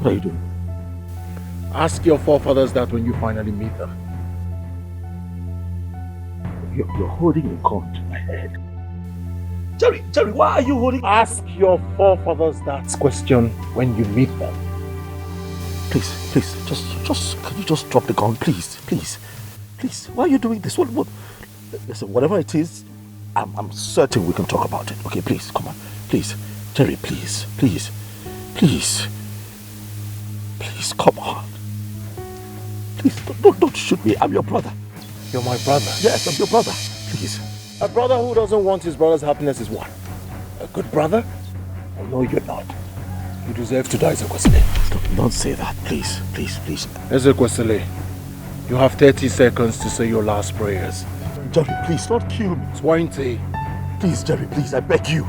What are you doing? Ask your forefathers that when you finally meet them. You're holding a gun to my head. Jerry, why are you holding... Ask your forefathers that question when you meet them. Please, can you just drop the gun, please? Why are you doing this? What? Listen, whatever it is, I'm certain we can talk about it. Okay, please, come on. Please, Jerry, please, come on. Please, don't shoot me. I'm your brother. You're my brother? Yes, I'm your brother. Please. A brother who doesn't want his brother's happiness is what? A good brother? Oh, no, you're not. You deserve to die, Ezekwesili. Don't say that, please. Ezekwesili, you have 30 seconds to say your last prayers. Jerry, please, don't kill me. 20. Please, Jerry, please, I beg you.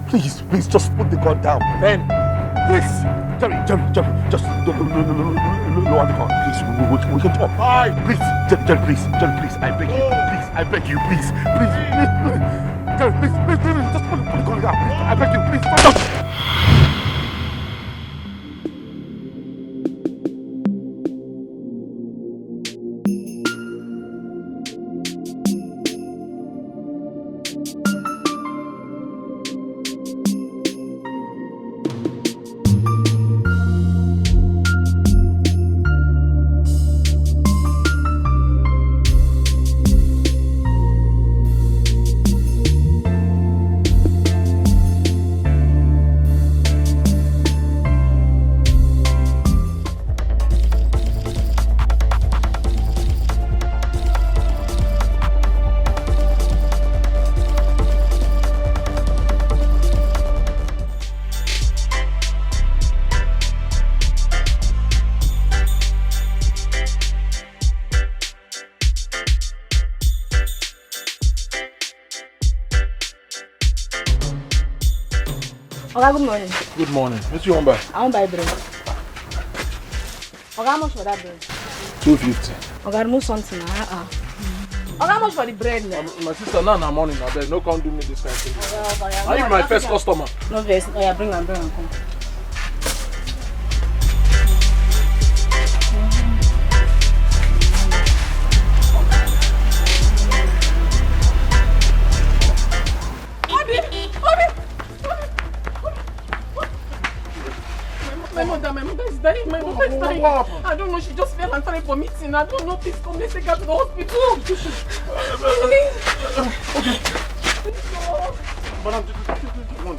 Please, just put the gun down. 10. Please. Jerry, just lower the gun, please. We can talk. 5. Please, Jerry, please, I beg you. Please, I beg you, please. Jerry, please, just put the gun down. Please, I beg you, please. Stop. Oga, good morning. Good morning. What do you want buy? I want buy bread. Oga, how much for that bread? 250. Oga, remove something. Oga, how much for the bread now? My sister, now I'm morning. No come do me this kind of thing. Oga, Are you my first customer? No vex. Oh yeah, bring am, come. My mother is dying. My mother is dying. I don't know. She just fell and started vomiting. I don't know. Please come. Let's take her to the hospital. Okay. Madam, one.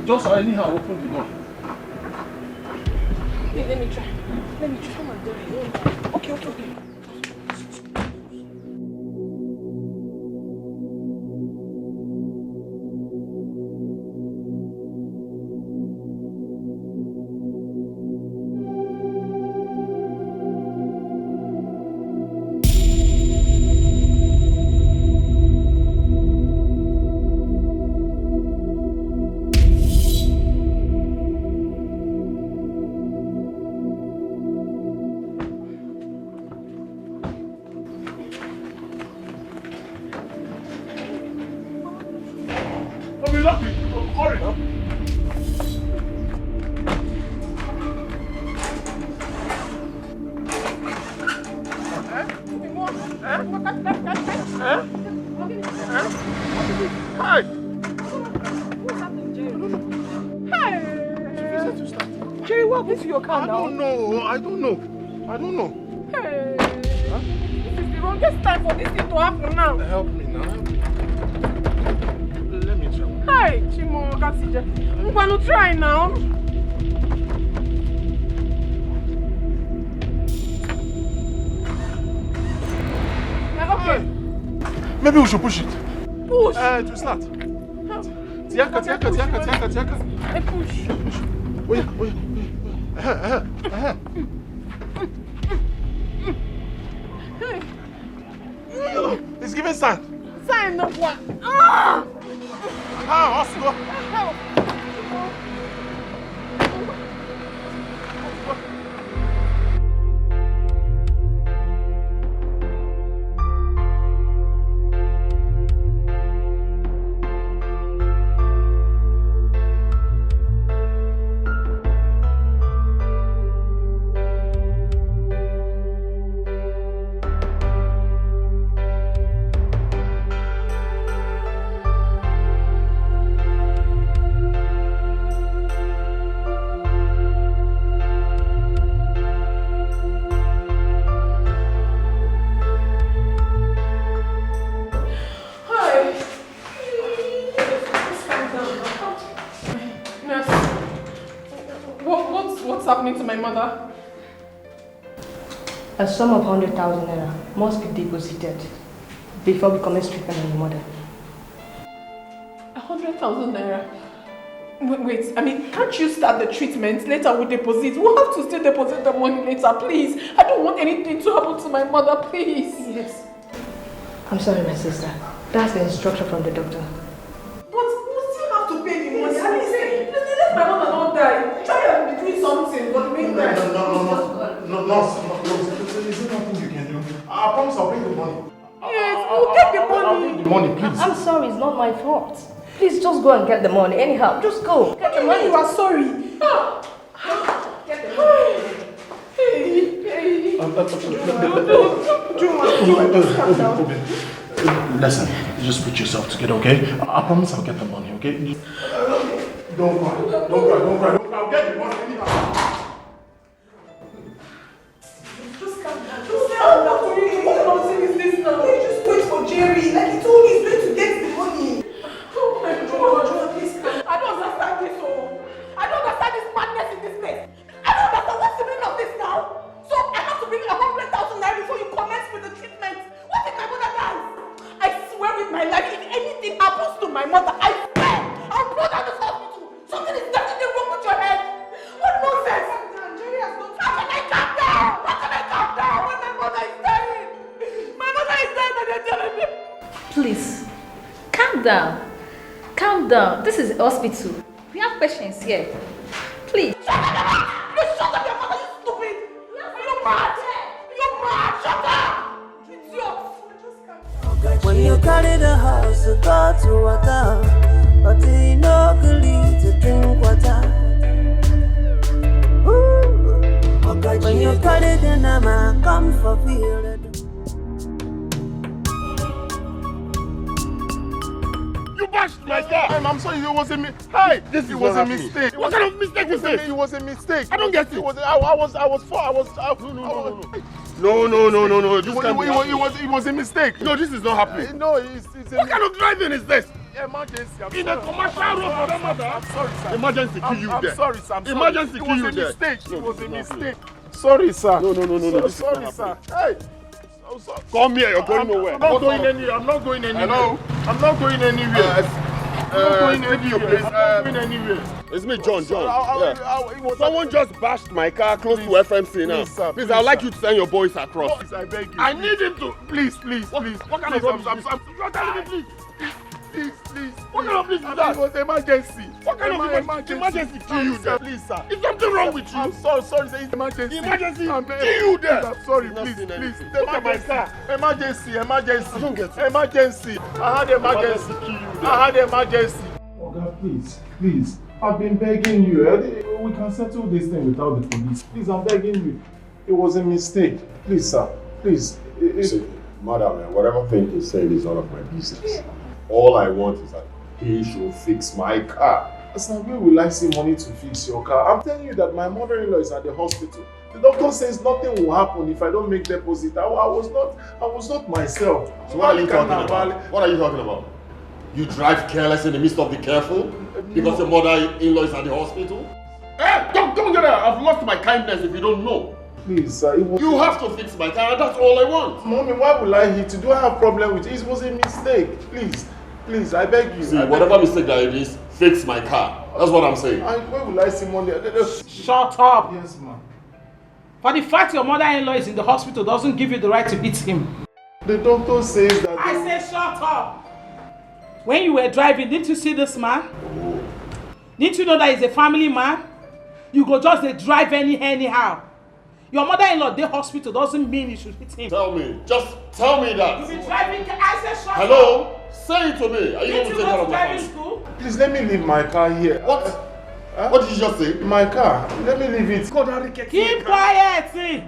Just anyhow open the door. Wait, let me try. Come on, Jerry. Okay. Jerry, what happened to your car now? I don't know. Hey, huh? This is the wrongest time for this thing to happen now. Help me now. Let me try. Hi, Chimo, Kasije. I'm going to try now. Okay. Maybe we should push it. Push? To start. Tiaka. I push. Wait. Hey. It's giving sign. Sign of what? Oscar. Help. What's happening to my mother? A sum of 100,000 naira must be deposited before we commence treatment on the mother. 100,000 naira? Wait, I mean, can't you start the treatment? Later we'll deposit. We'll have to still deposit the money later, please. I don't want anything to happen to my mother, please. Yes. I'm sorry, my sister. That's the instruction from the doctor. But we still have to pay the money. I mean, let my mother not die. Try and be doing something, but meantime. No. Is there nothing you can do? I promise I'll bring the money. Yes, we'll get the money. I'll bring the money, please. I'm sorry, it's not my fault. Please just go and get the money. Anyhow, just go. Get the money. You are sorry. Get the money. Hey. Listen, just put yourself together, okay? I promise I'll get the money, okay? Don't cry. I'll get the money anyhow. Just calm down. Just calm down. What nonsense is this now? Just wait for Jerry. Like he told you, he's going to get the money. Oh my God, please. I don't understand this. I don't understand this madness in this place. I don't understand what's the meaning of this now. So I have to bring 100,000 naira before you commence with the treatment. What if my mother dies? I swear with my life, if anything happens to my mother, I swear I'll blow down this hospital. Something is definitely wrong with your head. What nonsense? Jerry has not. How can I calm down? How can I calm down when my mother is dying? My mother is dying and they're telling me. Please, calm down. Calm down. This is a hospital. We have patients here. Please. Shut up! You shut up, your mother, you stupid! You're mad! You're mad! Shut up! Idiot! When you carry the house, you go to water, but you no good to drink water. Ooh. When you carry the nama, come for field. You bashed my car. I'm sorry, it was a mistake. Hi, it was a mistake. What kind of mistake is this? It was a mistake. I don't get it. No. It was a mistake. No, this is not happening. No, it's what kind of driving is this? Emergency. In a commercial road for that matter. I'm sorry, sir. Emergency kill you there. I'm sorry, sir. Emergency kill you there. It was a mistake. Sorry, sir. No. Sorry, sir. Hey. Come here, you're going nowhere. I'm not going anywhere. Hello? I'm not going anywhere. It's me, John. Someone just bashed my car close to FMC now. Please, I'd like you to send your boys across. Please, I beg you. I need him to. Please. What kind of rubbish? You're telling me, please. What kind of please is that? It was emergency. What kind of emergency kill you there? Please, sir. Is something wrong with you? I'm sorry, sir. It's emergency. Emergency kill you there. I'm sorry, please. Look at my car. Emergency. I don't get it. Emergency. I had emergency kill you there. I had emergency. Oh God, please. I've been begging you. We can settle this thing without the police. Please, I'm begging you. It was a mistake. Please, sir. Please. See, madam, whatever thing he said is none of my business. All I want is that he should fix my car. Sir, where will I see money to fix your car? I'm telling you that my mother-in-law is at the hospital. The doctor says nothing will happen if I don't make deposit. I was not myself. So what are you talking about? What are you talking about? You drive careless in the midst of the careful? Because your mother-in-law is at the hospital? Hey, don't get out. I've lost my kindness if you don't know. Please, sir, You have to fix my car, and that's all I want. Mommy, why will I hit you? Do I have a problem with it? It was a mistake. Please, I beg you. See, whatever mistake that it is, fix my car. That's what I'm saying. Where will I see money? Shut up. Yes, ma'am. For the fact your mother-in-law is in the hospital doesn't give you the right to beat him. The doctor says that... I say shut up. When you were driving, didn't you see this man? Didn't you know that he's a family man? You go just drive anyhow. Your mother-in-law in the hospital doesn't mean you should hit him. Just tell me that. You be driving, I say shut up. Hello? Say it to me. Are you going to take care of my driving school? Please let me leave my car here. What? What did you just say? My car. Let me leave it. Keep quiet, see.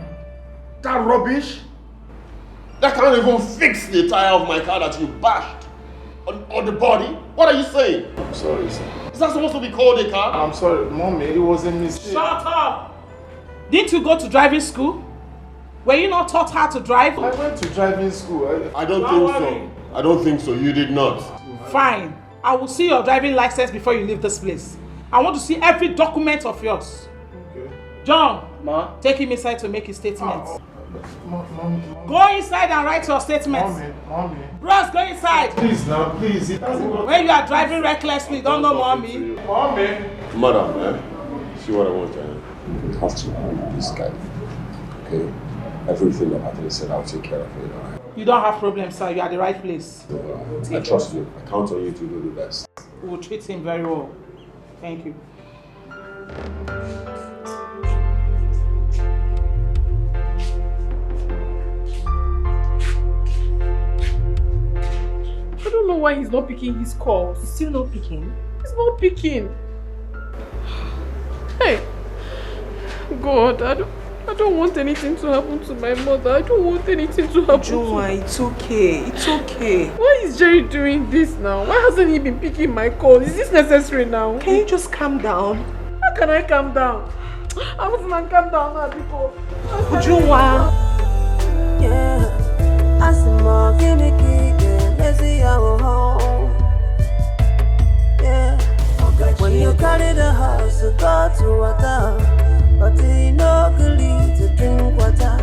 That rubbish? That can't even fix the tire of my car that you bashed on the body. What are you saying? I'm sorry, sir. Is that supposed to be called a car? I'm sorry, Mommy. It was a mistake. Shut up. Didn't you go to driving school? Were you not taught how to drive? I went to driving school. I don't think so. I don't think so. You did not. Fine. I will see your driving license before you leave this place. I want to see every document of yours. Okay. John, Ma? take him inside to make his statement. Mommy. Go inside and write your statement. Mommy. Bros, go inside. Please now, please. It hasn't got... When you are driving recklessly, don't know mommy. Mommy. Madam, see what I want to You have to hold this guy. Okay? Everything that Anthony said, I'll take care of it. All right? You don't have problems, sir. You are the right place. I trust you. I count on you to do the best. We will treat him very well. Thank you. I don't know why he's not picking his calls. He's still not picking? He's not picking. Hey, God, I don't want anything to happen to my mother. I don't want anything to happen to her. It's okay. It's okay. Why is Jerry doing this now? Why hasn't he been picking my calls? Is this necessary now? Can you just calm down? How can I calm down? I wasn't calm down now before. Ujunwa. Yeah, I see more gimmicky, let's see our home. Yeah, when you carry the house, you go to water, but you know you need to drink water.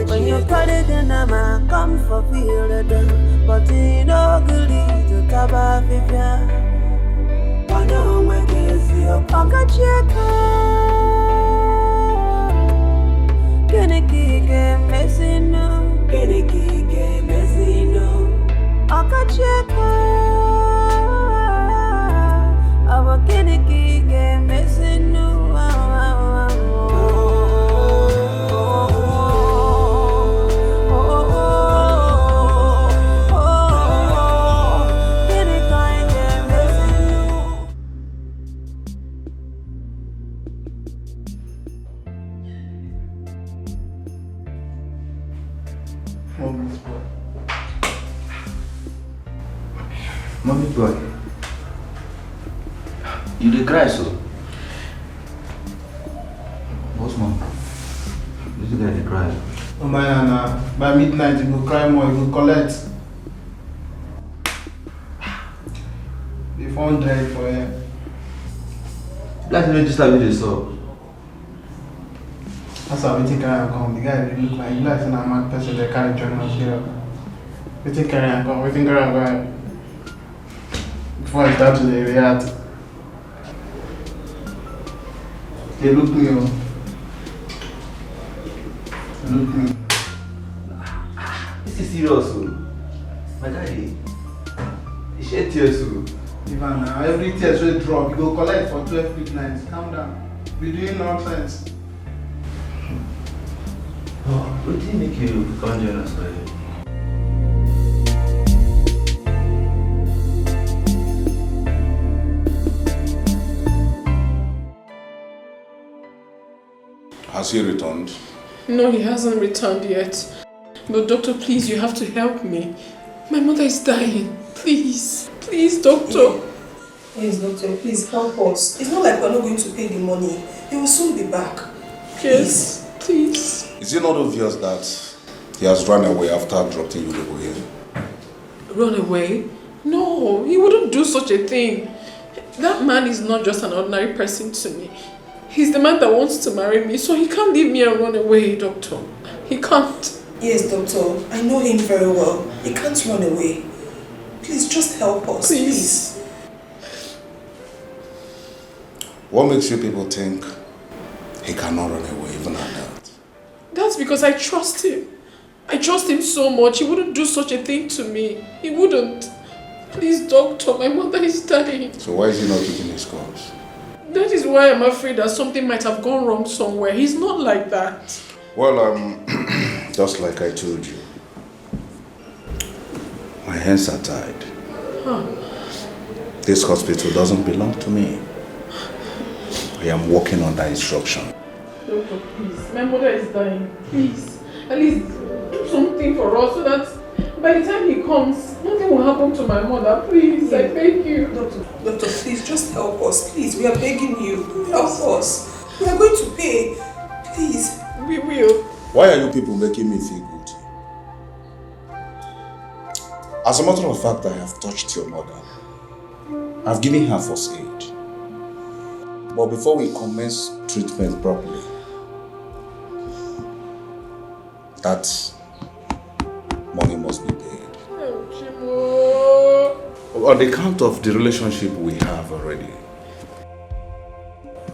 When you carry the nama, come for feel the done, but you know you need to taba vivia. I know when you see your pocket check. Keniki mesino, keniki mesino. Akacheka, awa keniki mesino. Mommy boy, you dey cry so? What's mom? This guy dey cry. Oh my Nana, by midnight you go cry more, you go collect. The 400 for him. Let's register with the sub. That's how we take carry and come. The guy really look like a mad person that carry join us here. We take carry and come, we think carry and go. Before I start to react. They look me up. Look me. This is serious, my guy. He shed tears. Even now, every tears will drop. You go collect for 12 midnights. Calm down. Be doing nonsense. Oh, what did make you come join us, buddy? Has he returned? No, he hasn't returned yet. But doctor, please, you have to help me. My mother is dying. Please. Please, doctor. Yes, doctor, please help us. It's not like we're not going to pay the money. He will soon be back. Yes, please. Is it not obvious that he has run away after dropping you people here? Run away? No, he wouldn't do such a thing. That man is not just an ordinary person to me. He's the man that wants to marry me, so he can't leave me and run away, doctor. He can't. Yes, doctor. I know him very well. He can't run away. Please, just help us. Please. What makes you people think he cannot run away even at that? That's because I trust him. I trust him so much. He wouldn't do such a thing to me. He wouldn't. Please, doctor, my mother is dying. So why is he not picking his calls? That is why I'm afraid that something might have gone wrong somewhere. He's not like that. Well, just like I told you, my hands are tied. Huh. This hospital doesn't belong to me. I am working under instruction. Doctor, please. My mother is dying. Please. At least do something for us so that by the time he comes, nothing will happen to my mother. Please, I beg you. Doctor, please, just help us. Please, we are begging you. Help us. We are going to pay. Please, we will. Why are you people making me feel guilty? As a matter of fact, I have touched your mother. I've given her first aid. But before we commence treatment properly, that money must be paid. On the count of the relationship we have already,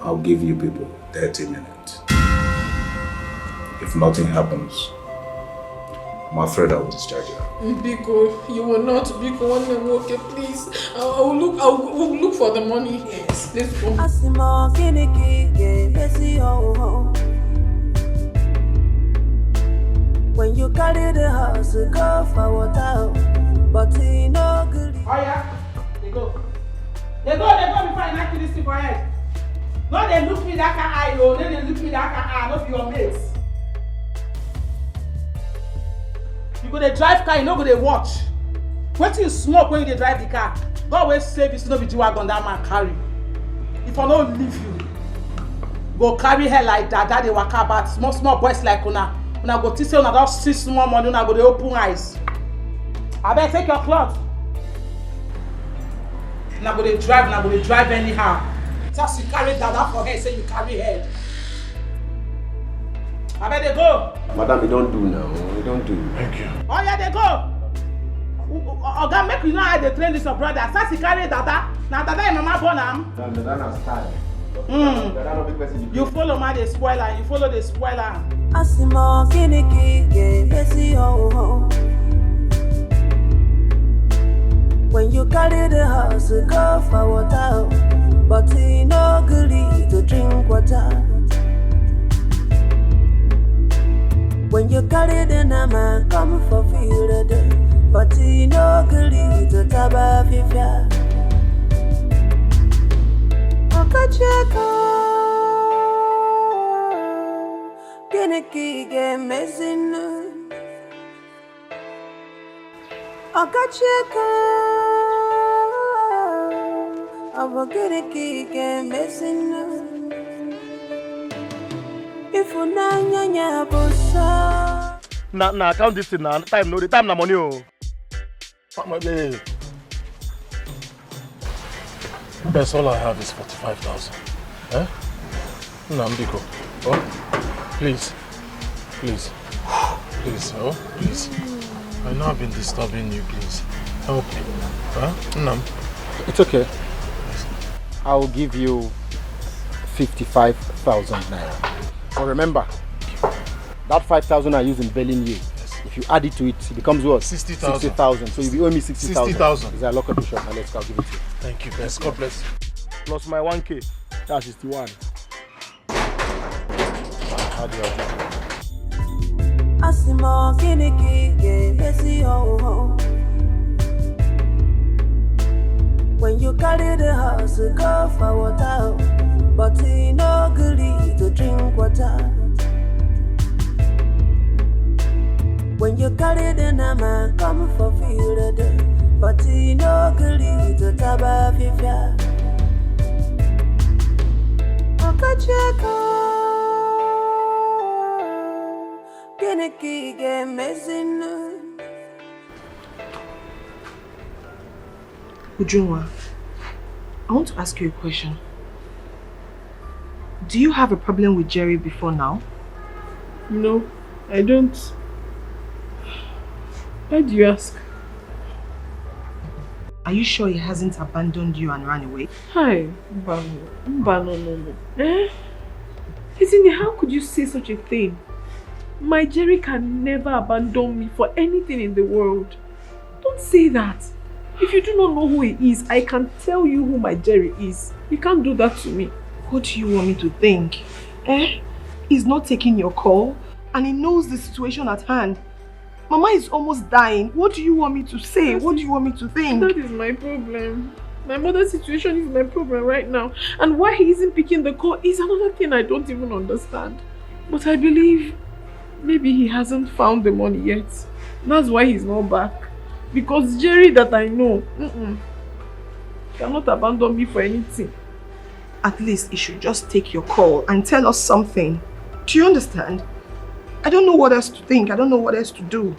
I'll give you people 30 minutes. If nothing happens, I'm afraid I will discharge you. Biko, you will not. Biko, okay, please. I will look for the money. Yes, let's go. When you carry the house, go for water, but you know good. Oh yeah, they go before I knock you this thing for head. No, they look me that eye, no, they look me that eye, not your mates. You go to drive car, you no go to watch. What you smoke when you drive the car? God will save you, so no be G-Wagon that man carry. If I don't leave you, go carry her like that they walk about small boys like una. Una go to say una don't see small money, una go to open eyes. I better take your cloth. Una go to drive anyhow. Just you carry that for her, say you carry head. I better go. Madam, we don't do now. We don't do. Thank you. Oh yeah, they go. Oga, make you know how they train this your brother. As he carry dada, now dada and mama born am. Dada style. You follow my the spoiler. You follow the spoiler. Asimo kiniki ge besi ho. When you carry the house, go for water, but you no good to drink water. When you carry the nama, come for field, but you no good to taba fifia. Okacheka, kiniki ge mezin. Okacheka, abo kiniki ge mezin. Nah, count this thing now. Time no, the time na money oh. Best, all I have is 45,000. Eh? Nambiko. Oh, please. Please. Please, oh, please. I know I've been disturbing you, please. Help me. Huh? Nam. It's okay. I'll give you 55,000 naira. But remember, that 5,000 I use in bailing you. If you add it to it, it becomes what? 60,000. 60,000. So you'll be owing me 60,000. 60,000. Is that a lock condition? Now let's go, I'll give it to you. Thank you, best. God bless you. Plus my 1K. That's 61. How do I do? Asimo kiniki ge besi ho. When you carry the house, go for water, but you no good to drink water. When you carry the nama, come for field, but he no agree to taba fifia. Okacheko, geneki ge mezinu. Ujunwa, I want to ask you a question. Do you have a problem with Jerry before now? No, I don't. Why do you ask? Are you sure he hasn't abandoned you and ran away? Hi, no. Eh? Isn't it, how could you say such a thing? My Jerry can never abandon me for anything in the world. Don't say that. If you do not know who he is, I can tell you who my Jerry is. He can't do that to me. What do you want me to think? He's not taking your call and he knows the situation at hand. Mama is almost dying. What do you want me to say? What do you want me to think? That is my problem. My mother's situation is my problem right now. And why he isn't picking the call is another thing I don't even understand. But I believe maybe he hasn't found the money yet. That's why he's not back. Because Jerry that I know, cannot abandon me for anything. At least he should just take your call and tell us something. Do you understand? I don't know what else to think. I don't know what else to do.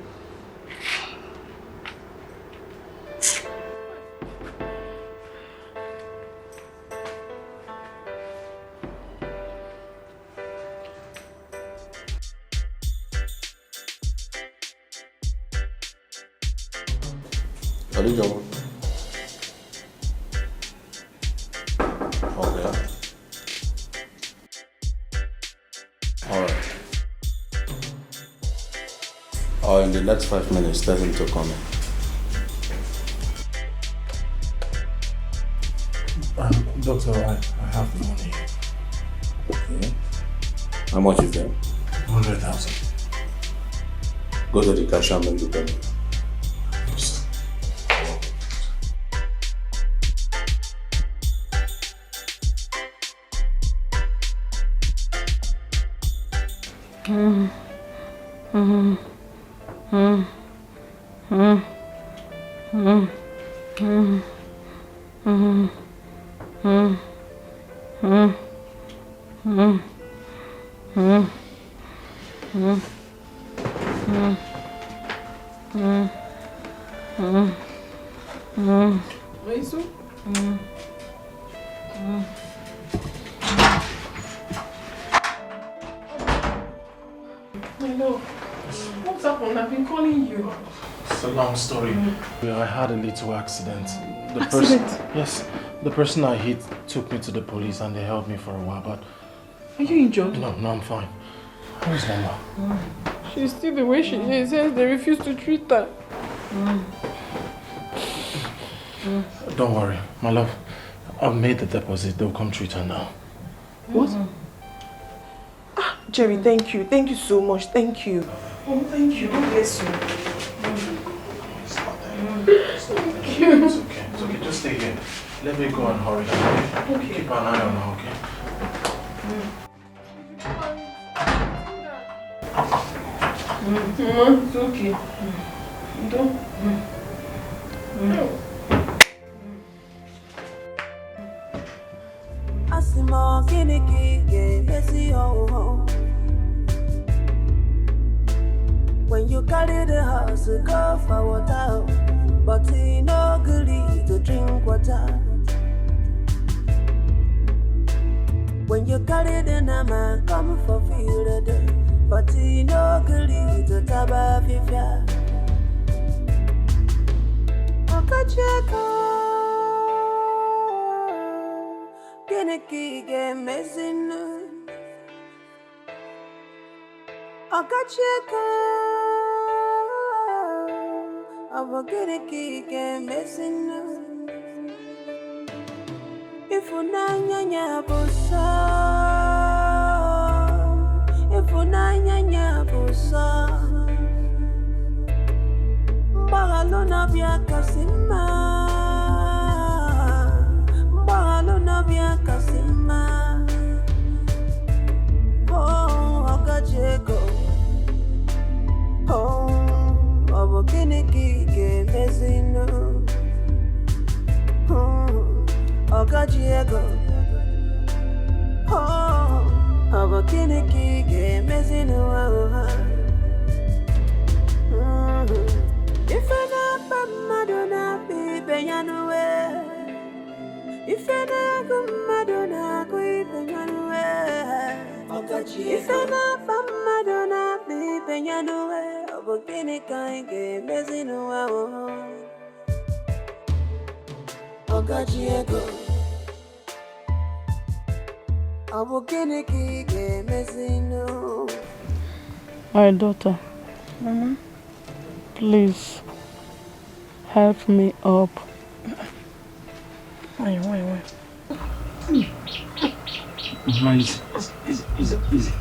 Alijo. Okay. Alright. In the next 5 minutes, tell him to come in. Doctor, I have the money. Okay. How much is there? 100,000. Go to the cashier and make the payment. Story. I had a little accident. Yes, the person I hit took me to the police and they held me for a while, but... Are you injured? No, I'm fine. Where's Mama? She's still the way she is, since they refuse to treat her. Don't worry, my love. I've made the deposit. They'll come treat her now. What? Jerry, thank you. Thank you so much. Thank you. Oh, thank you. God bless you. It's okay. It's okay. Just stay here. Let me go and hurry. Okay? Keep an eye on her, okay? It's okay. Don't. Asimo kiniki ge messy ho ho. When you carry the house, go for water, but he no agree to drink water. When you carry the nama, come for field, but he no agree to taba fifia. Okacheko, geneki ge mezinu. Okacheko, abageneki ge mezinu. Ifunanya busa, ifunanya busa. Mbagalona bia kasima, mbagalona bia kasima. Oh, akacheko, oh, abageneki ge mezino. Diego. Oh, Abakiniki game is in a if I not Madonna, be Beyanaway. If I not Madonna, go Beyanaway. If I not Madonna, be Beyanaway. Abakiniki game is in a Diego. My daughter, Mama, please help me up. Wait. Mama, easy.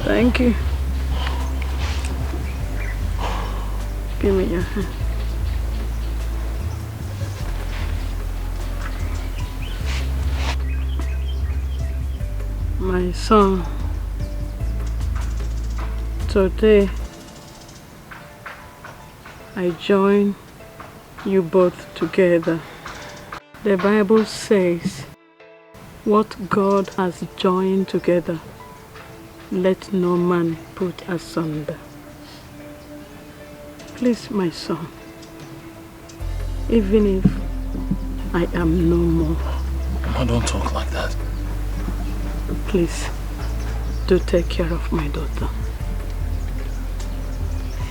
Thank you. Give me your hand. My son, today I join you both together. The Bible says, what God has joined together, let no man put asunder. Please, my son, even if I am no more. Mama, don't talk like that. Please, do take care of my daughter.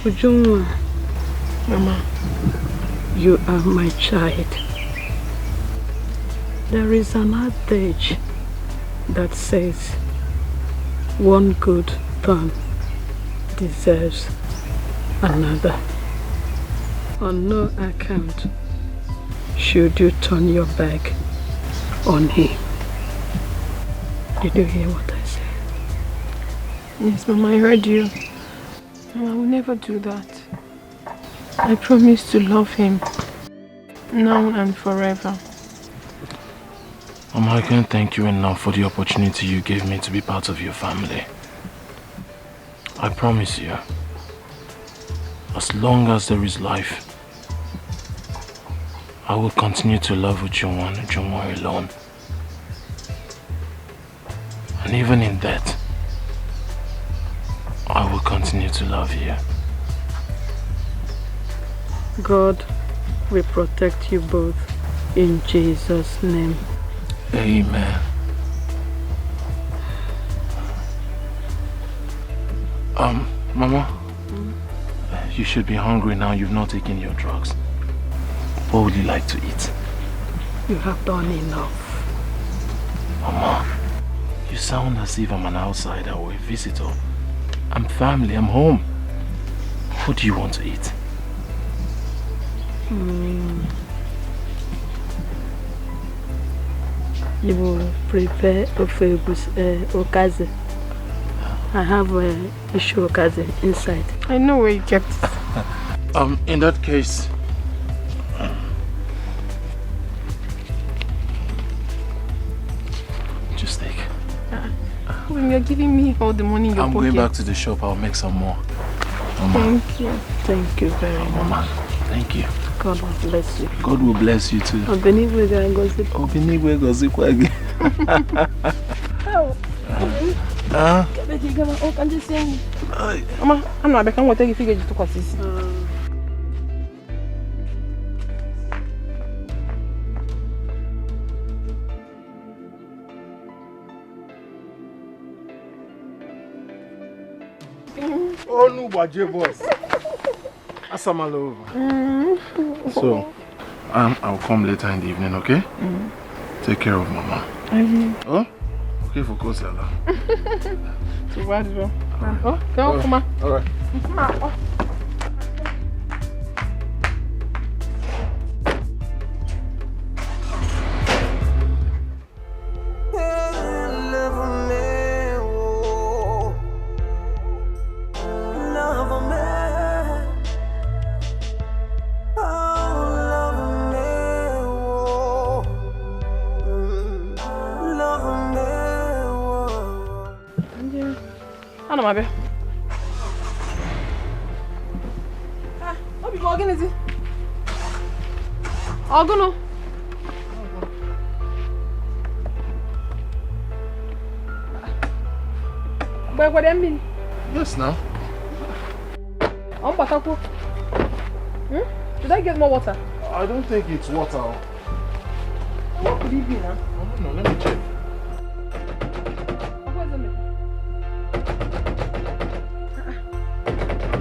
Ujunwa, Mama, you are my child. There is an adage that says, one good turn deserves another. On no account should you turn your back on him. Did you hear what I said? Yes, Mama, I heard you. Mama, I will never do that. I promise to love him now and forever. Mama, I can't thank you enough for the opportunity you gave me to be part of your family. I promise you, as long as there is life, I will continue to love Ujunwa alone. And even in that, I will continue to love you. God will protect you both in Jesus' name. Amen. Mama, you should be hungry now. You've not taken your drugs. What would you like to eat? You have done enough. Mama, you sound as if I'm an outsider or a visitor. I'm family, I'm home. What do you want to eat? You will prepare okaze. I have a issue okaze inside. I know where you kept it. In that case, just take. When you're giving me all the money in your I'm pocket. going back to the shop. I'll make some more. Mama. Thank you. Thank you very much. Mama, thank you. God will bless you. God will bless you too. Obenigwe gozikwa again. Mama, I'm not back. I'm going to take you figure to Kwasisi. Oh, no, Baje boys. Asamalo. So, I'll come later in the evening, okay? Take care of Mama. Oh? Okay, for course, Yala. Oh, go, Mama. All right. Ano mabe. Obi mo gini ti. Ogono. Yes, now. Did I get more water? I don't think it's water. What could it be now? I don't know, let me check.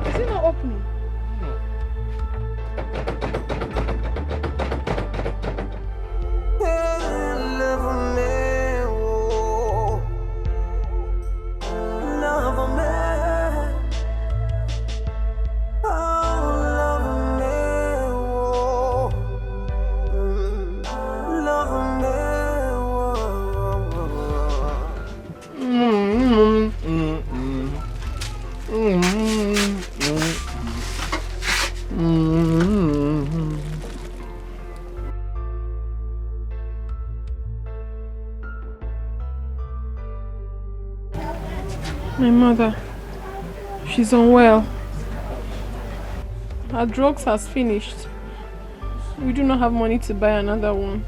Is it not opening? My mother, she's unwell. Her drugs has finished. We do not have money to buy another one.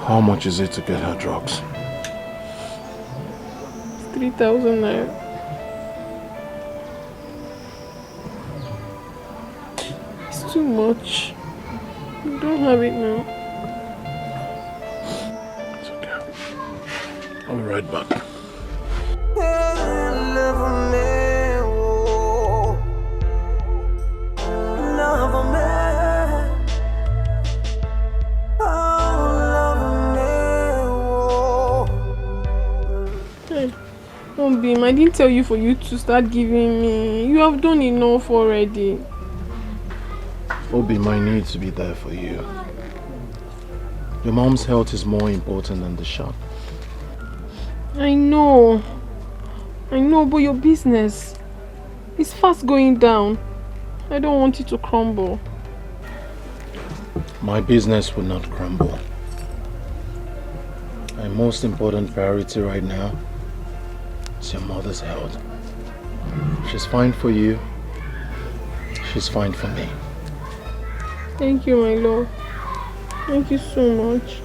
How much is it to get her drugs? 3,000 naira. It's too much. We don't have it now. It's okay. I'll be right back. Beam, I didn't tell you for you to start giving me. You have done enough already. Obi might need to be there for you. Your mom's health is more important than the shop. I know, but your business is fast going down. I don't want it to crumble. My business will not crumble. My most important priority right now is your mother's health. She's fine for you. She's fine for me. Thank you, my love. Thank you so much.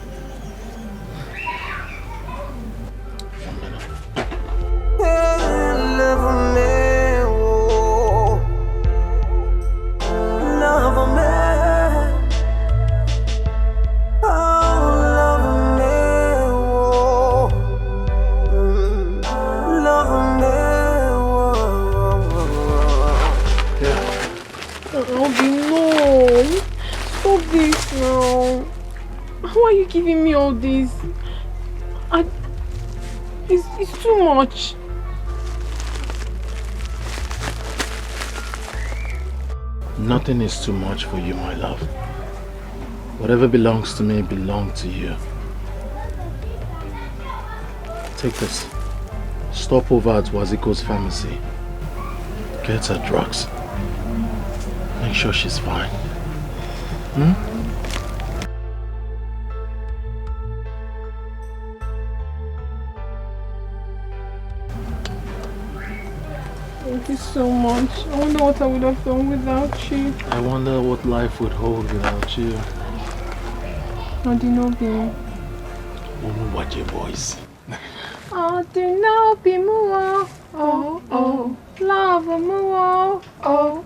Giving me all this, it's too much. Nothing is too much for you, my love. Whatever belongs to me belongs to you. Take this. Stop over at Waziko's pharmacy. Get her drugs. Make sure she's fine. Thank you so much. I wonder what I would have done without you. I wonder what life would hold without you. Odinobi. Watch your voice. Odinobi muo. Oh. Love muo. Oh.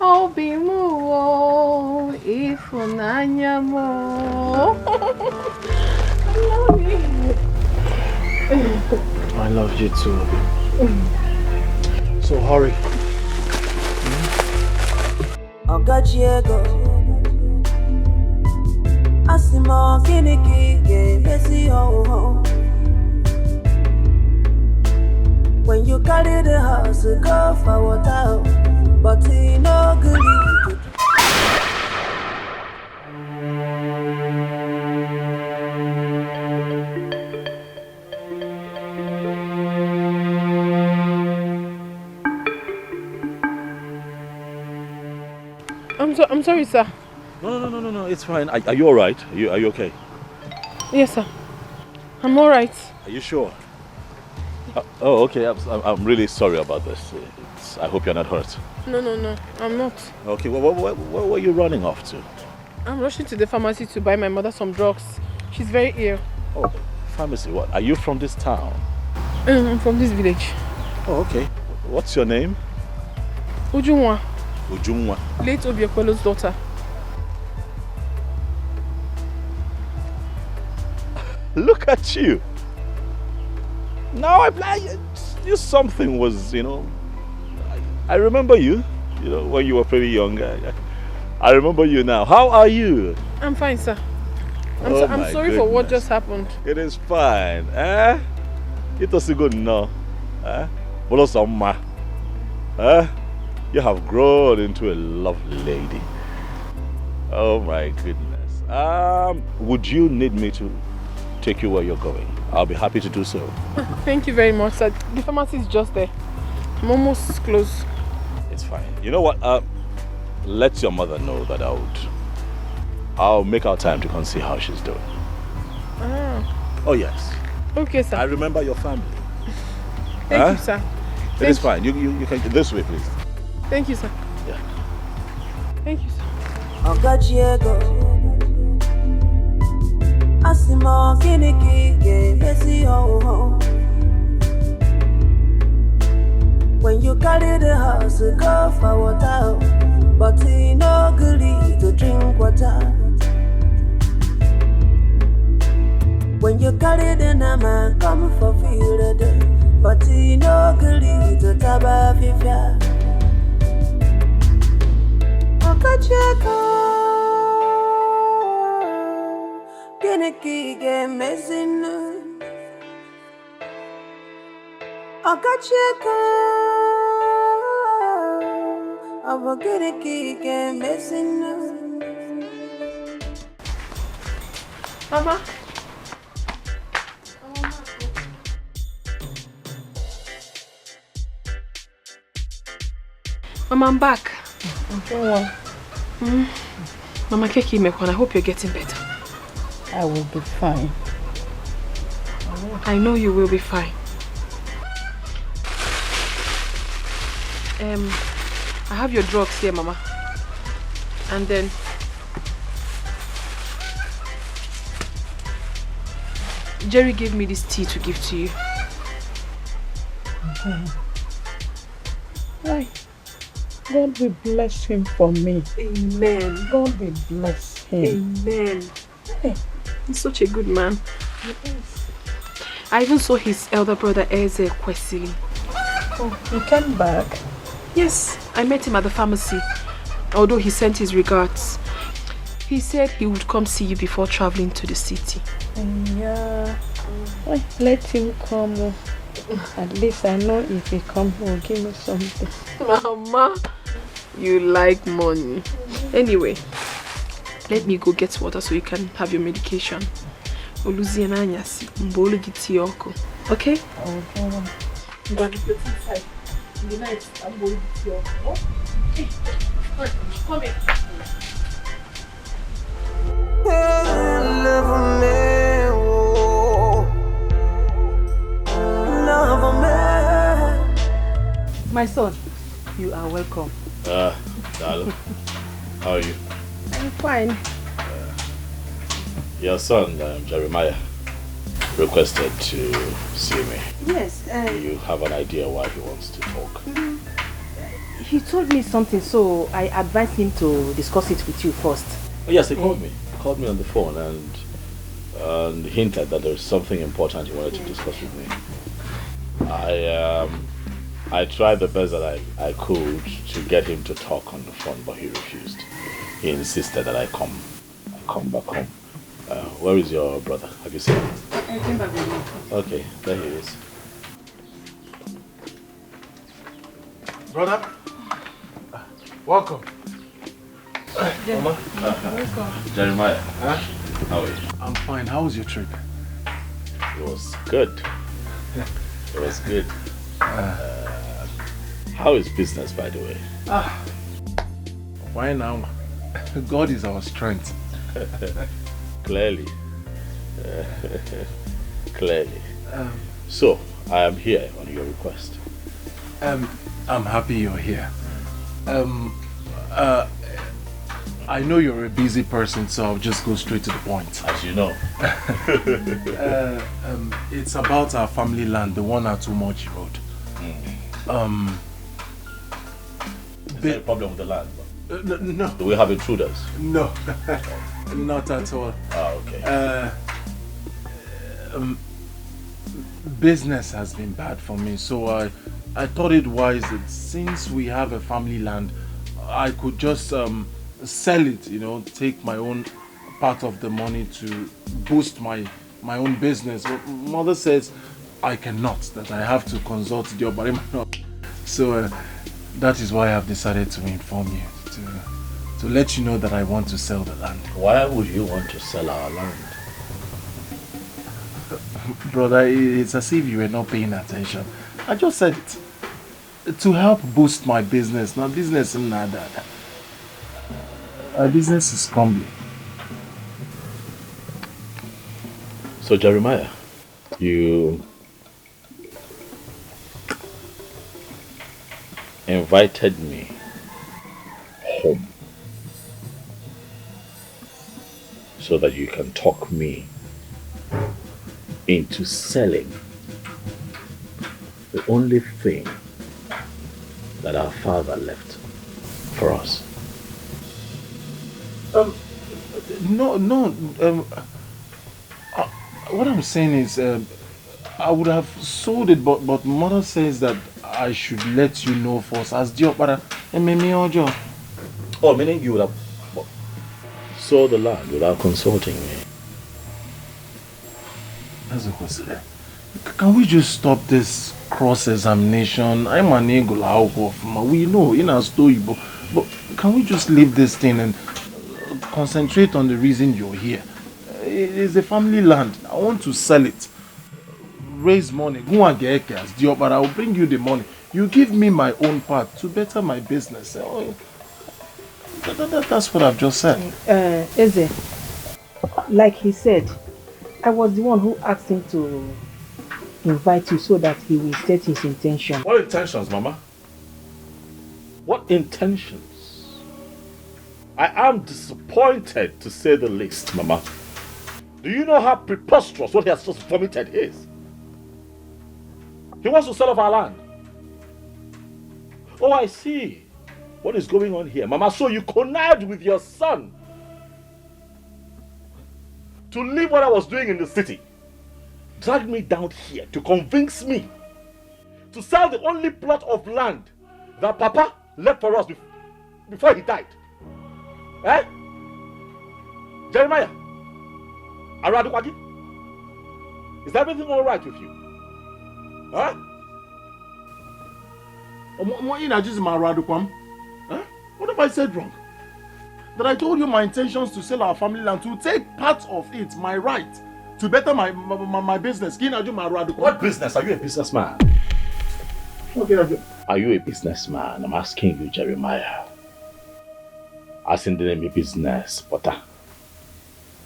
Obi muo. Ifunanya mo. I love you too, Obi. So hurry. Ogachiego Asimo kiniki messy ho. When you carry the house, go for water, but he no good. I'm sorry, sir. No, it's fine. Are you alright? Are you okay? Yes, sir. I'm alright. Are you sure? Oh, okay. I'm really sorry about this. I hope you're not hurt. No, I'm not. Okay, where were you running off to? I'm rushing to the pharmacy to buy my mother some drugs. She's very ill. Oh, pharmacy, what? Are you from this town? I'm from this village. Oh, okay. What's your name? Ujunwa. Ujunwa. Late Obiekwelo's daughter. Look at you. Now you something was, I remember you, when you were pretty young. I remember you now. How are you? I'm fine, sir. I'm sorry for what just happened. It is fine. It was good now. You have grown into a lovely lady. Oh my goodness. Would you need me to take you where you're going? I'll be happy to do so. Thank you very much, sir. The pharmacy is just there. I'm almost close. It's fine. You know what? Let your mother know that I'll make our time to come see how she's doing. Oh yes. Okay, sir. I remember your family. Thank you, sir. It is fine. You can this way, please. Thank you, sir. Yeah. Thank you, sir. Asimo kiniki messy ho. When you carry the house, go for water, but he no goodly to drink water. When you carry the nama, come for field, but he no goodly to taba fifia. Okacheko. Kiniki game messing. Okacheko. I'm kiniki game messing. Mama. Mama, I'm back. Okay, Mama Keki Mekwan, I hope you're getting better. I will be fine. I know you will be fine. I have your drugs here, Mama. And then Jerry gave me this tea to give to you. Okay. Hi. God will bless him for me. Amen. God will bless him. Amen. Hey, he's such a good man. Yes. I even saw his elder brother Eze Kwesi. Oh, he came back? Yes, I met him at the pharmacy. Although he sent his regards. He said he would come see you before traveling to the city. Yeah. Well, let him come. At least I know if he comes, he will give me something. Mama, you like money. Anyway, let me go get water so you can have your medication. Okay? Okay? I'm going to put inside. In the night, I'm going to your okay. Come here. My son, you are welcome. Darling, how are you? I'm fine. Your son, Jeremiah, requested to see me. Yes. Do you have an idea why he wants to talk? He told me something, so I advised him to discuss it with you first. Oh, yes, he called me. He called me on the phone and hinted that there was something important he wanted to discuss with me. I tried the best that I could to get him to talk on the phone, but he refused. He insisted that I come back home. Where is your brother? Have you seen him? I came back with him. Okay, there he is. Brother, welcome. Mama? Welcome. Jeremiah, how are you? I'm fine. How was your trip? It was good. It was good. How is business, by the way? Why now? God is our strength. Clearly. Clearly. So, I am here on your request. I'm happy you're here. I know you're a busy person, so I'll just go straight to the point. As you know. It's about our family land, the one at Too Much Road. Is there a problem with the land? No. Do we have intruders? No, not at all. Okay. Business has been bad for me, so I thought it wise that since we have a family land, I could just sell it, you know, take my own part of the money to boost my own business. But mother says I cannot, that I have to consult the Obarima. So that is why I've decided to inform you, to let you know that I want to sell the land. Why would you want to sell our land? Brother, it's as if you were not paying attention. I just said it to help boost my business. Now business is not that. Our business is crumbling. So Jeremiah, you invited me home so that you can talk me into selling the only thing that our father left for us. What I'm saying is, I would have sold it, but mother says that I should let you know first. As Diopara, oh, meaning you would have sold the land without consulting me. That's a question. Can we just stop this cross-examination? I'm an eagle out of we know in our story, but can we just leave this thing and concentrate on the reason you're here? It is a family land. I want to sell it, raise money, go and get cash, but I will bring you the money. You give me my own part to better my business. That's what I've just said. Eze, like he said, I was the one who asked him to invite you so that he will state his intention. What intentions, Mama? What intentions? I am disappointed, to say the least, Mama. Do you know how preposterous what he has just vomited is? He wants to sell off our land. Oh, I see what is going on here, Mama. So you connived with your son to leave what I was doing in the city, drag me down here to convince me to sell the only plot of land that Papa left for us before he died. Eh? Jeremiah, Aradukwagi, is everything all right with you? Huh? What have I said wrong? That I told you my intentions to sell our family land, to take part of it, my right, to better my business. What business? Are you a businessman? Okay. Are you a businessman? I'm asking you, Jeremiah. As in the name of business, Potter.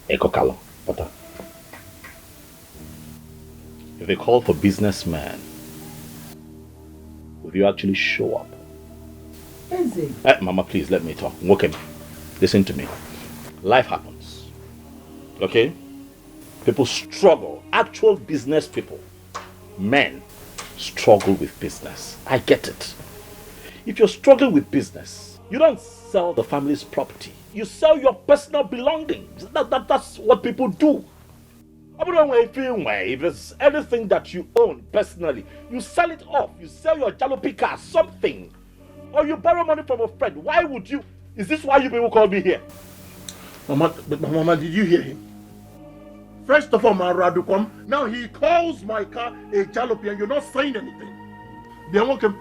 Ekokalo, Potter. If they call for businessman, will you actually show up? Mama, please let me talk. Okay, listen to me. Life happens. Okay? People struggle. Actual business people, men, struggle with business. I get it. If you're struggling with business, you don't sell the family's property. You sell your personal belongings. That's what people do. If there's anything that you own personally, you sell it off. You sell your jalopy car, something. Or you borrow money from a friend. Why would you? Is this why you people call me here? Mama, did you hear him? First of all, Maradukwam, now he calls my car a jalopy and you're not saying anything. Then welcome,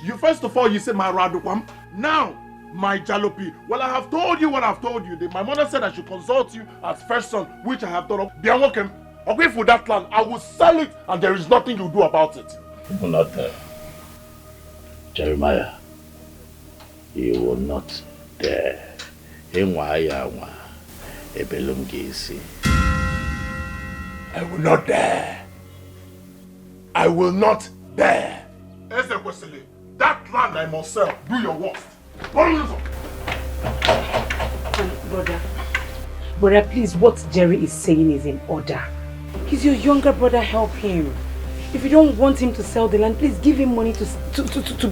you first of all, you said Maradukwam, now my jalopy. Well, I have told you what I've told you. My mother said I should consult you as first son, which I have done. Then welcome, okay, for that land, I will sell it and there is nothing you do about it. You will not dare. Jeremiah, you will not dare. I will not dare. I will not dare. Ezekwesili, that land I must sell. Do your worst. Brother, please, what Jerry is saying is in order. He's your younger brother, help him. If you don't want him to sell the land, please give him money to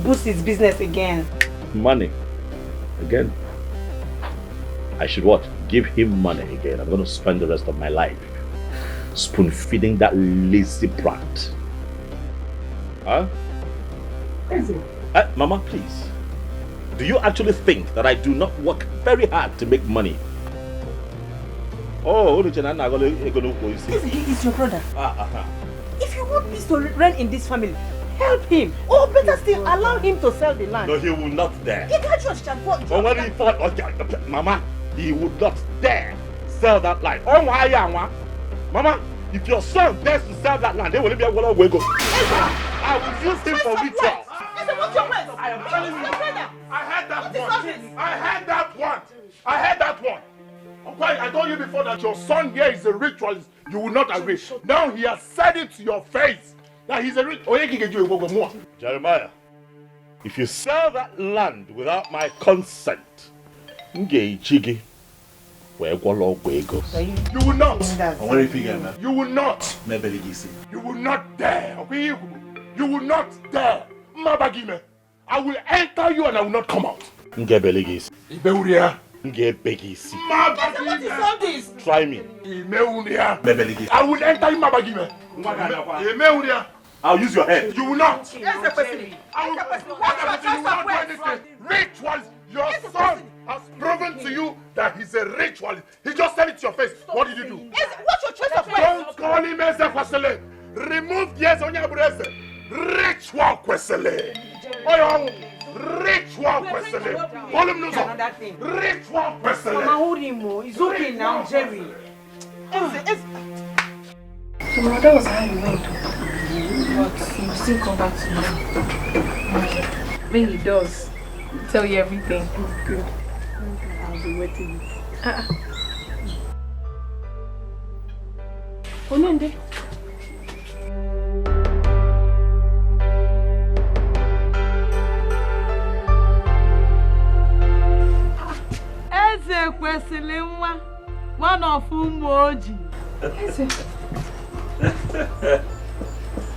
boost his business again. Money? Again? I should what? Give him money again. I'm going to spend the rest of my life spoon feeding that lazy brat. Huh? Mama, please. Do you actually think that I do not work very hard to make money? Oh, he is your brother. If you want peace to reign in this family, help him. Or better still, allow him to sell the land. No, he will not dare. Mama, he would not dare sell that land. Mama, if your son dares to sell that land, they will be able to go. I will use him for ritual. I am telling you. I had that one. Okay, I told you before that your son here is a ritualist. You will not agree. Now he has said it to your face that he's a ritualist. Jeremiah, if you sell that land without my consent, you will not. You will not. You will not dare. Okay? You will not dare. Mabagime. I will enter you and I will not come out. Ibeuria. Try me. I will enter you, Mabagime. I'll use your head. You will not. I will not do anything. Rituals. Your son has proven to you that he's a ritualist. He just said it to your face. What did you do? What's your choice of words? Don't call him Ezekwesili. Remove the yes on your breast. Ritual Kwesili. Ritual Kwesili. Call him Nuzo. Ritual Kwesili. Mama, hold him. It's okay now, Jerry. So that was how you went. But you still come back to me. When he does, he'll tell you everything. Good. I'll be waiting. Onende. Ezekwesili nwa, one of ụmụ ojii.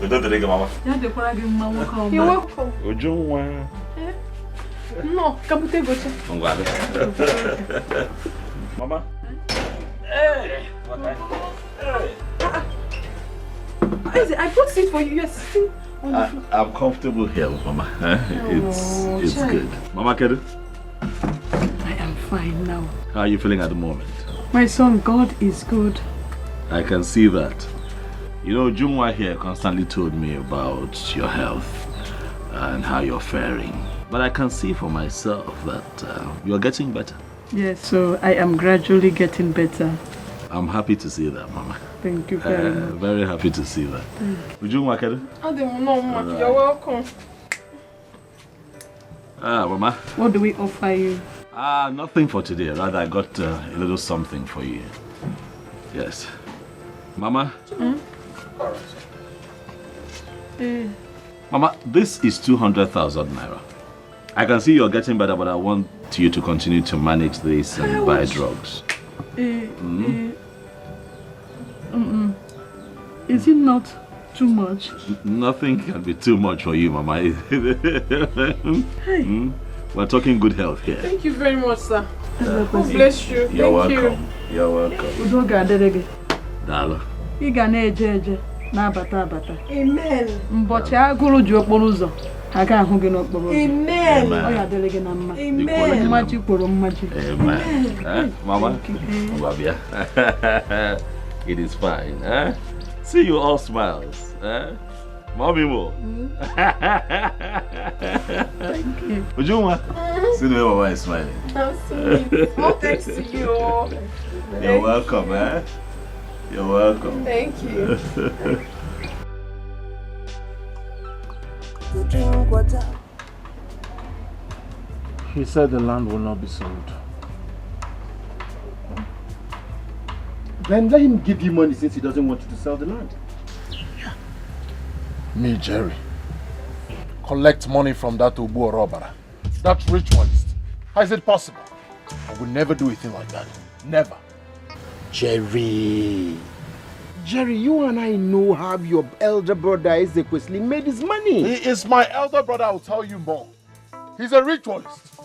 We don't drink, Mama. You're welcome. No, come to go. I'm glad. Mama. Hey. I brought seat for you. You're sitting on the floor. I'm comfortable here, Mama. It's good. Mama Kedu? I am fine now. How are you feeling at the moment? My son, God is good. I can see that. You know, Jumwa here constantly told me about your health and how you're faring. But I can see for myself that you're getting better. Yes, so I am gradually getting better. I'm happy to see that, Mama. Thank you very much. Very happy to see that. Jumwa Kedu? You're welcome. Mama. What do we offer you? Nothing for today. Rather, I got a little something for you. Yes. Mama? Mama, this is 200,000 naira. I can see you're getting better, but I want you to continue to manage this and buy drugs. Is it not too much? Nothing can be too much for you, Mama. We're talking good health here. Thank you very much, sir. God bless you. You're welcome. You're welcome. Dalo. Amen. Mbochi agụrụ ji okporo ụzọ aga ahụ gị n'okporo ụzọ. Amen. Ọ ya dịrị gị na mma. Amen. Mmaji kwuru mmaji. Amen. Mama? It is fine. See you all smiles. Mommy more. Thank you. Ujuma? See the way Mama is smiling. I'm sweet. All thanks to you. You're welcome, You're welcome. Thank you. He said the land will not be sold. Then let him give you money since he doesn't want you to sell the land. Me, Jerry, collect money from that Ubu robber, that ritualist. How is it possible? I would never do a thing like that. Never. Jerry, you and I know how your elder brother Ezekwesili made his money. He is my elder brother, I'll tell you more. He's a ritualist.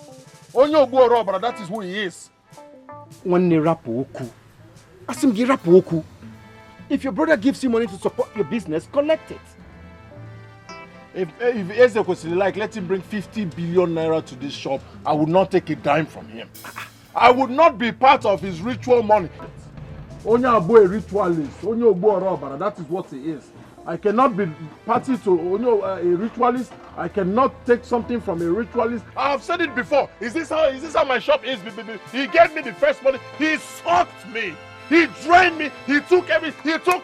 Onyo Ubu robber, that is who he is. If your brother gives you money to support your business, collect it. If Ezekwesili like, let him bring 50 billion naira to this shop, I would not take a dime from him. I would not be part of his ritual money. Onyo Abu a ritualist, Onyo Ubu robber, that is what he is. I cannot be party to Onyo a ritualist. I cannot take something from a ritualist. I have said it before. Is this how my shop is? He gave me the first money. He sucked me. He drained me. He took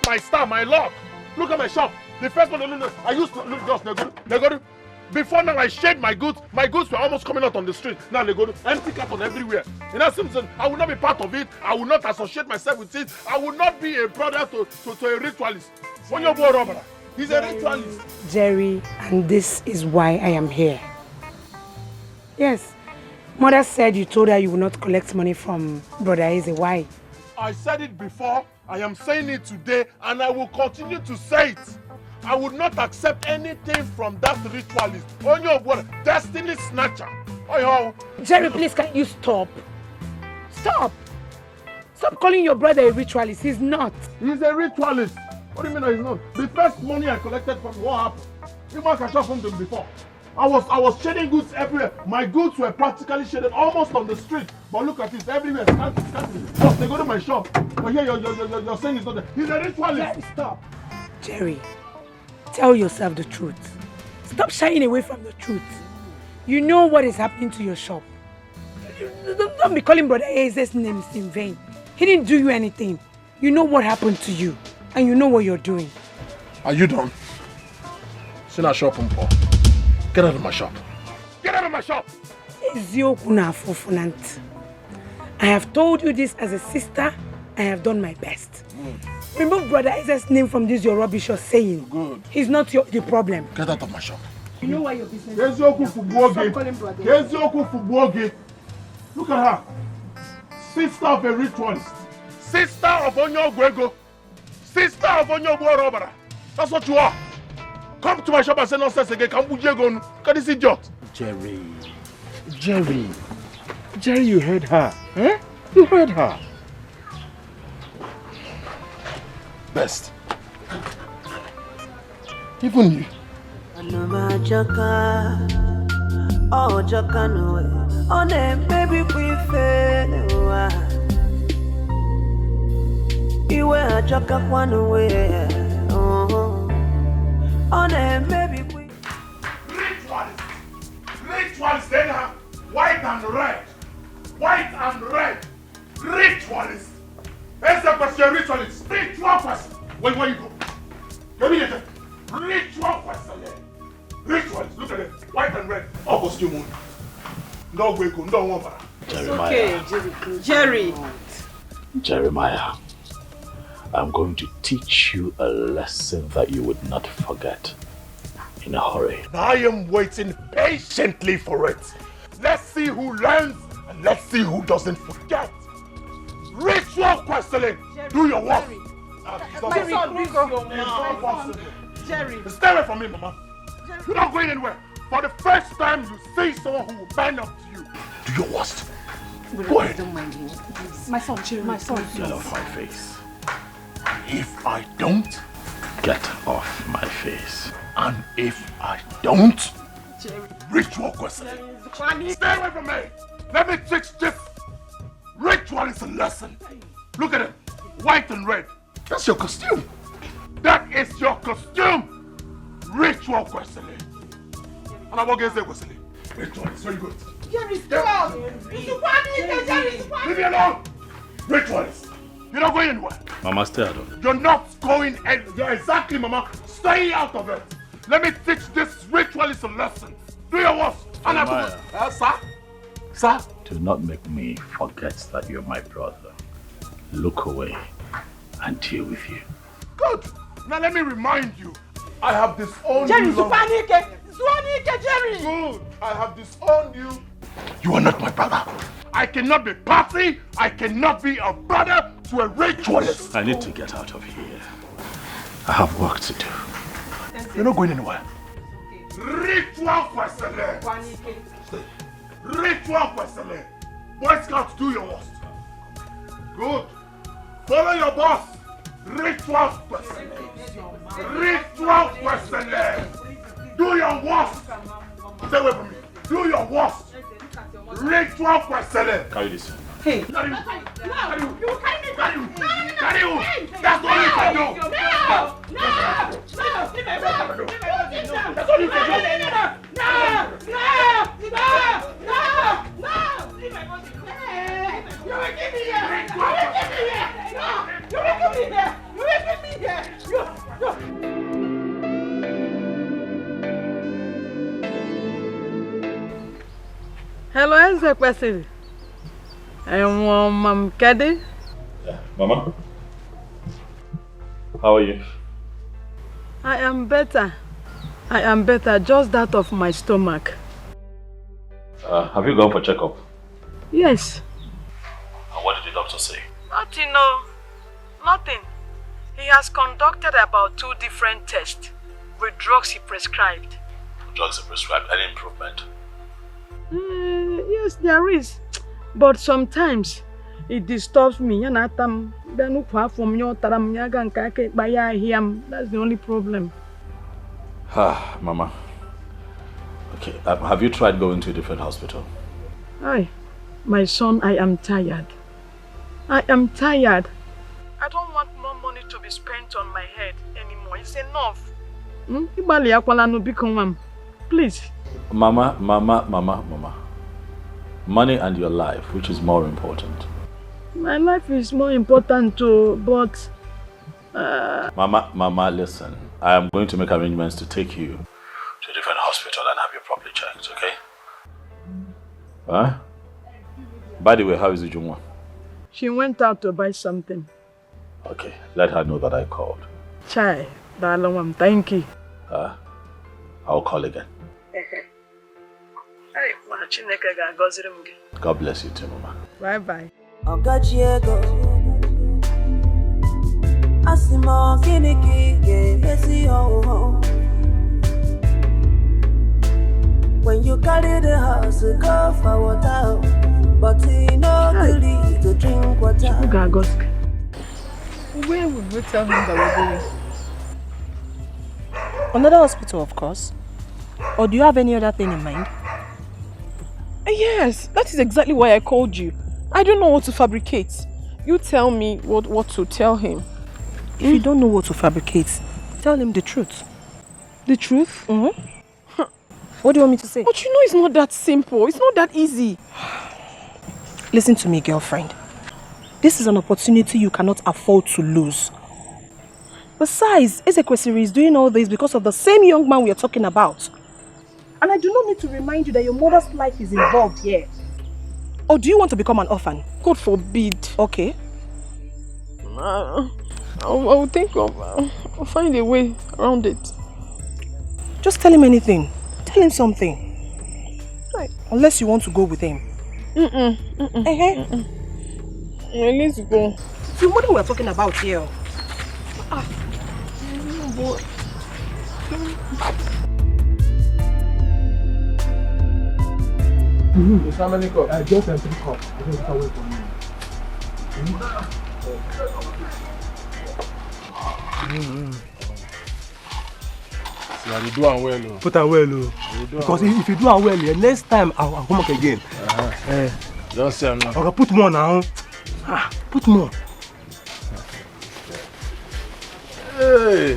my star, my luck. Look at my shop. The first one I used to look just Negodu. Before now I shared my goods. My goods were almost coming out on the street. Now they go to empty carton everywhere. In that sense, I will not be part of it. I will not associate myself with it. I will not be a brother to a ritualist. When you go robber, he's a ritualist. Jerry, and this is why I am here. Yes, Mother said you told her you will not collect money from Brother Eze. Why? I said it before, I am saying it today, and I will continue to say it. I would not accept anything from that ritualist. On your word, destiny snatcher. Oh, Jerry, please, can you stop? Stop! Stop calling your brother a ritualist. He's not. He's a ritualist. What do you mean he's not? The first money I collected from what happened? You might have shot from them before. I was shading goods everywhere. My goods were practically shaded almost on the street. But look at this, everywhere. Just they go to my shop. But here you're saying it's not there. He's a ritualist. Jerry, stop. Jerry, tell yourself the truth. Stop shying away from the truth. You know what is happening to your shop. Don't be calling Brother Eze's names in vain. He didn't do you anything. You know what happened to you. And you know what you're doing. Are you done? Sit in our shop, Mpo. Get out of my shop. Get out of my shop! I have told you this as a sister. I have done my best. Remove Brother Eze's name from this your rubbish you're saying. Good. He's not the problem. Get out of my shop. You know why your business is. Stop calling Brother. Look at her. Sister of a ritualist. Sister of Onyo Gwego. Sister of Onyo Robber. That's what you are. Come to my shop and say nonsense again. Look at this idiot. Jerry, you heard her. Eh? You heard her. Best. Even you. Oh, Jokano, on them baby we fail. You were Joka one away. On them baby we. Ritualist, then white and red. White and red. Ritualist. That's the question, ritualist. Spiritual person. Where you go? Give me a ritual person. Ritualist, look at it. White and red. All costume. No wake, no one. Okay, Jerry. Jeremiah, I'm going to teach you a lesson that you would not forget in a hurry. I am waiting patiently for it. Let's see who learns and let's see who doesn't forget. Ritual questioning. Do your work. Jerry. Stay away from me, Mama. You're not going anywhere. For the first time, you see someone who will bend up to you. Do your worst. Go ahead. Don't mind him. My son, Jerry. My son. Get off my face. If I don't, get off my face. And if I don't, Jerry. Ritual questioning. Stay away from me. Let me teach this. Ritual is a lesson. Look at it. White and red. That's your costume. That is your costume. Ritual questioning. And I'm against the questioning. Ritual is very good. Jerry, stop. Leave me alone. Ritualist. You're not going anywhere. Mama, stay out of it. You're not going anywhere. Exactly, Mama. Stay out of it. Let me teach this ritualist a lesson. Do your worst. Sir? Sir? Do not make me forget that you're my brother. Look away. and deal with you. Good. Now let me remind you, I have disowned Jerry, you. Jerry! Good. I have disowned you. You are not my brother. I cannot be party. I cannot be a brother to a ritualist. I need to get out of here. I have work to do. You're not going anywhere. Ritual questionnaire. Ritual questionnaire. Boy Scouts, do your worst. Good. Follow your boss. Ritual questionnaire. Ritual questionnaire. Do your worst. Stay away from me. Do your worst. Ritual questionnaire. Carry this. Hey. Carry you. No. You carry me. Carry you. Carry you. That's all you can do. That's all you can do. Hello, Eze Kwesiri. Mom Kedi. Yeah, Mama. How are you? I am better. Just that of my stomach. Have you gone for checkup? Yes. And what did the doctor say? Nothing, no. Nothing. He has conducted about 2 different tests with drugs he prescribed. Drugs are prescribed. Any improvement? Yes, there is. But sometimes it disturbs me. That's the only problem. Mama. Okay, have you tried going to a different hospital? Hi, my son, I am tired. I am tired. I don't want more money to be spent on my head anymore. It's enough. Please. Mama. Money and your life, which is more important? My life is more important too, but... Mama, listen. I am going to make arrangements to take you to a different hospital and have you properly checked, okay? Huh? By the way, how is Ujumwa? She went out to buy something. Okay, let her know that I called. Chai, darling, thank you. I'll call again. God bless you too, Mama. Bye-bye. When you carry the house, go for water, but you know good to drink water. Where would we tell him that we're going? Another hospital, of course. Or do you have any other thing in mind? Yes, that is exactly why I called you. I don't know what to fabricate. You tell me what to tell him. If you don't know what to fabricate, tell him the truth. The truth? Mm-hmm. What do you want me to say? But you know it's not that simple. It's not that easy. Listen to me, girlfriend. This is an opportunity you cannot afford to lose. Besides, Eze Kwesiri is doing all this because of the same young man we are talking about. And I do not need to remind you that your mother's life is involved here. Or do you want to become an orphan? God forbid. Okay. I'll think of... I'll find a way around it. Just tell him anything. Tell him something. Right. Unless you want to go with him. Let's go. So what are we talking about here? It's how many cups? Just 3 cups. I think it's away from me. See, I do am well. Put am well. Because if you do am well, next time I'll come back again. Just say now. Okay, put more now. Put more. Hey.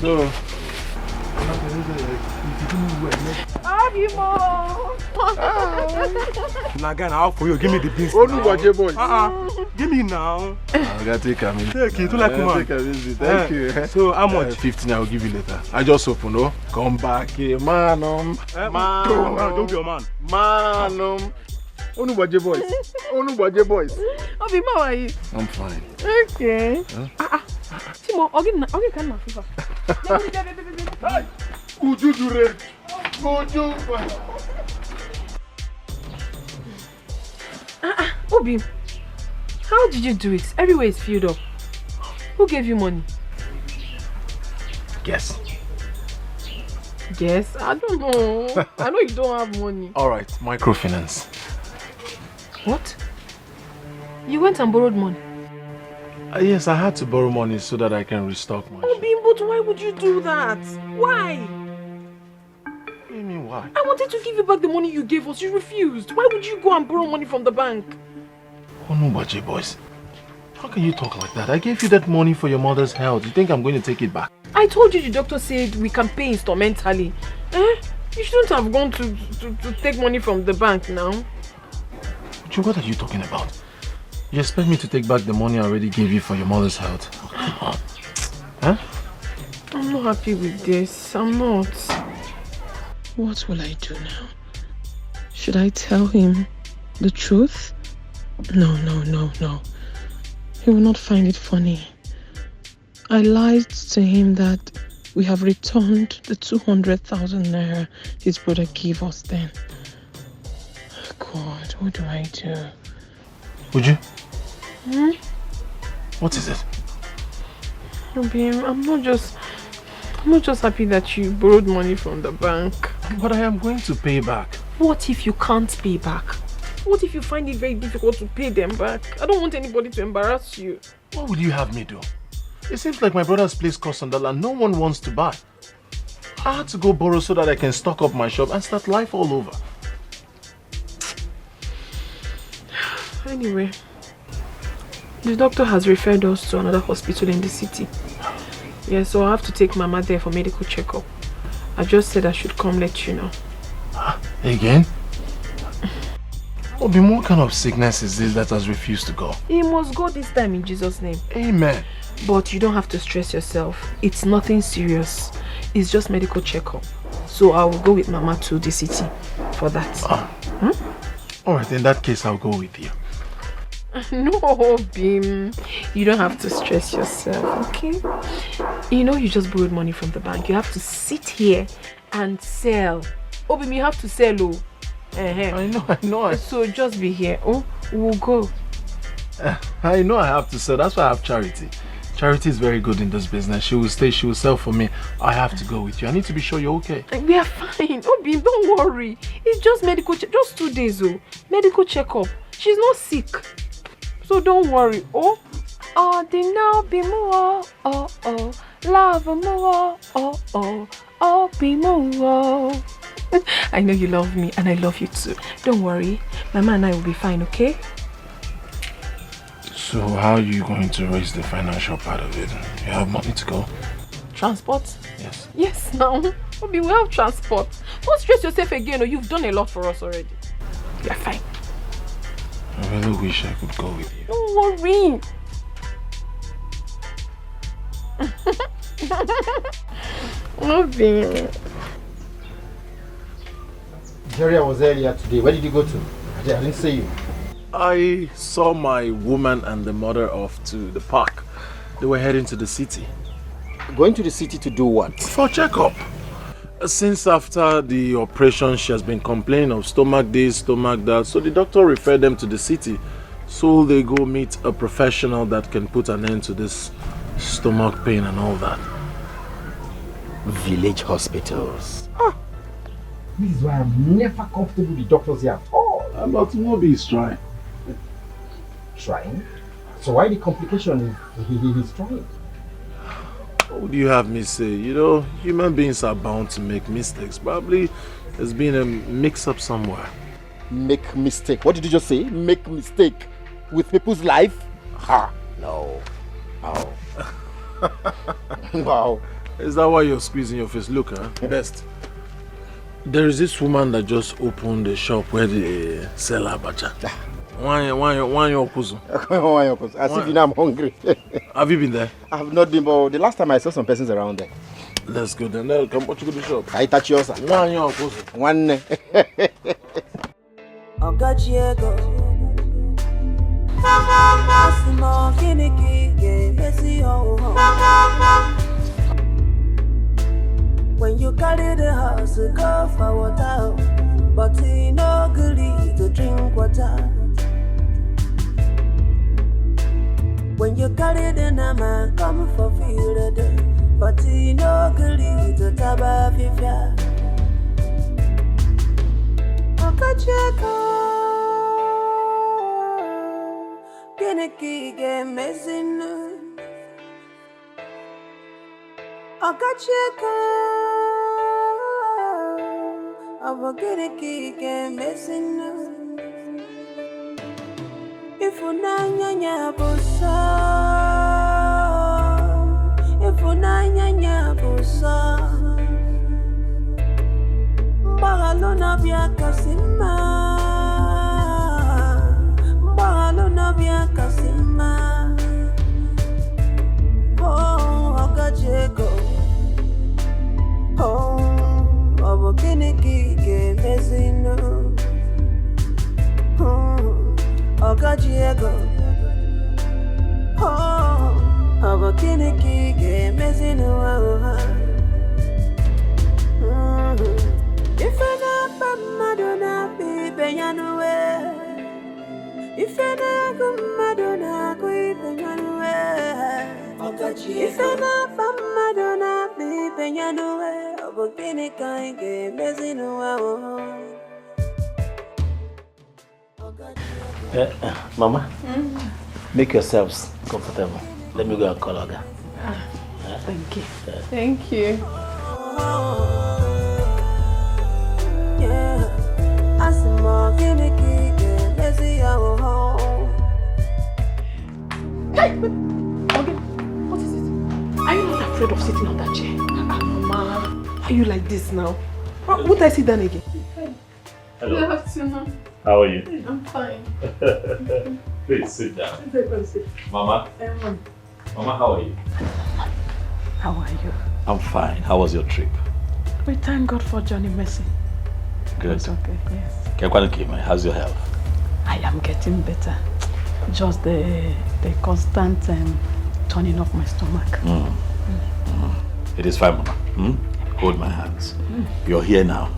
So. Nagan, how for you? Give me the beans. Oh, no, boy. Give me now. I gotta take a minute. Take it, like man. Thank you. So how much? 15. I will give you later. I just open, no? Come back here, man. Don't be a man. Man. Onubaje boys. Onubaje boys. Obi, how are you? I'm fine. Okay. Timo, okay, can my fever. Uju dure. Uju. Obi, how did you do it? Everywhere is filled up. Who gave you money? Guess. Yes, I don't know. I know you don't have money. Alright, microfinance. What? You went and borrowed money? Yes, I had to borrow money so that I can restock my Obi, but why would you do that? Why? What do you mean why? I wanted to give you back the money you gave us. You refused. Why would you go and borrow money from the bank? Onubaje boys. How can you talk like that? I gave you that money for your mother's health. You think I'm going to take it back? I told you the doctor said we can pay instrumentally. You shouldn't have gone to take money from the bank now. What are you talking about? You expect me to take back the money I already gave you for your mother's health? Huh? I'm not happy with this. I'm not. What will I do now? Should I tell him the truth? No. He will not find it funny. I lied to him that we have returned the 200,000 naira his brother gave us then. God, what do I do? Would you? What is it? Obi, I'm not just happy that you borrowed money from the bank. But I am going to pay back. What if you can't pay back? What if you find it very difficult to pay them back? I don't want anybody to embarrass you. What would you have me do? It seems like my brother's place costs on that land. No one wants to buy. I had to go borrow so that I can stock up my shop and start life all over. Anyway, the doctor has referred us to another hospital in the city. Yeah, so I have to take Mama there for medical checkup. I just said I should come let you know. Again? Obi, what kind of sickness is this that has refused to go? He must go this time in Jesus' name. Amen. But you don't have to stress yourself. It's nothing serious. It's just medical checkup. So I will go with Mama to the city for that. Alright, in that case, I'll go with you. No, Bim. You don't have to stress yourself, okay? You know you just borrowed money from the bank. You have to sit here and sell. Oh, Bim, you have to sell, oh. I know. So just be here. Oh, we'll go. I know I have to sell. That's why I have Charity. Charity is very good in this business. She will stay, she will sell for me. I have to go with you. I need to be sure you're okay. We are fine. Oh, Bim, don't worry. It's just medical just 2 days, oh. Medical checkup. She's not sick. So don't worry. Oh, be more. Oh, love more. Oh, be more. I know you love me and I love you too. Don't worry. Mama and I will be fine, okay? So how are you going to raise the financial part of it? You have money to go? Transport? Yes. Yes, now. Obi, we have transport. Don't stress yourself again. Or you've done a lot for us already. We are fine. I really wish I could go with you. Don't worry. Obi. Jerry, I was earlier today. Where did you go to? I didn't see you. I saw my woman and the mother off to the park. They were heading to the city. Going to the city to do what? For checkup. Since after the operation, she has been complaining of stomach this, stomach that. So the doctor referred them to the city. So they go meet a professional that can put an end to this stomach pain and all that. Village hospitals. This is why I'm never comfortable with doctors here at all. But Moby is trying. Trying? So why the complication if he's trying? What would you have me say? You know, human beings are bound to make mistakes. Probably there's been a mix-up somewhere. Make mistake? What did you just say? Make mistake with people's life? Ha! No. Wow. Wow. Is that why you're squeezing your face? Look, best. There is this woman that just opened a shop where they sell abacha. Why your kuzu? As if you know I'm hungry. Have you been there? I have not been, but the last time I saw some persons around there. Let's go then. Come, what you go to the shop? I touch yours. Why your kuzu? One. Okachiego Asimo Kiniki Messi ho. When you carry the house, go for water, but he no good to drink water. When you carry the nama, come for field, but he no good to taba fifia. Okacheko, Kiniki game messing. Okacheko, Kiniki game messing. If unanya busa, if unanya busa, Bagalona bia kasima, Bagalona bia kasima. Oh, Okacheko, oh, Kiniki game messing. Okachiego, oh, Kiniki game messing. If I not Madonna be Beyanue, if I not Madonna go Beyanue, if I not Madonna be Beyanue, Kiniki game messing. Mama, make yourselves comfortable. Let me go and call Oga. Thank you. Thank you. Yeah, Asimo Kiniki Messi home. Hey, okay. What is it? Are you not afraid of sitting on that chair? Mama, are you like this now? Would I sit down again? Hello. Good afternoon. How are you? I'm fine. Please sit down. Mama? Mama, how are you? How are you? I'm fine. How was your trip? We thank God for Johnny Mercy. Good. It's okay, yes. How's your health? I am getting better. Just the constant turning of my stomach. It is fine, Mama. Hold my hands. You're here now.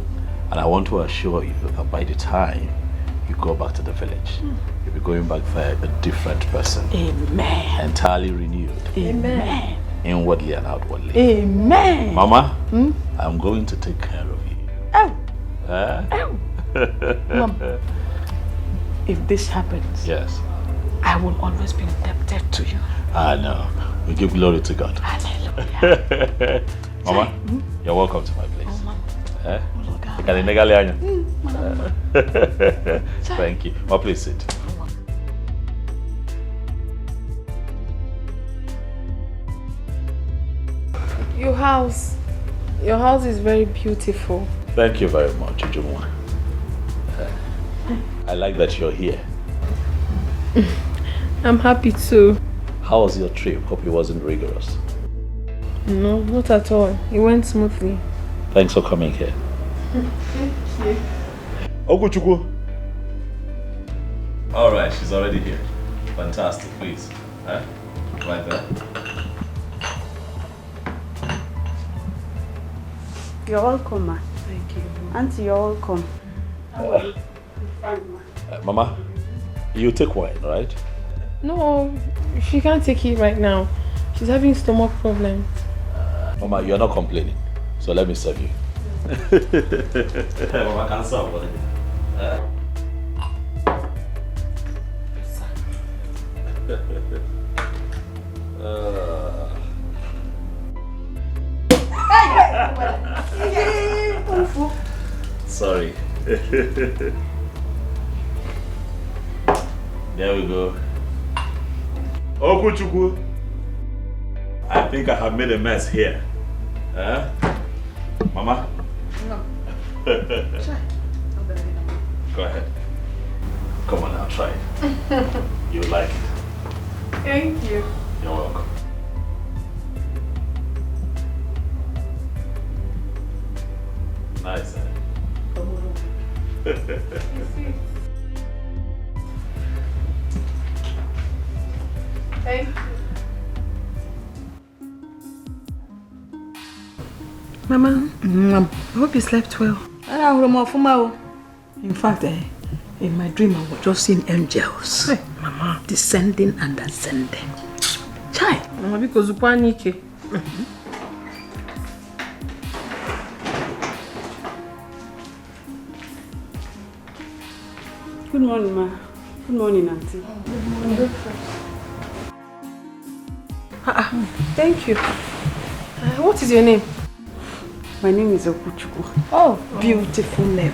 And I want to assure you that by the time you go back to the village, you'll be going back for a different person. Amen. Entirely renewed. Amen. Inwardly and outwardly. Amen. Mama, I'm going to take care of you. Mom, if this happens, yes, I will always be indebted to you. I know. We give glory to God. Hallelujah. Mama, you're welcome to my place. Thank you. Oh, please sit. Your house is very beautiful. Thank you very much, Ujumwa. I like that you're here. I'm happy too. How was your trip? Hope it wasn't rigorous. No, not at all. It went smoothly. Thanks for coming here. Thank you. Oguchukwu. All right, she's already here. Fantastic, please. Right there. You're welcome, ma. Thank you. Auntie, you're welcome. How are you? I'm fine, ma. Mama, you take wine, right? No, she can't take it right now. She's having stomach problems. Mama, you're not complaining, so let me serve you. Mama, can't serve what Sorry. There we go. Okuchukwu. I think I have made a mess here. Huh? Mama? No. Go ahead. Come on now, try it. You like it. Thank you. You're welcome. Nice, eh? Thank you. Mama, I hope you slept well. In fact, in my dream, I was just seeing angels. Hey, Mama. Descending and ascending. Chai. Mama, because you panic. Good morning, ma. Good morning, auntie. Good morning. Thank you. What is your name? My name is Okuchukwu. Oh, beautiful name.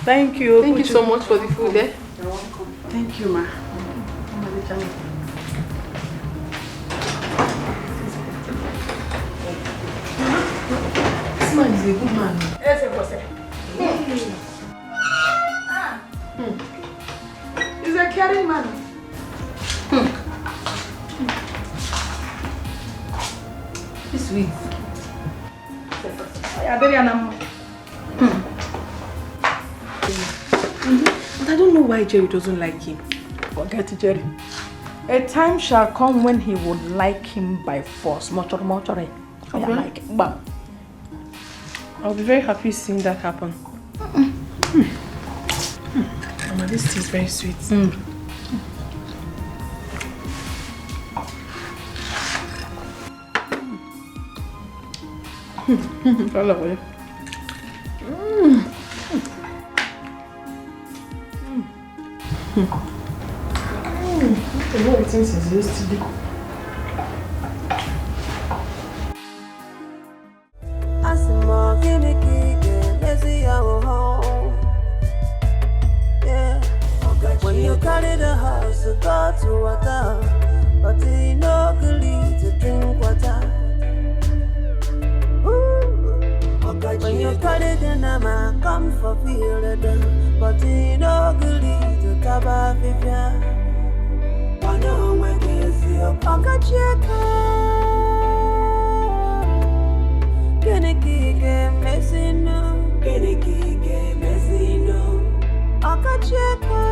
Thank you. Thank you so much for the food, eh? You're welcome. Thank you, ma. This man is a good man. Yes, of course. He's a caring man. This sweet. But I don't know why Jerry doesn't like him. Forget it, Jerry. A time shall come when he would like him by force. Mochore. I Okay. like it. Bam. I'll be very happy seeing that happen. Mama, this tea is very sweet. I love it. I know it since yesterday. When you carry the house to go to water, but you no good to drink water. When you carry the nama, come for feel the but you no good to taba vivia. I know when kiss you, Uncle Cheka. Keniki messing no, Keniki messing no. Uncle Cheka.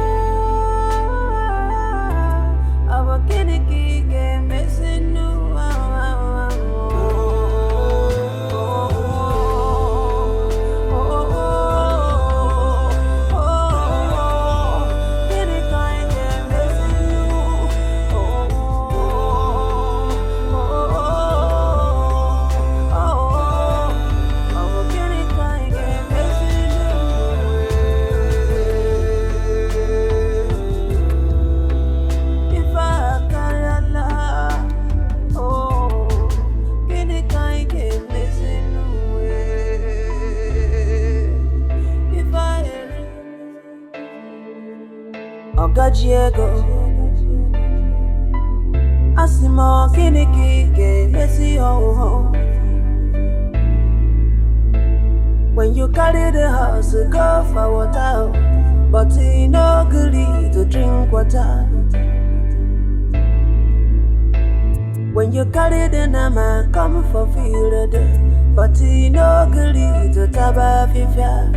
Our Keniki messing no. Diego Asimo Kiniki Messi ho. When you carry the house go for water, but you no good to drink water. When you carry the nama come for field, but you no good to taba fifia.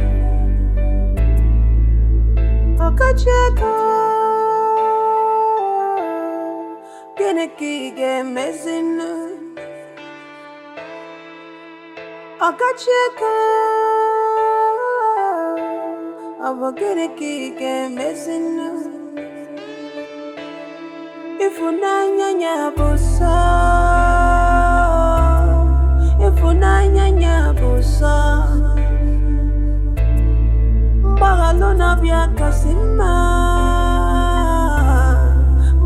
Okacheka Keniki messing Okacheka Ava Keniki messing If unanya busa If unanya busa Bagalona bia kasima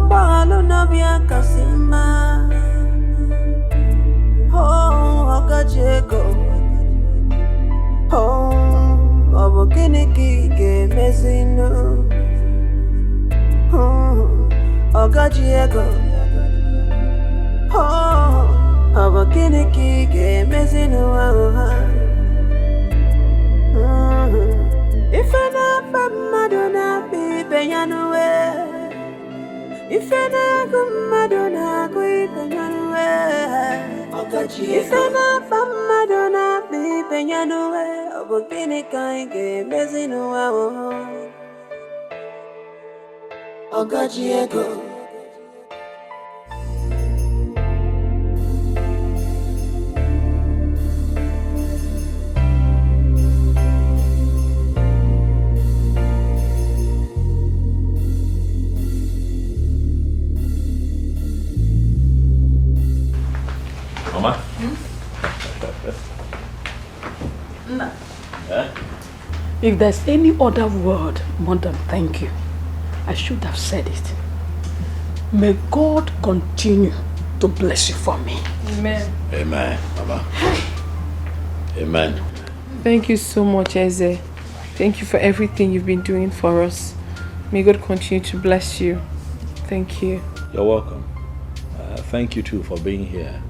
Bagalona bia kasima Oh, Okacheko Oh, Obokiniki mezino Oh, Okacheko Oh, Obokiniki mezino If I not Madonna be Benyanue, if I not Madonna be Benyanue, if I not Madonna be Benyanue, I will be a kind of Mezino. Ogachiego, If there's any other word more than thank you, I should have said it. May God continue to bless you for me. Amen. Amen, Mama. Amen. Thank you so much, Eze. Thank you for everything you've been doing for us. May God continue to bless you. Thank you. You're welcome. Thank you too for being here.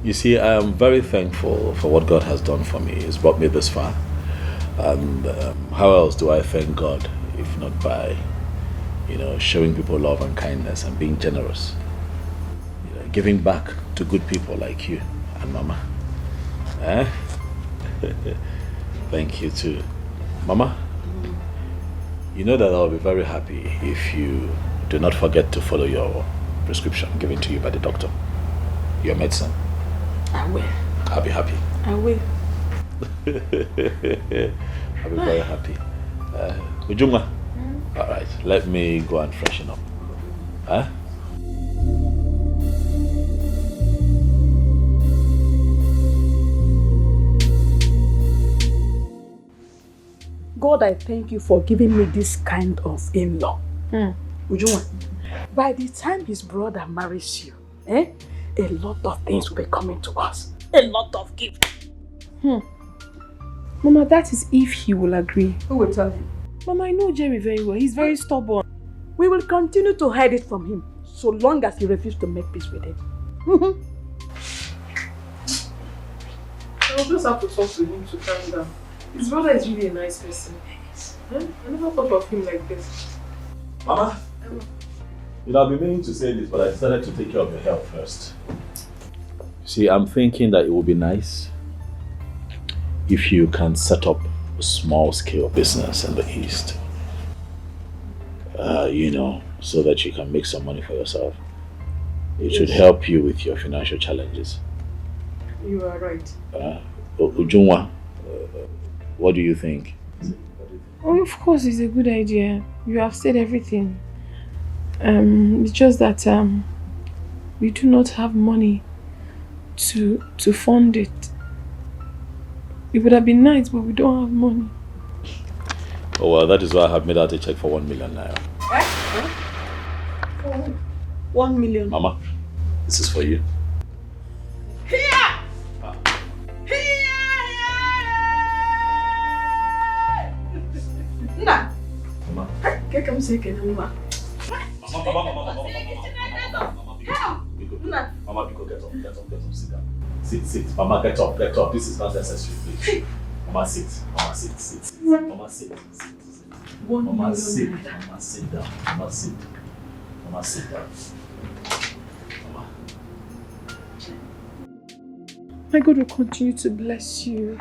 You see, I am very thankful for what God has done for me. He's brought me this far. And how else do I thank God if not by, showing people love and kindness and being generous, giving back to good people like you and Mama. Thank you too, Mama. You know that I'll be very happy if you do not forget to follow your prescription given to you by the doctor, your medicine. I will. I'll be happy. I will. I'll be very happy. Ujuma. All right, let me go and freshen up. Huh? God, I thank you for giving me this kind of in-law. Ujuma, by the time his brother marries you, a lot of things will be coming to us. A lot of gifts. Mama, that is if he will agree. Who will tell him? Mama, I know Jerry very well. He's very stubborn. We will continue to hide it from him so long as he refuses to make peace with it. I'll just have to talk to him to calm down. His brother is really a nice person. I never thought of him like this. Mama, I've been meaning to say this, but I decided to take care of your health first. See, I'm thinking that it would be nice if you can set up a small-scale business in the East. So that you can make some money for yourself. It should help you with your financial challenges. You are right. Ujunwa, what do you think? Oh, of course, it's a good idea. You have said everything. It's just that we do not have money to fund it. It would have been nice, but we don't have money. Oh well, that is why I have made out a check for 1 million naira. 1 million. Mama, this is for you. Nah. Mama. Get come say Mama, Mama, get up, sit down. Sit. Mama, get up. This is not necessary, please. Mama, sit. Mama, sit. Mama, sit. Mama, sit. Mama, sit down. Mama, sit. Mama, sit down. Mama. My God will continue to bless you.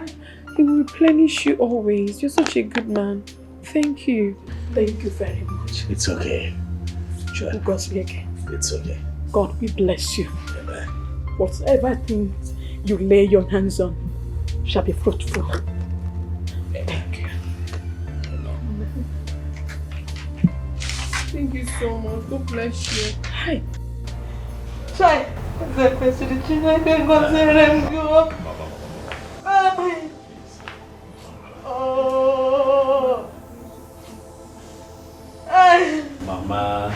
He will replenish you always. You're such a good man. Thank you. Thank you very much. It's okay. Sure. It's okay. God, we bless you. Amen. Whatever things you lay your hands on shall be fruitful. Thank you. Thank you so much. God bless you. Hi. Try. Mama.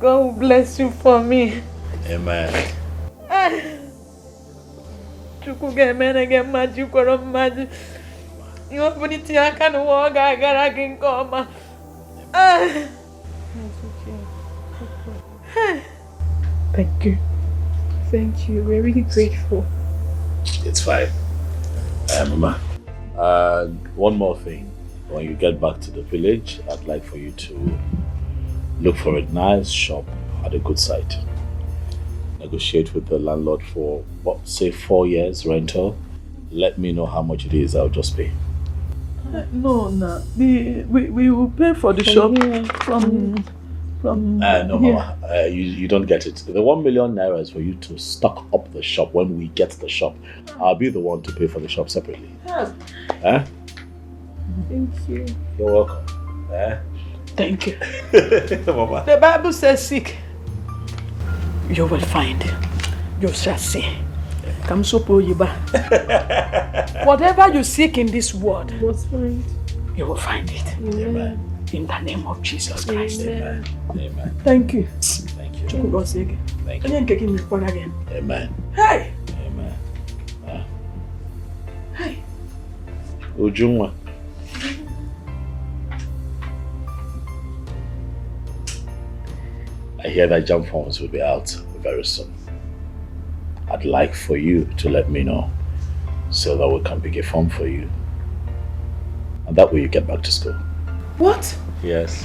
God will bless you for me. Amen. Chuku get men again magic or magic. You have put it I can walk, I can come. Thank you. Thank you. We're really grateful. It's fine. Mama. One more thing. When you get back to the village, I'd like for you to look for a nice shop at a good site. Negotiate with the landlord for, say 4 years rental. Let me know how much it is, I'll just pay. No. We will pay for the shop from No, Mama, you don't get it. The 1 million naira is for you to stock up the shop when we get the shop. I'll be the one to pay for the shop separately. Thank you. You're welcome. Thank you. Mama. The Bible says seek. You will find. You shall see. Come so poor you. Whatever you seek in this world must find. You will find it. Amen. In the name of Jesus Christ. Amen. Amen. Thank you. Thank you. Thank you. Amen. Hey. Amen. Hey. Ujungwa. I hear that jump forms will be out very soon. I'd like for you to let me know so that we can pick a form for you. And that way you get back to school. What? Yes.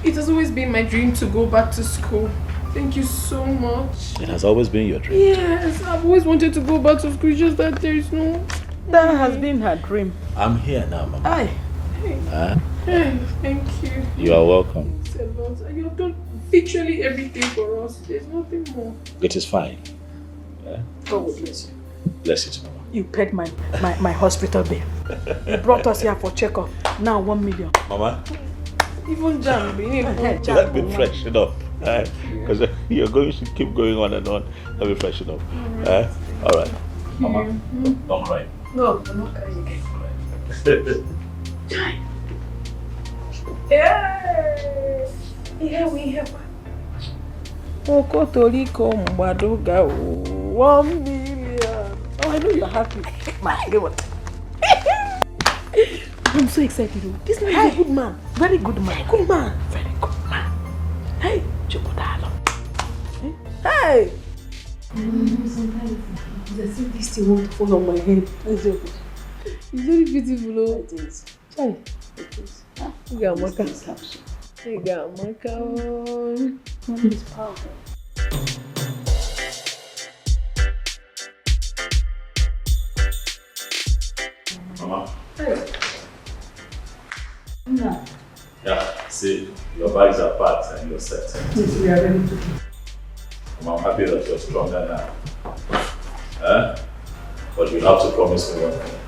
It has always been my dream to go back to school. Thank you so much. It has always been your dream. Yes, I've always wanted to go back to school, just that there is no... That has been her dream. I'm here now, Mama. Aye. Hey, thank you. You are welcome. Thanks a lot. You've done literally everything for us. There's nothing more. It is fine. Yeah? God will bless you. Bless you too, Mama. You paid my hospital bill. You brought us here for checkup. Now 1 million. Mama? Even jam. Let me freshen up. Because you're going to keep going on and on. Let me freshen up. All right. Mama, don't cry. No, I'm not crying again. Yeah, we have Okotoriko Mbadoga 1 million. Oh, I know you're happy. Man, get what? I'm so excited. This man is a good man. Very good man. Good man. Very good man. Hey, Chokodalo. Hey! Sometimes there's still this thing won't fall on my head. It's very beautiful. It is. Chai. It is. You got Maka. You got Maka. It's powerful. Mama? Hey. No. Yeah, see, your bags are packed and you're set. Yes, we are ready to go. I'm happy that you're stronger now. But you have to promise me one thing.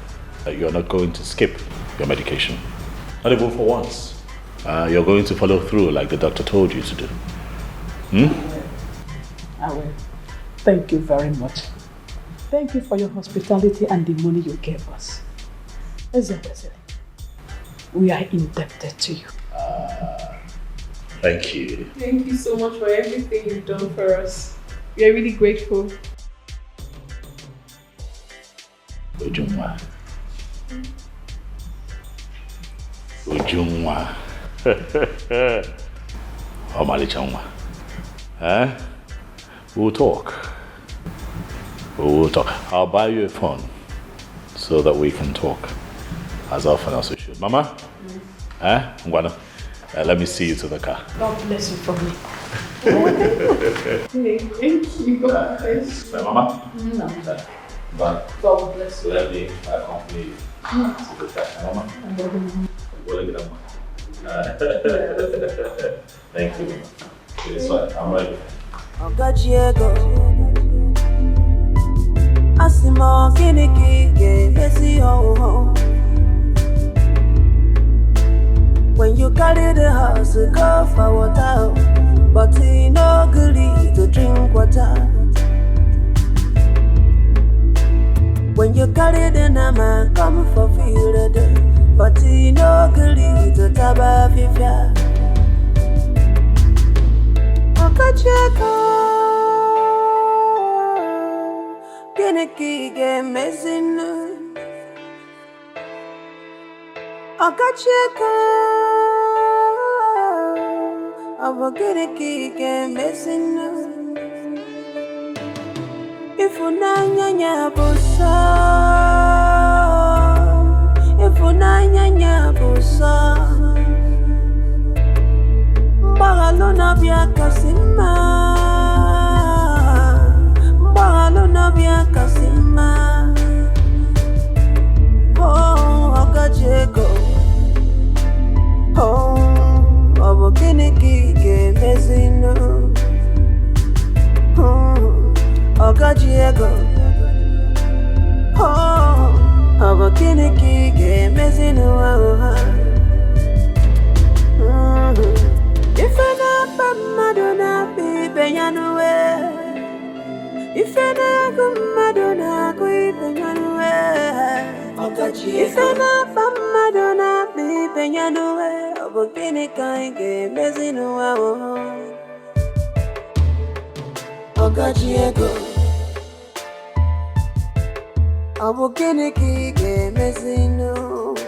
That you're not going to skip your medication. Not even for once. You're going to follow through like the doctor told you to do. I will. Thank you very much. Thank you for your hospitality and the money you gave us. We are indebted to you. Thank you. Thank you so much for everything you've done for us. We are really grateful. Ujungwa. Ujungwa. Omalichangwa. We'll talk. We'll talk. I'll buy you a phone so that we can talk as often as we should. Mama? Ngwana? Let me see you to the car. God bless you for me. Hey, thank you. God bless you. Mama? No. But God bless you. let me accompany you to the car. Mama? Thank you. It is fine. I'm ready. Ogachiego Asimo Kinikige Messi ho. When you carry the house, go for water, but he no goodly to drink water. When you carry the nama, come for field, but he no goodly to taba fifia. Okacheko, Kinikige mezin. Okacheko, Kinikige mezin. If unanya busa, if unanya busa, Bagalona bia kasima, Bagalona bia kasima. Oh, Okacheko, oh, Kinikige mezin. Ogachiego, oh, Kinikige mezinu. If I na Madonna be Benyanue, if I na Madonna be Benyanue, If I'm not from Madonna, baby, you know where I'm beginning kind of messing around. Okachiego, I'm beginning to messing around.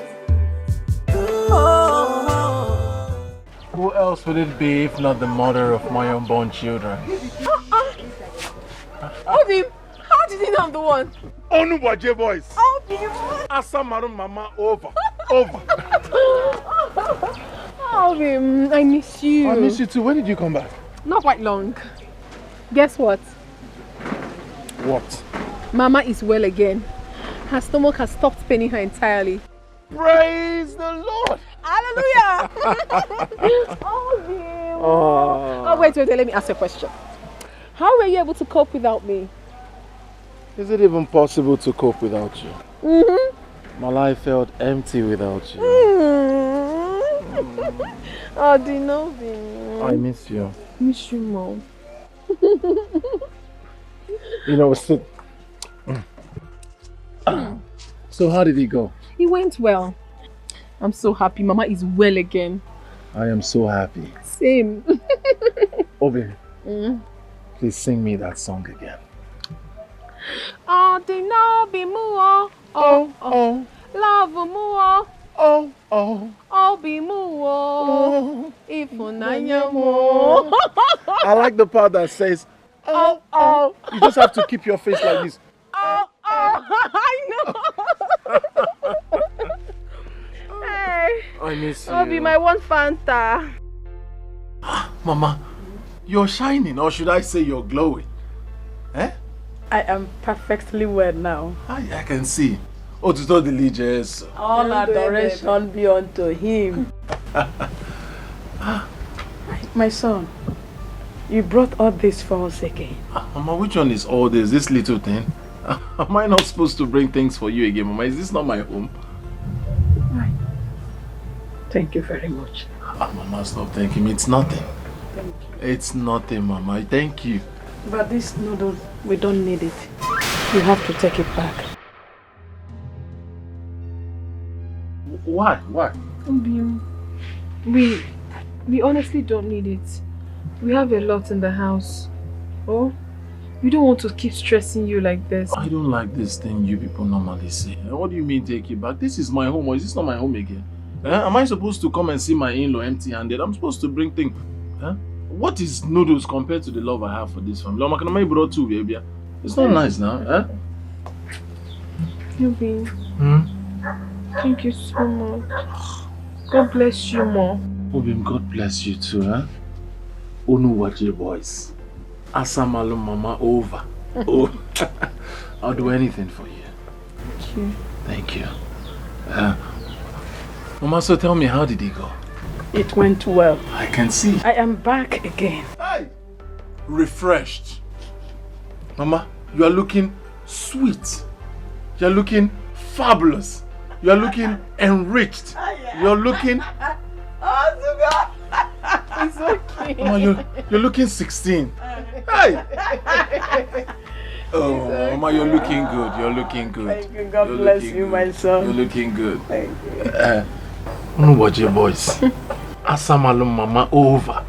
Who else would it be if not the mother of my unborn children? Obim, how did you know I'm the one? Onubaje boys. Obim. Asamaru mama over. Obim, I miss you. I miss you too. When did you come back? Not quite long. Guess what? What? Mama is well again. Her stomach has stopped paining her entirely. Praise the Lord. Hallelujah. Oh, wait, let me ask you a question. How were you able to cope without me? Is it even possible to cope without you? My life felt empty without you. Oh, Dinobi. I miss you. Miss you, Mom. You know, so how did it go? It went well. I'm so happy. Mama is well again. I am so happy. Same. Obi, please sing me that song again. Oh, Dinobi Muo. Oh. Love Muo. Oh. Obi Muo. Ifunanya Muo. I like the part that says, oh. You just have to keep your face like this. Oh. I know. Hey. I miss you. Obi, my one Fanta. Mama, you're shining, or should I say you're glowing? Eh? I am perfectly well now. I can see. Oh, to the religious. All adoration be unto him. My son, you brought all this for us again. Mama, which one is all this? This little thing? Am I not supposed to bring things for you again, Mama? Is this not my home? Thank you very much. Mama, stop thanking me. It's nothing. Thank you. It's nothing, Mama. Thank you. But this noodle, we don't need it. You have to take it back. Why? We honestly don't need it. We have a lot in the house. Oh, we don't want to keep stressing you like this. I don't like this thing you people normally say. What do you mean take it back? This is my home, or is this not my home again? Am I supposed to come and see my in-law empty-handed? I'm supposed to bring things. What is noodles compared to the love I have for this family? It's not nice now. Yubi, thank you so much. God bless you more. Obim, God bless you too. Onuwaje boys. Asamalu mama over. Oh, I'll do anything for you. Thank you. Thank you. Mama, so tell me, how did it go? It went well. I can see. I am back again. Hey! Refreshed. Mama, you are looking sweet. You are looking fabulous. You are looking enriched. You are looking... It's okay. Mama, you're looking 16. Hey! Oh, okay. Mama, you're looking good. You're looking good. Thank you. God bless you, my son. You're looking good. Thank you. Watch your boys. Asamalu mama over.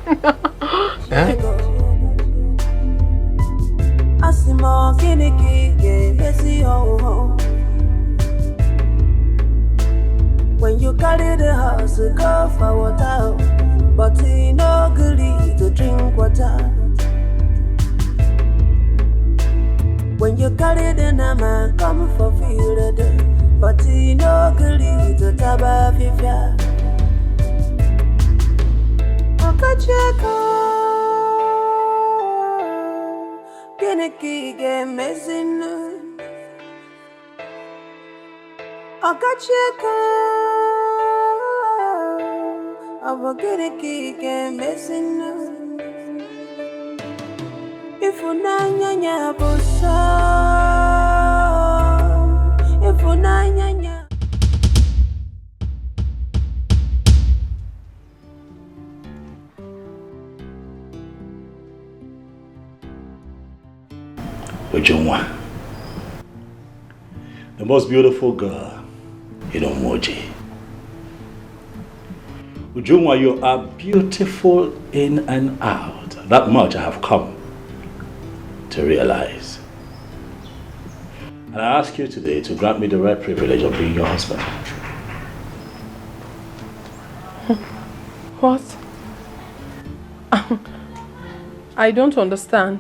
Asimo kiniki messy ho. When you carry the house, go for water, but he no good to drink water. When you carry the nama, come for field, but he no good to taba fifia. Okacheko, kiniki game messing. Okacheko, kiniki game messing. If unanya bosa, if unanya. Ojongwa, the most beautiful girl Moji. Ujungwa, you are beautiful in and out. That much I have come to realize. And I ask you today to grant me the rare privilege of being your husband. What? I don't understand.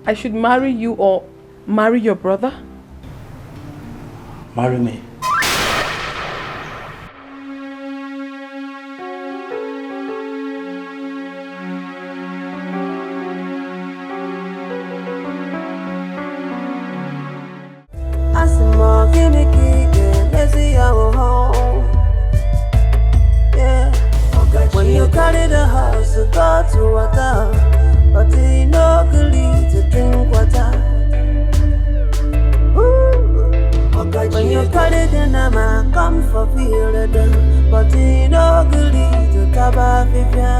I should marry you or marry your brother? Marry me. When you carry the house to go to water, but you no good to drink water. When you carry the nama, come for feel the but you no good to taba fifia.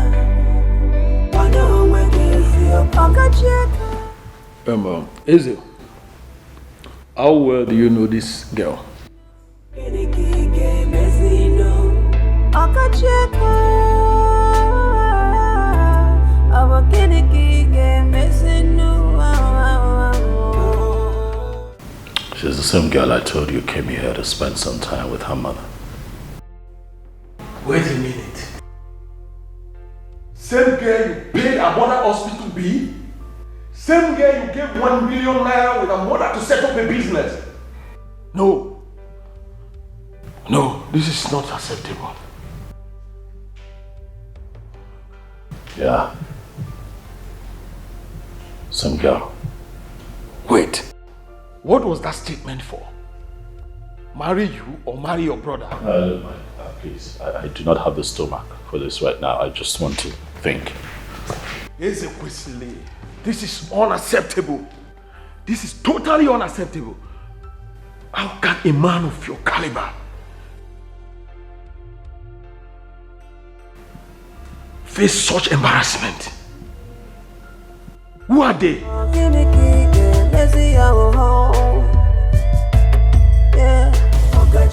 I know when you see your pocket check. Ezio, how well do you know this girl? She's the same girl I told you came here to spend some time with her mother. Wait a minute. Same girl you paid a mother hospital bill? Same girl you gave 1 million naira with a mother to set up a business? No. No, this is not acceptable. Yeah. Some girl. Wait. What was that statement for? Marry you or marry your brother? Please, I do not have the stomach for this right now. I just want to think. Ezekwesili, this is unacceptable. This is totally unacceptable. How can a man of your caliber face such embarrassment? Who are they?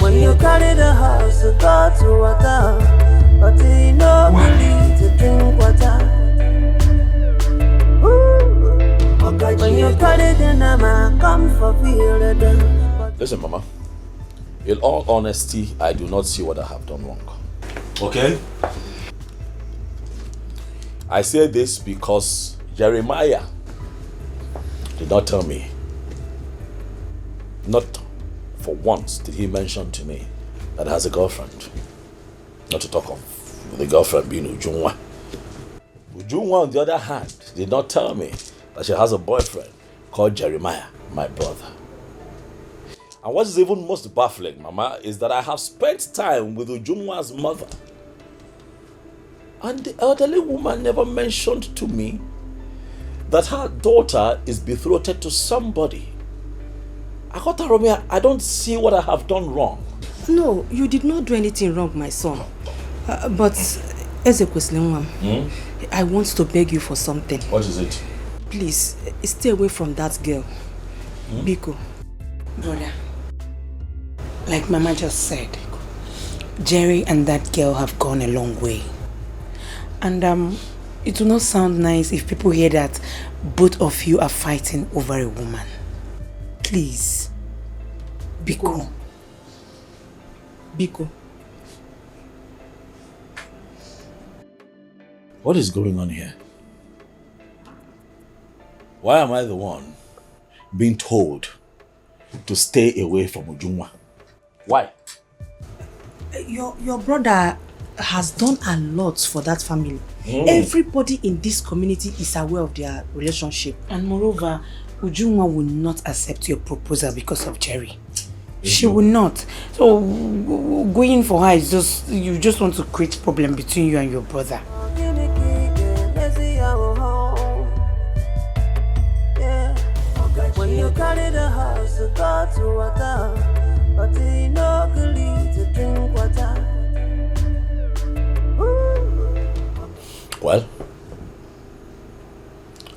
When you carry the house to go to water, but you no need to drink water. When you carry the nama, come for feel the. Listen, Mama. In all honesty, I do not see what I have done wrong. Okay? I say this because Jeremiah did not tell me. Not for once did he mention to me that has a girlfriend. Not to talk of the girlfriend being Ujungwa. Ujungwa, on the other hand, did not tell me that she has a boyfriend called Jeremiah, my brother. And what is even most baffling, Mama, is that I have spent time with Ujungwa's mother. And the elderly woman never mentioned to me that her daughter is betrothed to somebody. I don't see what I have done wrong. No, you did not do anything wrong, my son. But, Ezekwesili, I want to beg you for something. What is it? Please, stay away from that girl. Biko. Brother, like Mama just said, Jerry and that girl have gone a long way. And it will not sound nice if people hear that both of you are fighting over a woman. Please. Biko. Biko. What is going on here? Why am I the one being told to stay away from Ujungwa? Why? Your brother has done a lot for that family. Everybody in this community is aware of their relationship. And moreover, Ujungwa will not accept your proposal because of Jerry. She will not. So going for her is just, you just want to create problem between you and your brother. When you carry the house to go to water, but you no good to drink water. Well,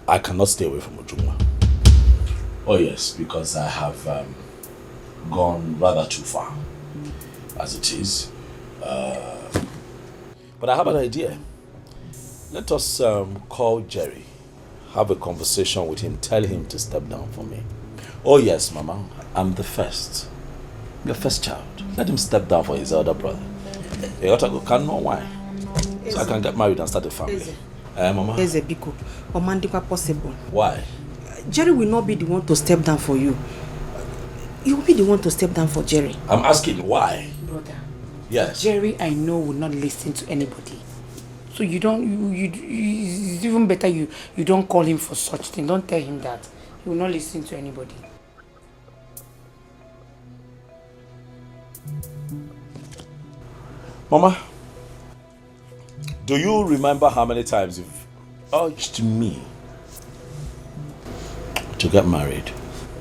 I cannot stay away from Ujungwa. Oh yes, because I have gone rather too far, as it is. But I have an idea. Let us call Jerry, have a conversation with him, tell him to step down for me. Oh yes, Mama, I'm the first. Your first child. Let him step down for his elder brother. You got to go, can't know why. So I can get married and start a family. Mama? Eze Biko, Omandikwa possible. Why? Jerry will not be the one to step down for you. You will be the one to step down for Jerry. I'm asking why? Brother. Yes. Jerry, I know, will not listen to anybody. So you don't, it's even better you don't call him for such thing. Don't tell him that. He will not listen to anybody. Mama, do you remember how many times you've urged me to get married?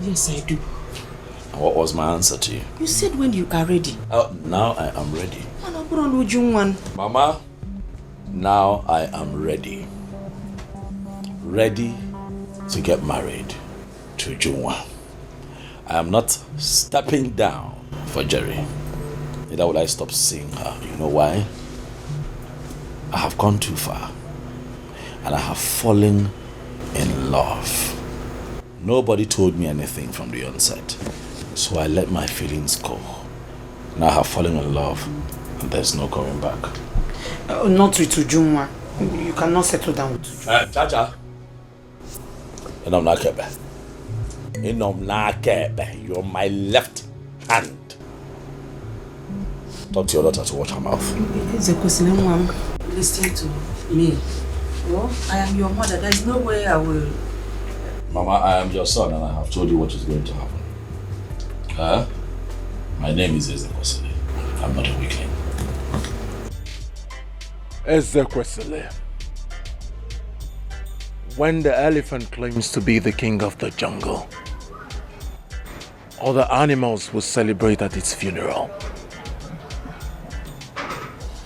Yes, I do. And what was my answer to you? You said when you are ready. Now I am ready. Mama, now I am ready. Ready to get married to Junwa. I am not stepping down for Jerry. Neither will I stop seeing her. You know why? I have gone too far. And I have fallen in love. Nobody told me anything from the onset. So I let my feelings go. Now I have fallen in love. And there's no going back. Not with Ujunwa. You cannot settle down with Ujunwa. Chacha. You're my left hand. Talk to your daughter to watch her mouth. It's a question. Listen to me. Well, I am your mother. There is no way I will. Mama, I am your son and I have told you what is going to happen. My name is Ezekwesili. I'm not a weakling. Ezekwesili. When the elephant claims to be the king of the jungle, other animals will celebrate at its funeral.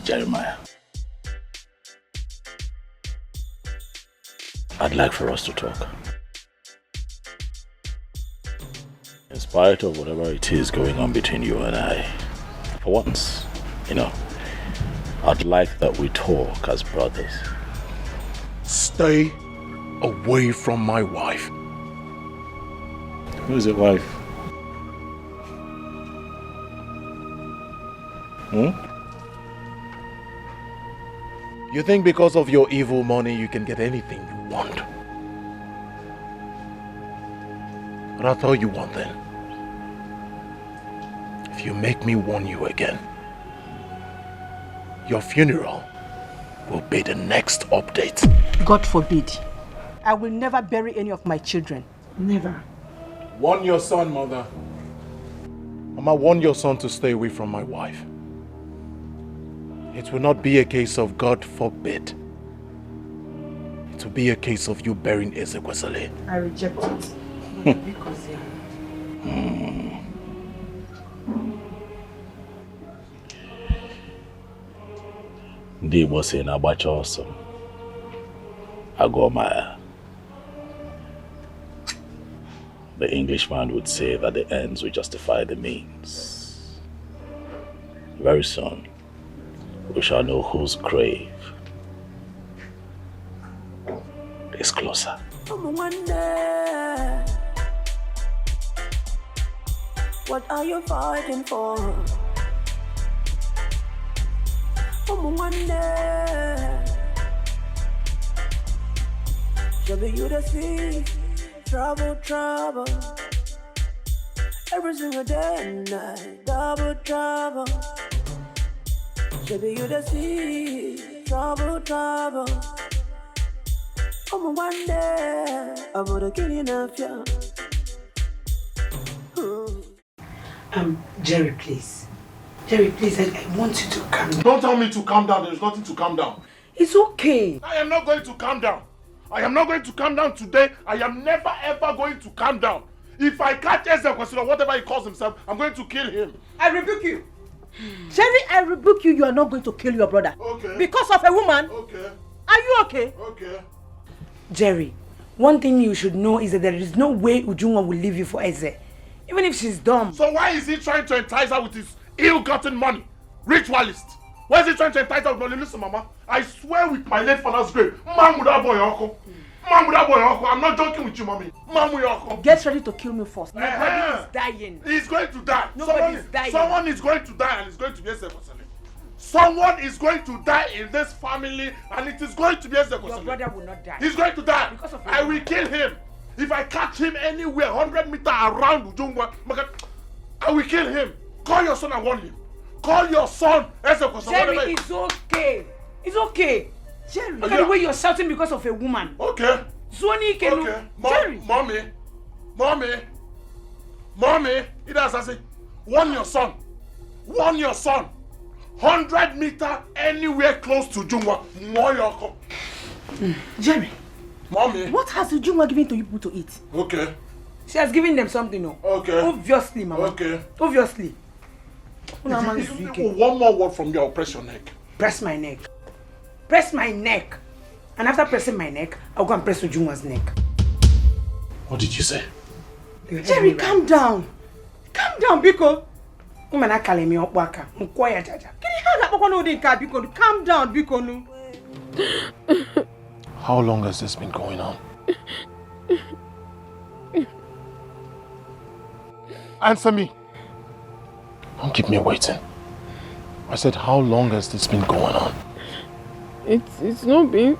Jeremiah, I'd like for us to talk. In spite of whatever it is going on between you and I, for once, I'd like that we talk as brothers. Stay away from my wife. Who is your wife? You think because of your evil money you can get anything you want? But I'll tell you one thing. If you make me warn you again, your funeral will be the next update. God forbid. I will never bury any of my children. Never. Warn your son, Mother. Mama, warn your son to stay away from my wife. It will not be a case of God forbid. It will be a case of you burying Ezekwesili. I reject it. Because Ndị Igbo say na agbacha ọsọ agụọ. The Englishman would say that the ends will justify the means. Very soon, we shall know whose grave is closer. What are you fighting for? Should be you to see trouble. Every single day and night, double trouble. Should be you to see trouble. One day, I'm gonna kill you now. Jerry, please. Jerry, please, I want you to calm down. Don't tell me to calm down. There's nothing to calm down. It's okay. I am not going to calm down. I am not going to calm down today. I am never ever going to calm down. If I catch Ezekwesili or whatever he calls himself, I'm going to kill him. I rebuke you. Jerry, I rebuke you. You are not going to kill your brother. Okay. Because of a woman. Okay. Are you okay? Okay. Jerry, one thing you should know is that there is no way Ujunwa will leave you for Eze. Even if she's dumb. So why is he trying to entice her with his ill-gotten money? Ritualist. Why is he trying to entice her with money? Listen, Mama, I swear with my late father's grave, man with that boy, Uncle. Man with that boy, Uncle. I'm not joking with you, Mommy. Man with your Uncle. Get ready to kill me first. Nobody is dying. He's going to die. Nobody is dying. Someone is going to die and it's going to be Ezekosele. Someone is going to die in this family and it is going to be Ezekosele. Your brother will not die. He's going to die. Because of I will kill him. If I catch him anywhere 100 meters around Ujungwa, I will kill him. Call your son and warn him. Call your son. Jerry, it's okay. It's okay. Jerry, look at the way you're shouting because of a woman. Okay. Zoni Kenu. Okay. Jerry. Mommy. It has I say, warn your son. Warn your son. 100 meters anywhere close to Jungwa. Jerry. Mommy. What has Ujungwa given to you people to eat? Okay. She has given them something, no? Okay. Obviously, Mama. Okay. Obviously. One more word from you, I'll press your neck. Press my neck. Press my neck. And after pressing my neck, I'll go and press Ujungwa's neck. What did you say? Jerry, calm down. Calm down, Biko. Calm down, Biko. How long has this been going on? Answer me. Don't keep me waiting. I said, how long has this been going on? It's not been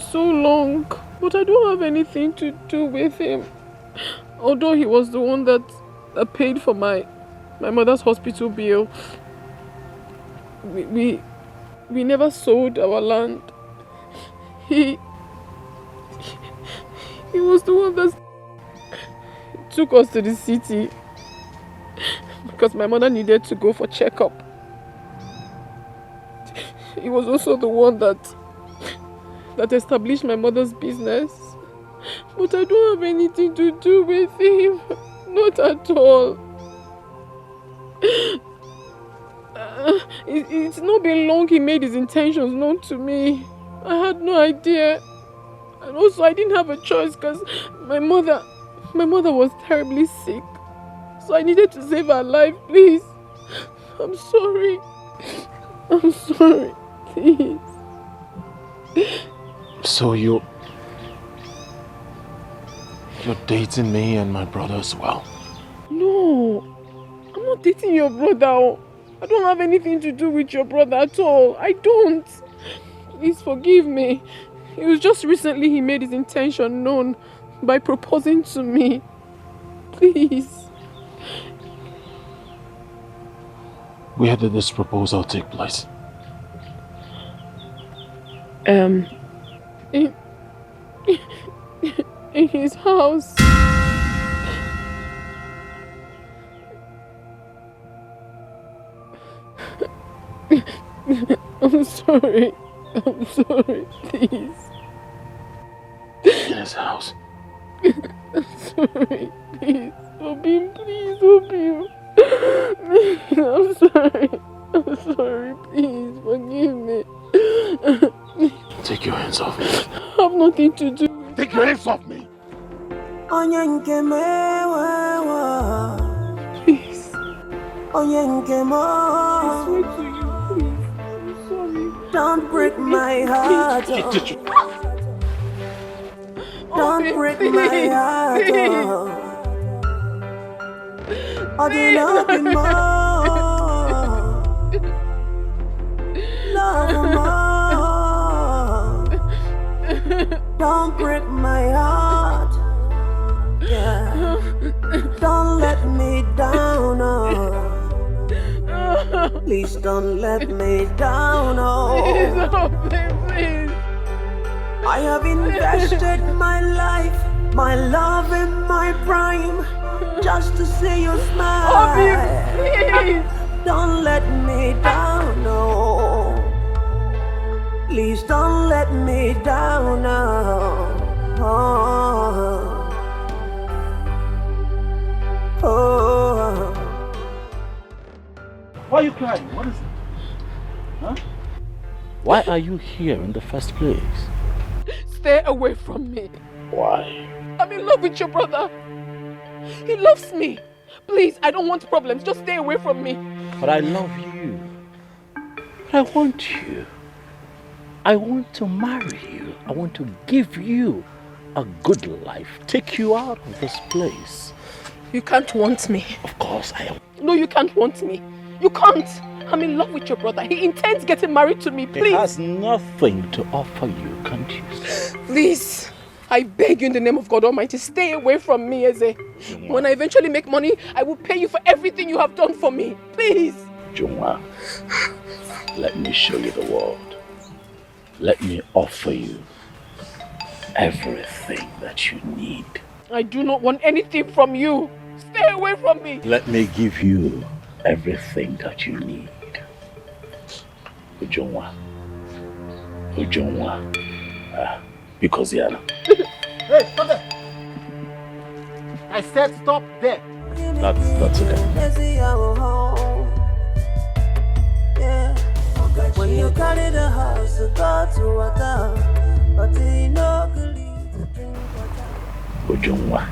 so long, but I don't have anything to do with him. Although he was the one that paid for my mother's hospital bill. We never sold our land. He was the one that took us to the city because my mother needed to go for checkup. He was also the one that established my mother's business. But I don't have anything to do with him. Not at all. It's not been long he made his intentions known to me. I had no idea. And also I didn't have a choice because my mother was terribly sick. So I needed to save her life, please. I'm sorry. I'm sorry. Please. So you're dating me and my brother as well? No. I'm not dating your brother. I don't have anything to do with your brother at all. I don't. Please forgive me. It was just recently he made his intention known by proposing to me. Please. Where did this proposal take place? In his house. I'm sorry. I'm sorry, please. In his house? I'm sorry, please. Obim, please, Obim. I'm sorry. I'm sorry, please. Forgive me. Take your hands off me. I have nothing to do with it. Take your hands off me. Please. I swear to you, please. I'm sorry. Don't break my heart. Don't break my heart. I do love you more. Love more. Don't break my heart. Yeah. Don't let me down. Oh. Please don't let me down. Oh. Please. I have invested my life, my love and my prime, just to see you smile. Please. Don't let me down, no. Please don't let me down, no. Oh. Oh. Why are you crying? What is it? Huh? Why are you here in the first place? Stay away from me. Why? I'm in love with your brother. He loves me. Please, I don't want problems. Just stay away from me. But I love you. But I want you. I want to marry you. I want to give you a good life. Take you out of this place. You can't want me. Of course I am. No, you can't want me. You can't. I'm in love with your brother. He intends getting married to me. Please. He has nothing to offer you, can't you? Please. I beg you in the name of God Almighty, stay away from me, Eze. When I eventually make money, I will pay you for everything you have done for me. Please. Jungwa, let me show you the world. Let me offer you everything that you need. I do not want anything from you. Stay away from me. Let me give you everything that you need. Ujungwa. Because Yana. Hey, stop there! I said stop there. That's okay. Yeah. When you carry the house to go to water, but you know to drink water. Ujungwa.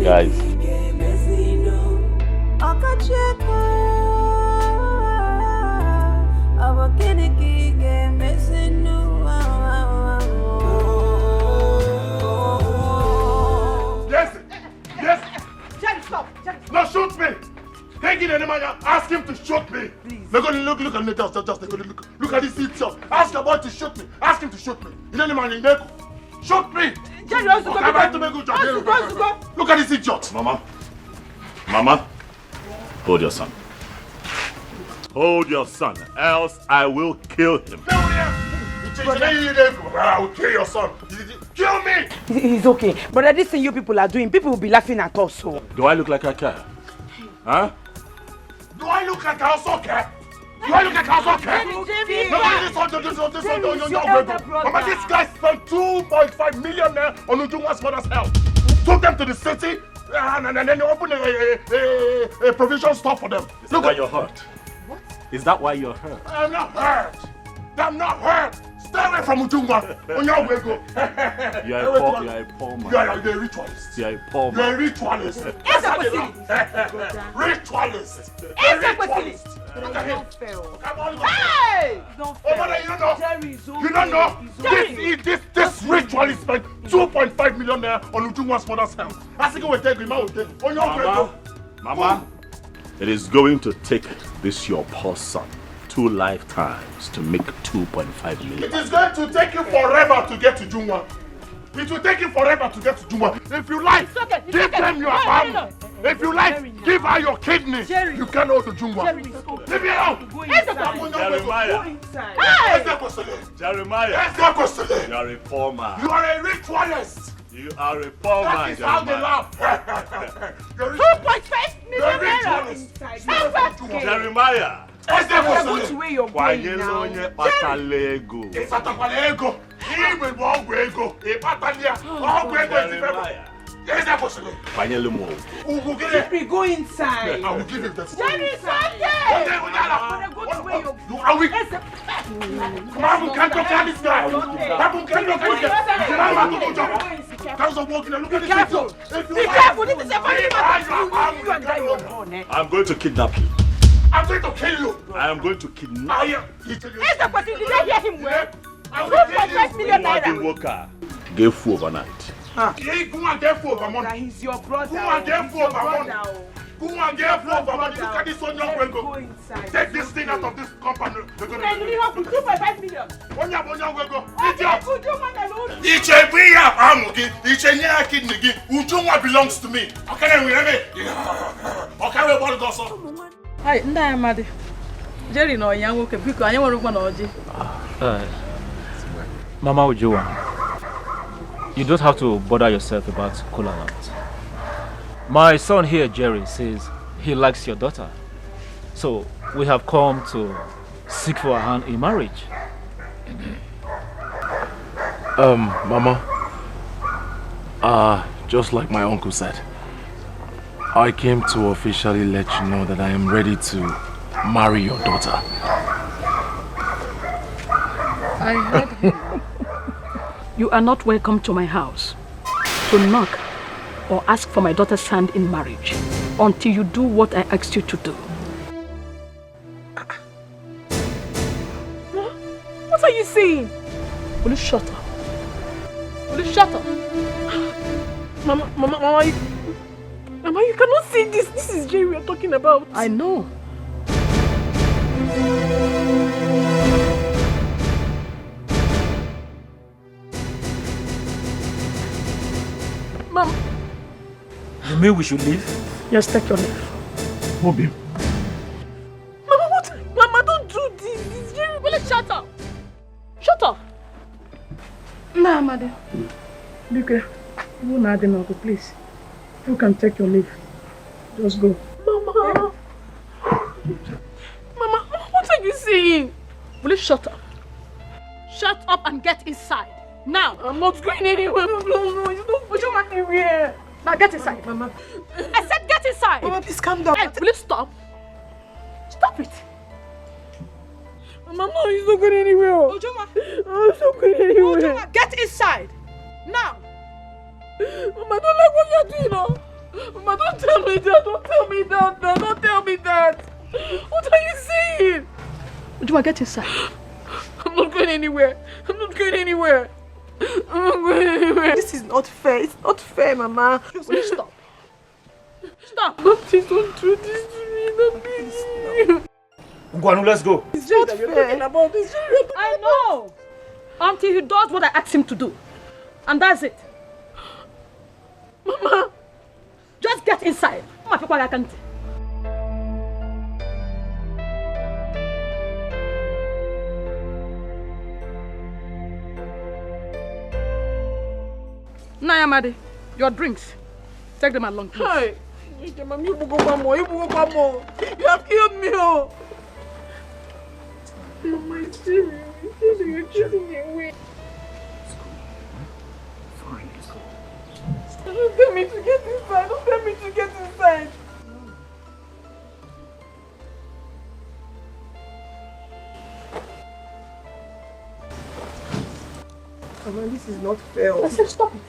Guys. Yes! Jerry, stop! Jerry, stop! No, shoot me! Take it, man. Ask him to shoot me. Please. Look at me. Just look at this seat. Ask the boy to shoot me. Ask him to shoot me. Shoot me! Jerry, also go. Look at this idiot. Mama, hold your son. Hold your son, else I will kill him. I will kill your son. Kill me! He's okay. But this thing you people are doing, people will be laughing at us. So. Do I look like I care? Huh? Do I look like I also care? Do I look like I also care? Mama, this guy spent 2.5 million on Ujungwa's mother's health. Took them to the city and then they opened a provision store for them. Is that why you're hurt? What? Is that why you're hurt? I'm not hurt. I'm not hurt. Stay away from Ujungwa. On your way, go. You're a poor man. You're a ritualist. You're a poor man. You're a ritualist. Ritualist. Look at him. Come on. Hey! Oh, mother, you don't know? This ritualist spent 2.5 million on Ujungwa's mother's health. I think we'll take him out. On your way, go. Mama, it is going to take this your poor son 2 lifetimes to make 2.5 million. It is going to take you forever to get to Ujungwa. It will take you forever to get to Ujungwa. If you like, give them your arm. If you like, give her your kidney. You can't go to Ujungwa. Leave me alone. Jeremiah, you are a poor man. You are a ritualist. You are a poor man. That is how they laugh. 2.5 million naira. Jeremiah. That's the way you're going now. Jerry, go inside. I will give him that. Jerry, something. I'm going to kidnap you. I'm going to kill you. I am going to kidnap you. Did I hear him well? 2.5 million naira. Gave food overnight. Go and get food overnight. He's your brother. Go and get food overnight. Go and get food overnight. Look at this on your way. Take this thing out of this company. And you have 2.5 million. On your way, go. Ujungwa belongs to me. Okay, we go so. Hi, Nda Amadi. Jerry no young woke because I want to oji. Mama Ujua, you don't have to bother yourself about Kola Land. My son here, Jerry, says he likes your daughter. So we have come to seek for her hand in marriage. Mama, Just like my uncle said, I came to officially let you know that I am ready to marry your daughter. I heard him. You are not welcome to my house to knock or ask for my daughter's hand in marriage until you do what I asked you to do. What are you saying? Will you shut up? Will you shut up? Mama, you cannot say this. This is Jerry we are talking about. I know. Mom. You mean we should leave? Yes, take your leave. Bobby. Mama, what? Mama, don't do this. It's Jerry. Will you shut up? Shut up. Nah, Mother. Look, you won't add an uncle, please. You can take your leave. Just go. Mama. Mama, what are you saying? Will you shut up? Shut up and get inside. Now. I'm not going anywhere. No, you don't put your anywhere. Now get inside. Mama. I said get inside. Mama, please calm down. Hey, will you stop? Stop it. Mama, no, he's not going anywhere. Ojoma. Oh, he's not going anywhere. Ojoma, get inside. Now. Mama, I don't like what you're doing now. Mama, don't tell me that. Don't tell me that. No, don't tell me that. What are you saying? Ojoma, get inside. I'm not going anywhere. I'm not going anywhere. I'm not going anywhere. This is not fair. It's not fair, Mama. Will you stop? Stop. Please don't do this to me. No, please. Ngwanu, let's go. It's not fair. About this. I know. Until he does what I asked him to do. And that's it. Mama. Just get inside. Mama, people I can't. Nayamade, your drinks. Take them along, please. Hi. You have killed me, oh. My dear, you're chasing me away. Fine, let's go. Don't tell me to get inside. Don't tell me to get inside. Mama, this is not fair. I said stop it.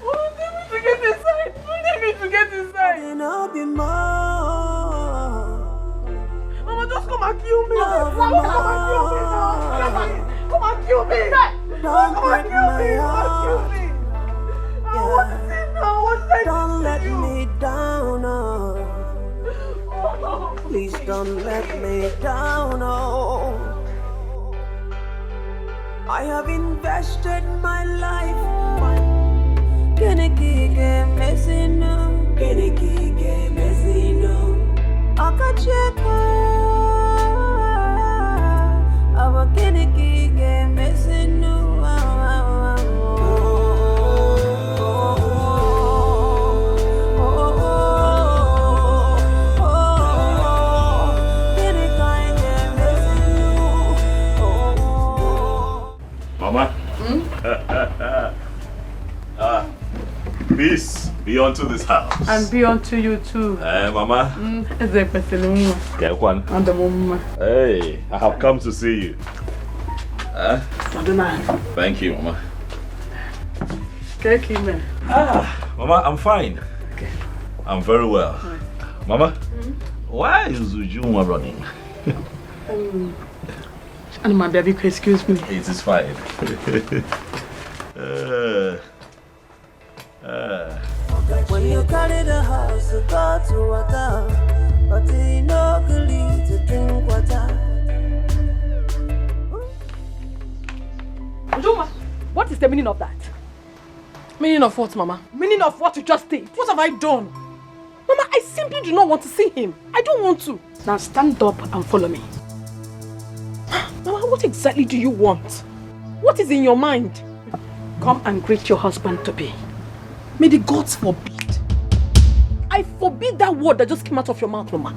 Don't tell me to get inside. Don't tell me to get inside. Mama, just come and kill me. Come and kill me now. Come and kill me. Come and kill me. What's it now? What's that? Don't let me down, please don't let me down, I have invested my life. Mama. Peace be unto this house. And be unto you too. Mama. Hey, I have come to see you. Thank you, Mama. Mama, I'm fine. Okay. I'm very well. Mama, why is Ujuma running? And my baby, excuse me. It is fine. When you carry the house, you go to water, but you no good to drink water. Ujuma, what is the meaning of that? Meaning of what, Mama? Meaning of what you just did. What have I done? Mama, I simply do not want to see him. I don't want to. Now stand up and follow me. Mama, what exactly do you want? What is in your mind? Come and greet your husband-to-be. May the gods forbid. I forbid that word that just came out of your mouth, Mama.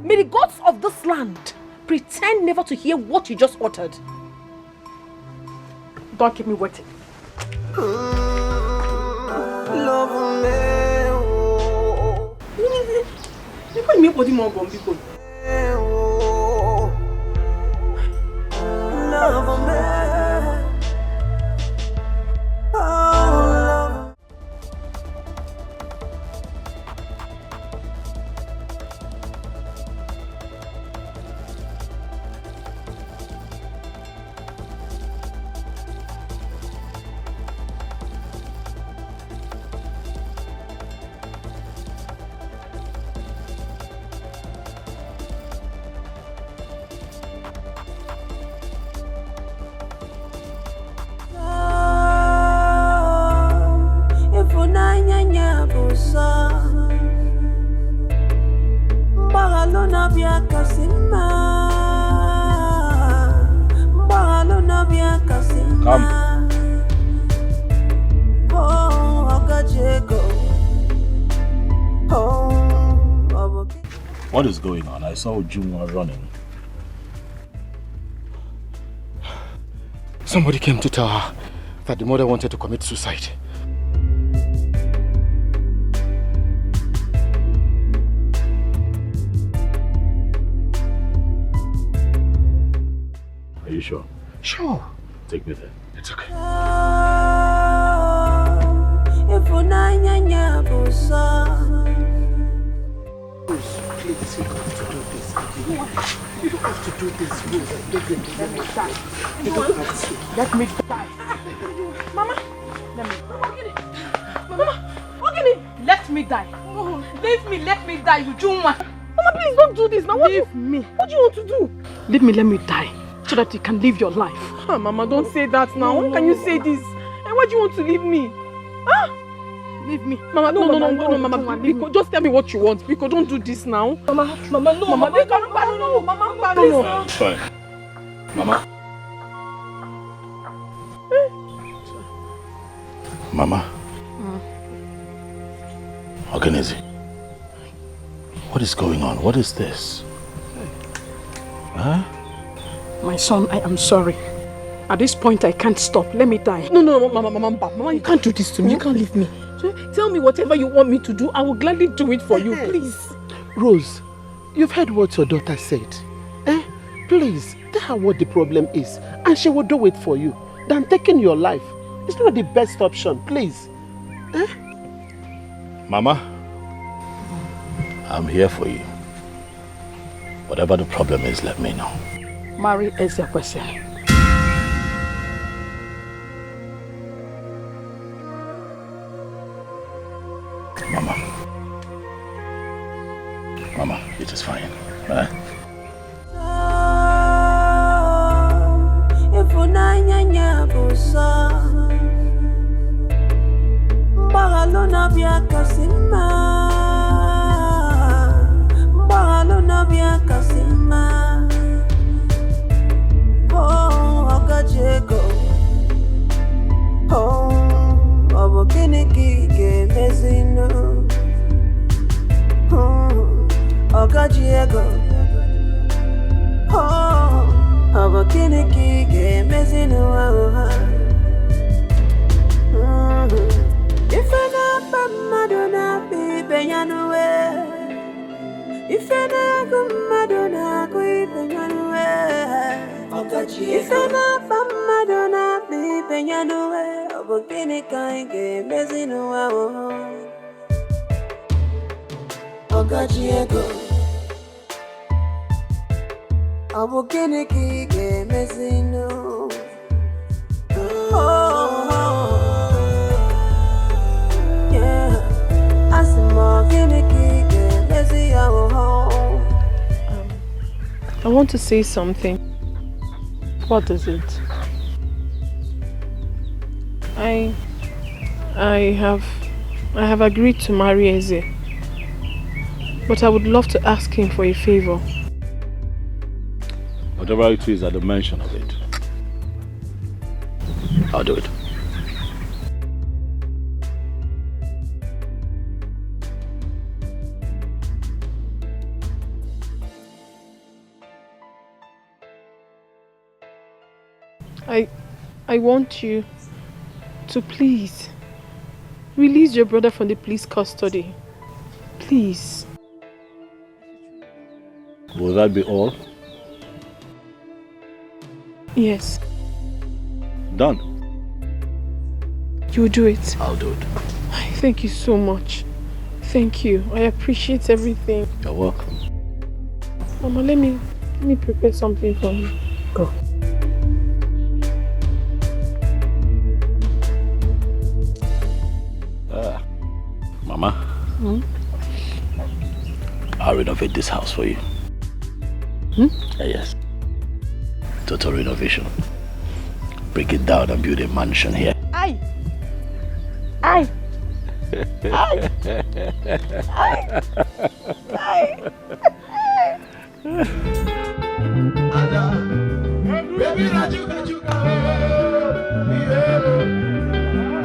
May the gods of this land pretend never to hear what you just uttered. Don't keep me waiting. Love me. You put me body more bomb because. Love me. Oh, love. Come. What is going on? I saw Juma running. Somebody came to tell her that the mother wanted to commit suicide. Are you sure? Sure. Take me there. It's okay. Please, you don't have to do this. You don't have to do this. Let me die. Mama, let me die. Mama, let me die. Leave me, let me die, you Juma. Mama, please don't do this now. Leave me. What do you want to do? Leave me, let me die. So that you can live your life. Oh, Mama, don't say that now. When can you say this? And why do you want to leave me? Huh? Leave me. Mama, no, Mama. Biko, just tell me what you want. Biko, don't do this now. Mama, no. Mama, please. It's fine. Mama. Mama. Organize. What is going on? What is this? Huh? My son, I am sorry. At this point, I can't stop. Let me die. No, Mama, you can't do this to me. You can't leave me. Tell me whatever you want me to do. I will gladly do it for you, please. Rose, you've heard what your daughter said. Please, tell her what the problem is, and she will do it for you. Than taking your life. It's not the best option, please. Mama, I'm here for you. Whatever the problem is, let me know. Marry Ezekwesi. Mama, it is fine. I want to say something. What is it? I have agreed to marry Eze, but I would love to ask him for a favor. Whatever it is at the mention of it, I'll do it. I want you to please release your brother from the police custody. Please. Will that be all? Yes. Done. You'll do it. I'll do it. Thank you so much. Thank you. I appreciate everything. You're welcome. Mama, let me prepare something for you. Go. Mama, I'll renovate this house for you. Yes. Total renovation. Break it down and build a mansion here. Aye. Aye. Aye. Aye.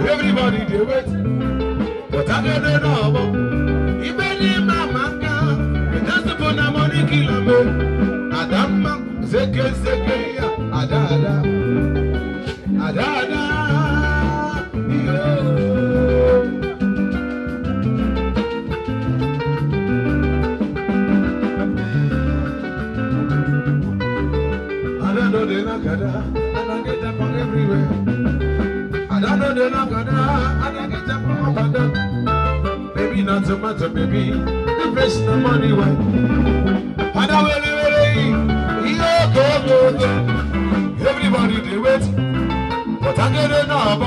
Everybody do it, but I don't know. Even if Mama can, just upon the money kill me. Adama, Zeke, Adada, Adada. I don't know the Nakada, and I get up on everywhere. I don't know the Nakada, and I get up on Nakada. Baby, not so much, baby. The best the money way. And I will, everybody do it. But I get it now.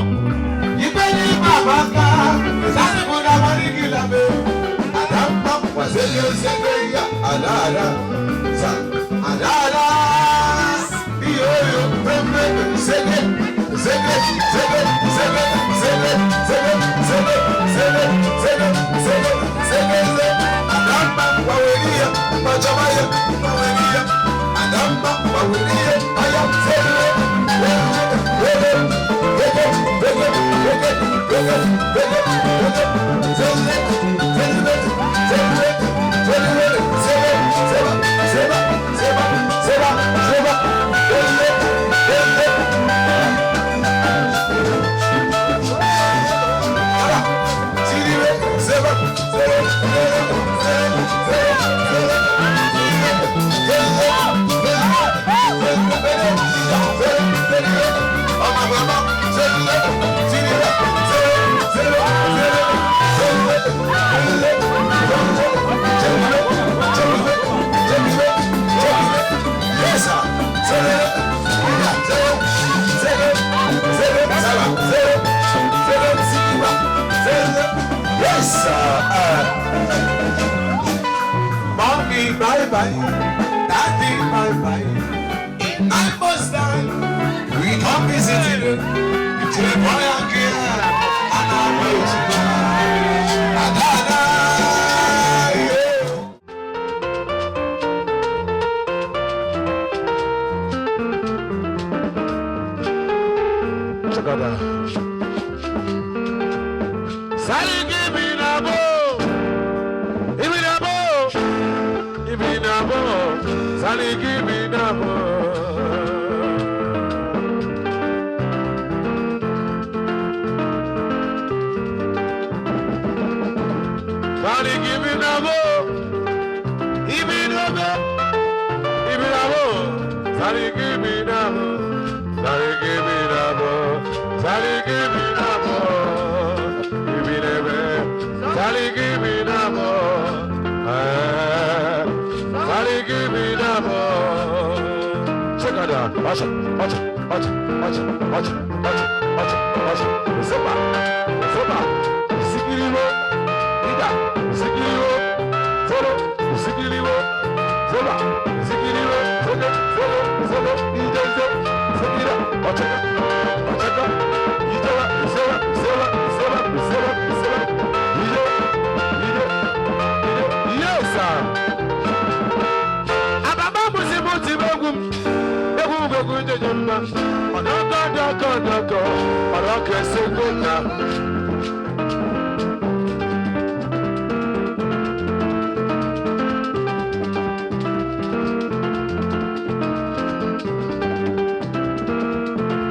You better my banker. It's not good I want to kill me. I don't know what's in your secret. Adada. Mommy, bye-bye. Daddy, bye-bye. In my bus time, we come visit you. It's a boy and girl, and I'm waiting. Adada, Sally, give me the ball. Give me the ball. Give me the ball. Sally, give me the ball. Sally, give me the ball. Give me the ball. Give me the ball. Sally, give me the ball. Sally, give me the ball. Sally, give me the ball. Give me the ball. Sally, give me the ball. Sally, give me the ball. Check it out. Watch it. Watch it. Watch it. Watch it. Watch it. Watch it. Watch it. Watch it. Zeba. Zeba. Zikiriwo. Ida. Zikiriwo. Zoro. Zikiriwo. Zeba. Zikiriwo. Zoro. Zoro. Zoro. Ida. Zoro. Zikira. Watch it. Watch it. Ida. Zora. Zora. Zora. Zora. Zora. Ida. Ida. Ida. Yes, sir. Ababa musimuti begum. Begum begum jejumba. Odoko doko doko. Odoko seguna.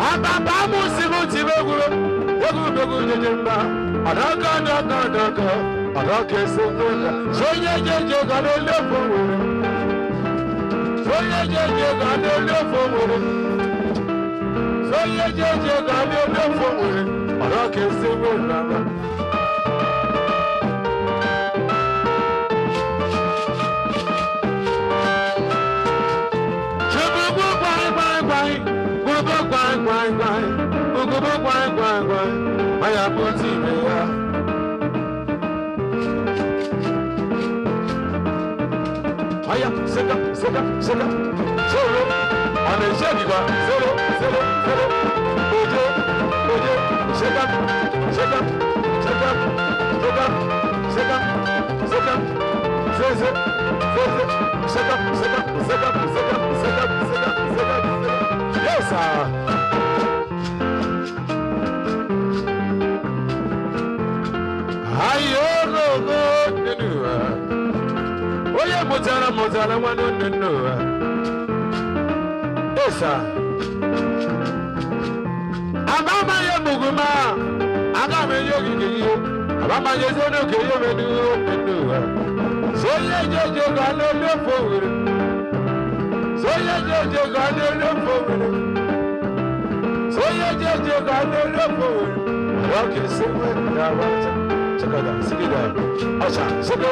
Ababa dogo jemba. Adaka daka daka. Adaka semela. Soye jeje gane lefo wore. Soye jeje gane lefo wore. Soye jeje gane lefo wore. Adaka semela. Seka, solo, on est jeudi quoi, solo, oje, seka, yes sir. Oye mozala wano no. Esa. Abama ye muguma. Aga me yogi giyo. Abama ye zono ke yo me no. So ye jeje gano no forward. So ye jeje gano no forward. So ye jeje gano no forward. Okay, so when I want to check it out, see it out. Asha, zero.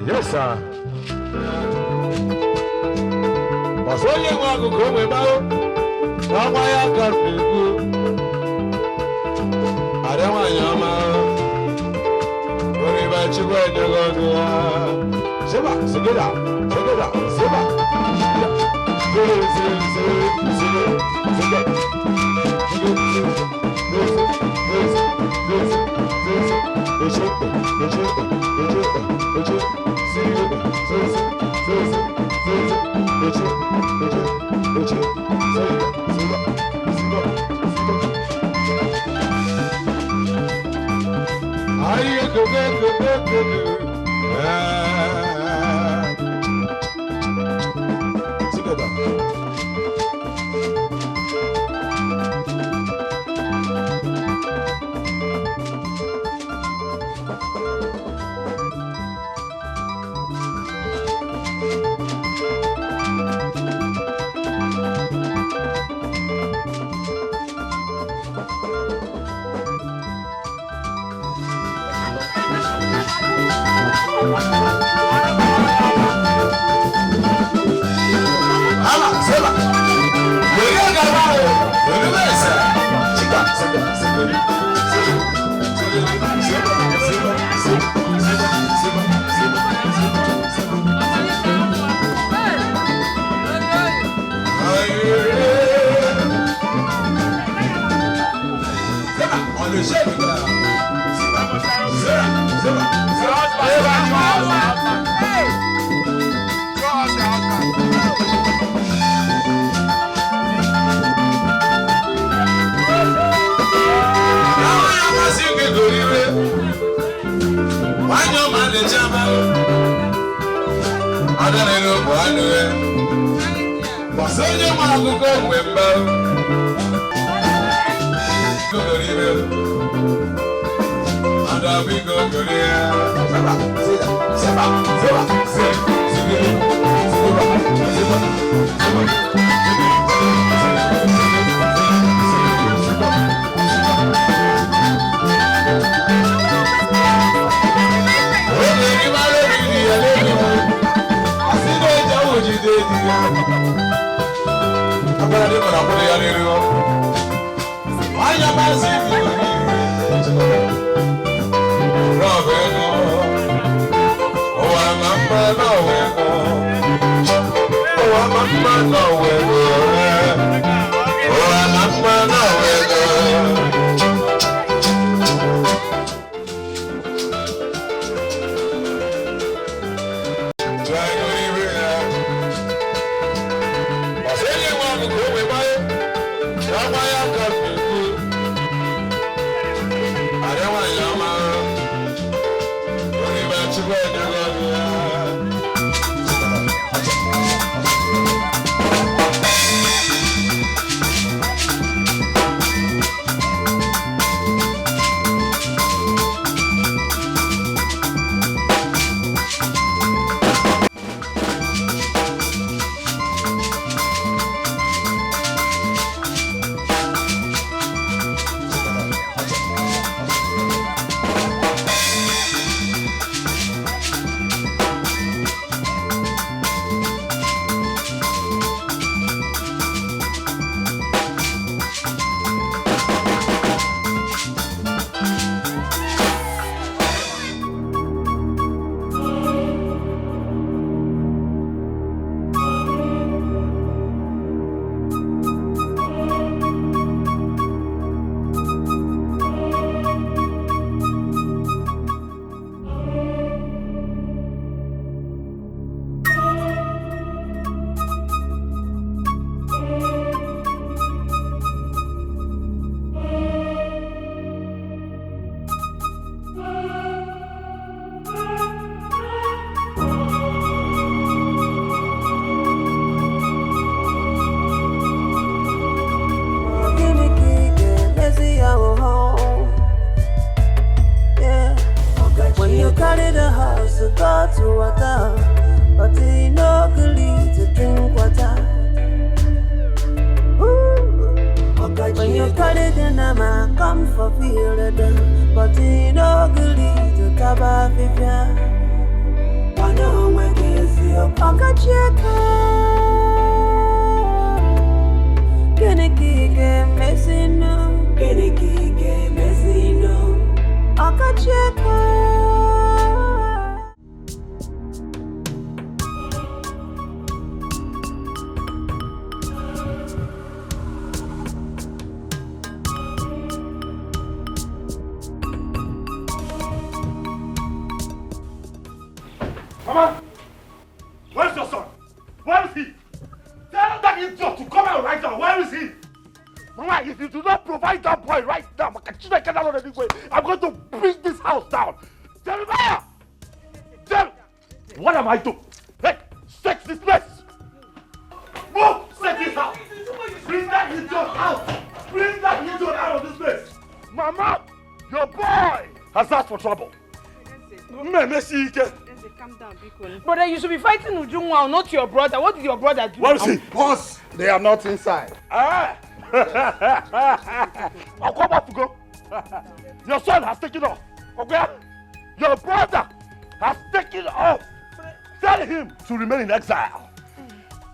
Yes, sir. Onye nwe akụkụ onwe gbao ọgba ya gafe egwu arịa nwanyị ọma oriba chukwu enyego ọgụ ya seba sigida seba bottle water, but he no agree to drink water. When you cut it in a man, come for feel it, but he no agree to taba fifia. I know when you see your pocket check. Can it get messy no? Can it get messy no? Pocket check. Mama, where's your son? Where is he? Tell that idiot to come out right now. Where is he? Mama, if you do not provide that boy right now, I'm going to bring this house down. Jeremiah! What am I doing? Hey, search this place! Move! Search this house! Bring that idiot out! Bring that idiot out of this place! Mama, your boy has asked for trouble. Calm down, Biko. Brother, you should be fighting Ujungwa, not your brother. What did your brother do? Where is he? Boss, they are not inside. Ah! I'll come up to go. Your son has taken off. Okay? Your brother has taken off. Tell him to remain in exile.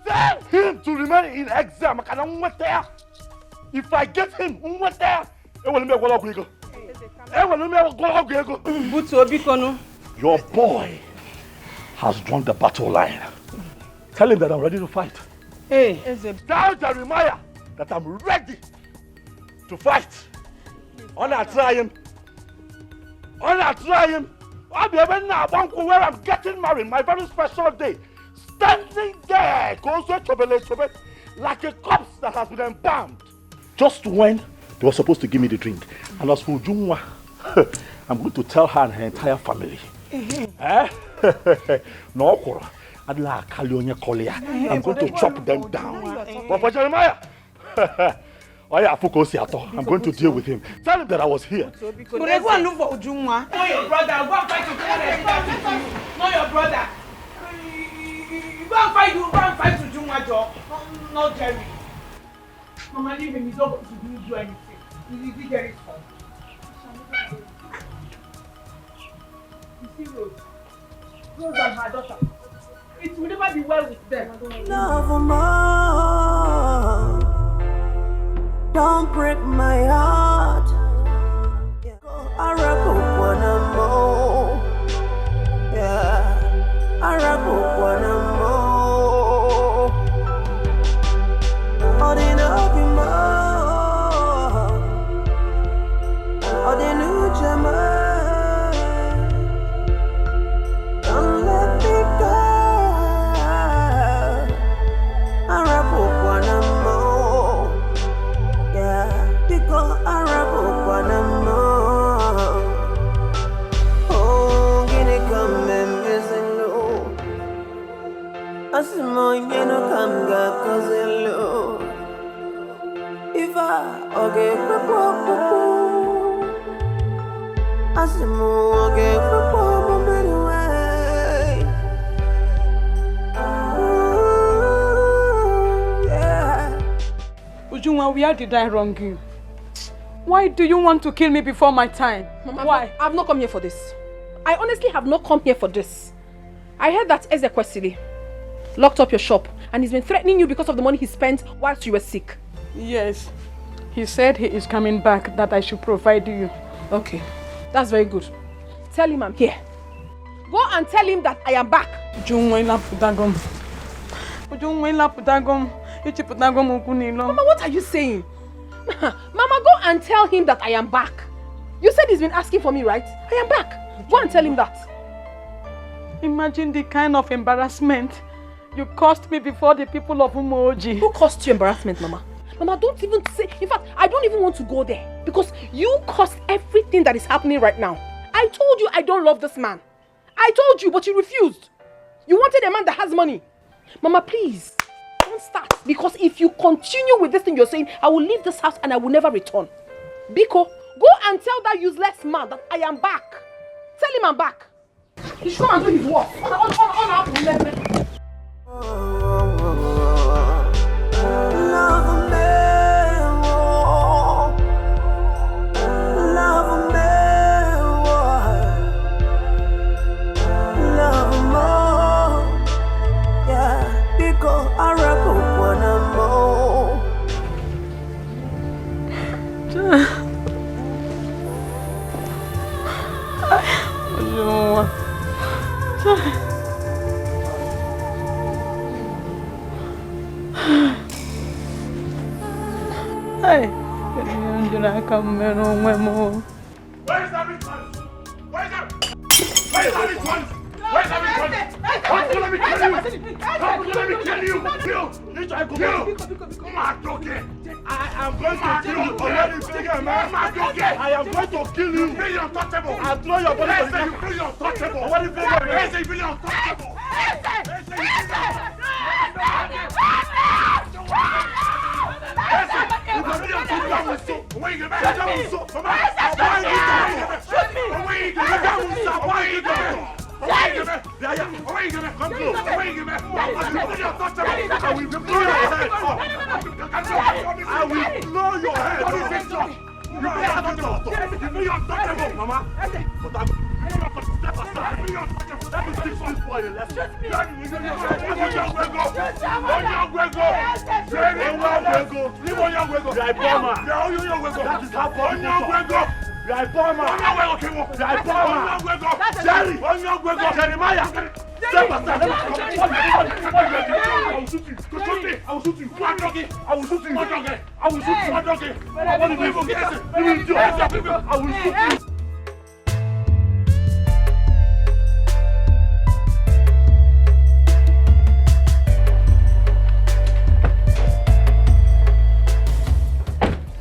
Tell him to remain in exile. If I get him, your boy has drawn the battle line. Tell him that I'm ready to fight. Hey, tell Jeremiah that I'm ready to fight. I'll try him. I'll be even now where I'm getting married, my very special day. Standing there, like a corpse that has been embalmed. Just when they were supposed to give me the drink. And as for Ujungwa, I'm going to tell her and her entire family. No, I'm going to chop them down. But for Jeremiah, I'm going to deal with him. Tell him that I was here. Go and look for Ujungwa. Not your brother. Go and fight Ujungwa. Not your brother. Go and fight Ujungwa, Joe. Not Jerry. Mama, leave him. He's not going to do anything. He's Jerry's fault. You see, Rose and her daughter. It will never be well with them. Love more. Don't break my heart. I wrap up one more. Yeah, I wrap up one more. All the love more. All the new Gemma. Don't let me go. I wrap up one more. Yeah, because I wrap up one more. Oh, gini come and missing low. Asimo yeno come ga cause low. If I okay popo. Asimo okay popo anyway. Yeah. Ujungwa, where did I wrong you? Why do you want to kill me before my time? Mama, why? I've not come here for this. I honestly have not come here for this. I heard that Ezekwesili locked up your shop and he's been threatening you because of the money he spent whilst you were sick. Yes. He said he is coming back, that I should provide you. Okay. That's very good. Tell him I'm here. Go and tell him that I am back. Mama, what are you saying? Mama, go and tell him that I am back. You said he's been asking for me, right? I am back. Go and tell him that. Imagine the kind of embarrassment you caused me before the people of Umoji. Who caused you embarrassment, Mama? Mama, don't even say... In fact, I don't even want to go there. Because you caused everything that is happening right now. I told you I don't love this man. I told you, but you refused. You wanted a man that has money. Mama, please, don't start. Because if you continue with this thing you're saying, I will leave this house and I will never return. Biko, go and tell that useless man that I am back. Tell him I'm back. He should come and do his work. Hey, I come on, Where's everyone? Where's everyone? Where's everyone? How could let me kill you? How could let me kill you? Kill! I am going to kill you. Already figure, man. I am going to kill you. You feel untouchable. I'll throw your body to the ground. You feel untouchable. Already figure, man. You feel untouchable. I will blow your head. Mama. Let me fix this boy.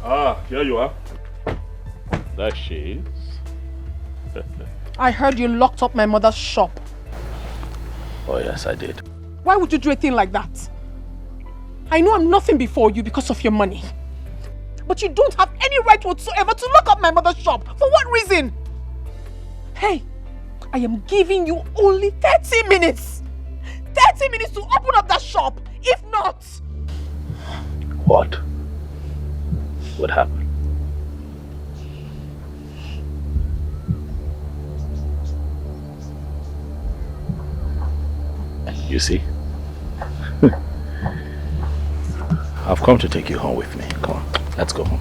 Ah, here you are. There she is. I heard you locked up my mother's shop. Oh yes, I did. Why would you do a thing like that? I know I'm nothing before you because of your money. But you don't have any right whatsoever to lock up my mother's shop. For what reason? Hey, I am giving you only 30 minutes. 30 minutes to open up that shop. If not... What would happen? You see? I've come to take you home with me. Come on, let's go home.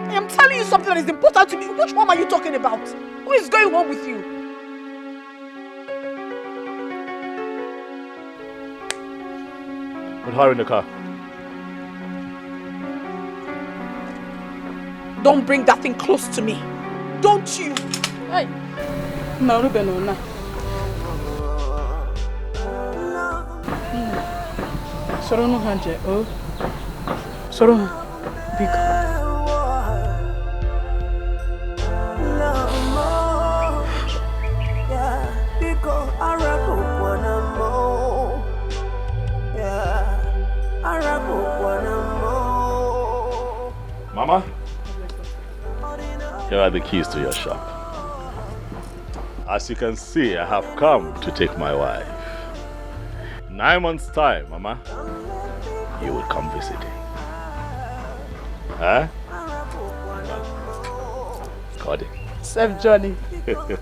I am telling you something that is important to me. Which one are you talking about? Who is going home with you? Put her in the car. Don't bring that thing close to me. Don't you? Hey. No, Ruben, no. Soro no hanje, oh. Soro, big. Mama, here are the keys to your shop. As you can see, I have come to take my wife. 9 months' time, Mama, you will come visiting. Huh? Got it. Safe journey. Got it.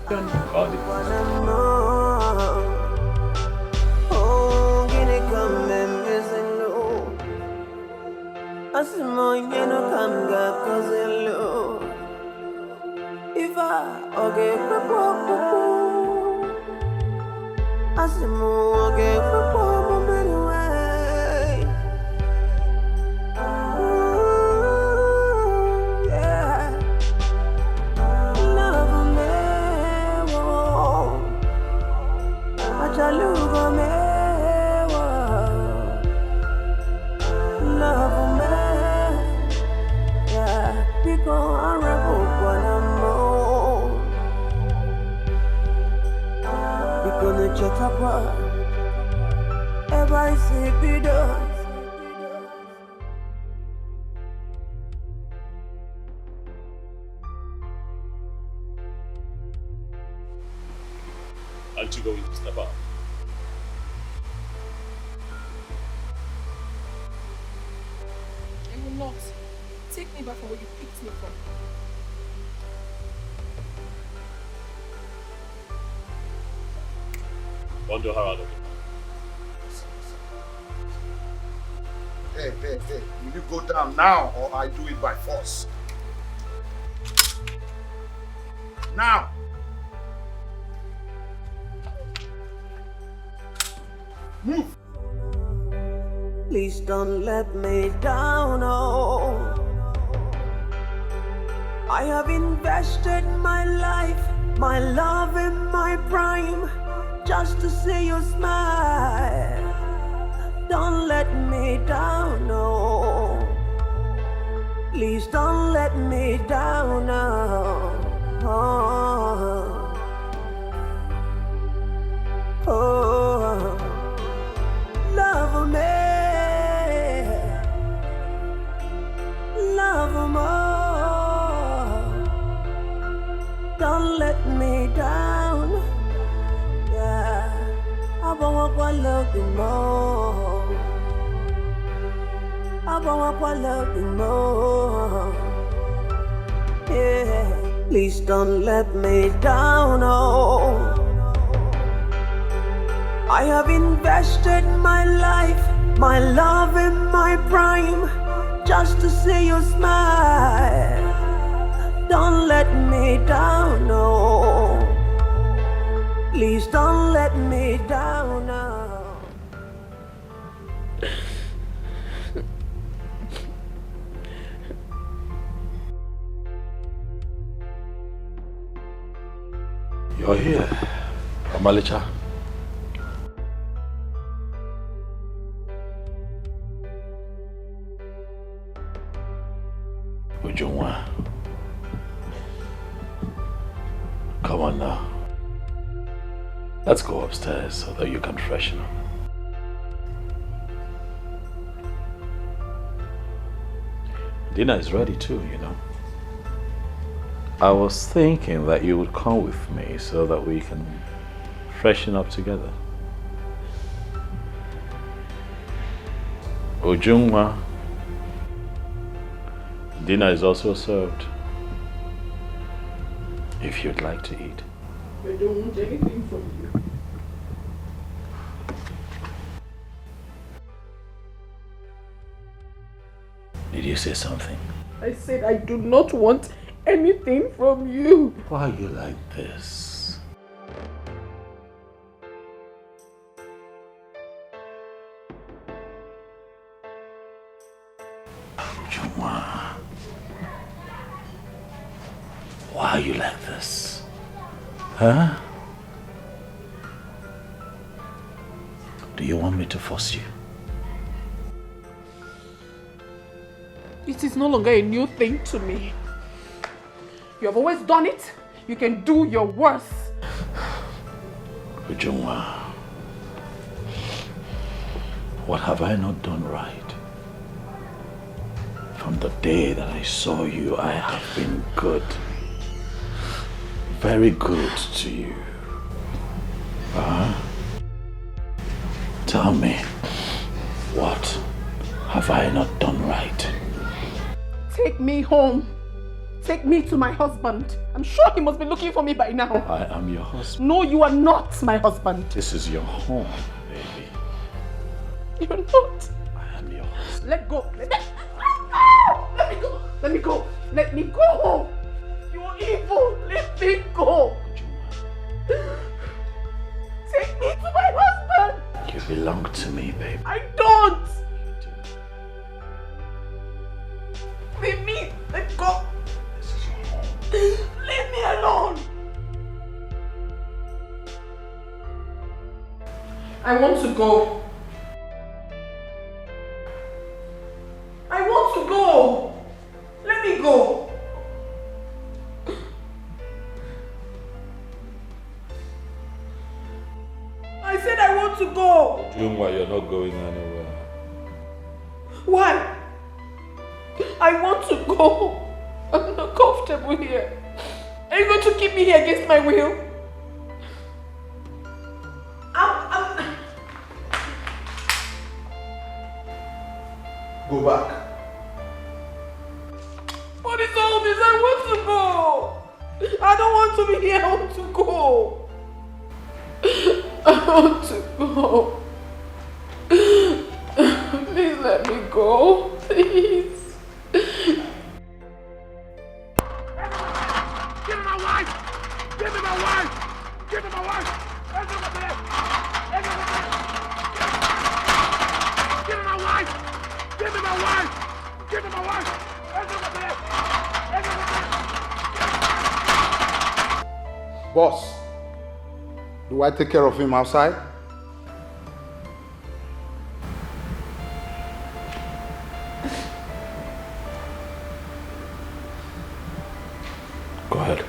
Aren't you going to step up? I will not. Take me back from where you picked me from. Don't do her out of it. Hey, will you go down now or I do it by force? Now! Move! Please don't let me down, oh. I have invested my life, my love in my prime, just to see you smile. Don't let me down, no. Please don't let me down, no. Oh, love me, love more. Don't let me down. Yeah, I want to love you more. I want to love you more. Yeah, please don't let me down, oh. I have invested my life, my love in my prime, just to see you smile. Don't let me down, no. Please don't let me down, no. You're here, Amalicha. Ujungwa. Come on now. Let's go upstairs so that you can freshen up. Dinner is ready too, you know. I was thinking that you would come with me so that we can freshen up together. Ujungwa, dinner is also served if you'd like to eat. I don't want anything from you. Did you say something? I said I do not want anything from you. Why are you like this? Juma, why are you like this? Huh? Do you want me to force you? It is no longer a new thing to me. You have always done it. You can do your worst. Ujungwa, what have I not done right? From the day that I saw you, I have been good. Very good to you. Tell me, what have I not done right? Take me home. Take me to my husband. I'm sure he must be looking for me by now. I am your husband. No, you are not my husband. This is your home, baby. You're not. I am your husband. Let go. Let me go. Let me go. Let me go. You're evil. Let me go. Take me to my husband. You belong to me, baby. I don't. Leave me. Let go. This is your home. Leave me alone. I want to go. I want to go. Let me go. I said I want to go. Jungwa, you're not going anywhere. Why? I want to go. I'm not comfortable here. Are you going to keep me here against my will? Go back. What is all this? I want to go. I don't want to be here. I want to go. I want to go. Please let me go. Please. Give me my wife! Give me my wife! Give me my wife! Give me my wife! Give me my wife! Give me my wife! Give me my wife! Boss, do I take care of him outside? Go ahead.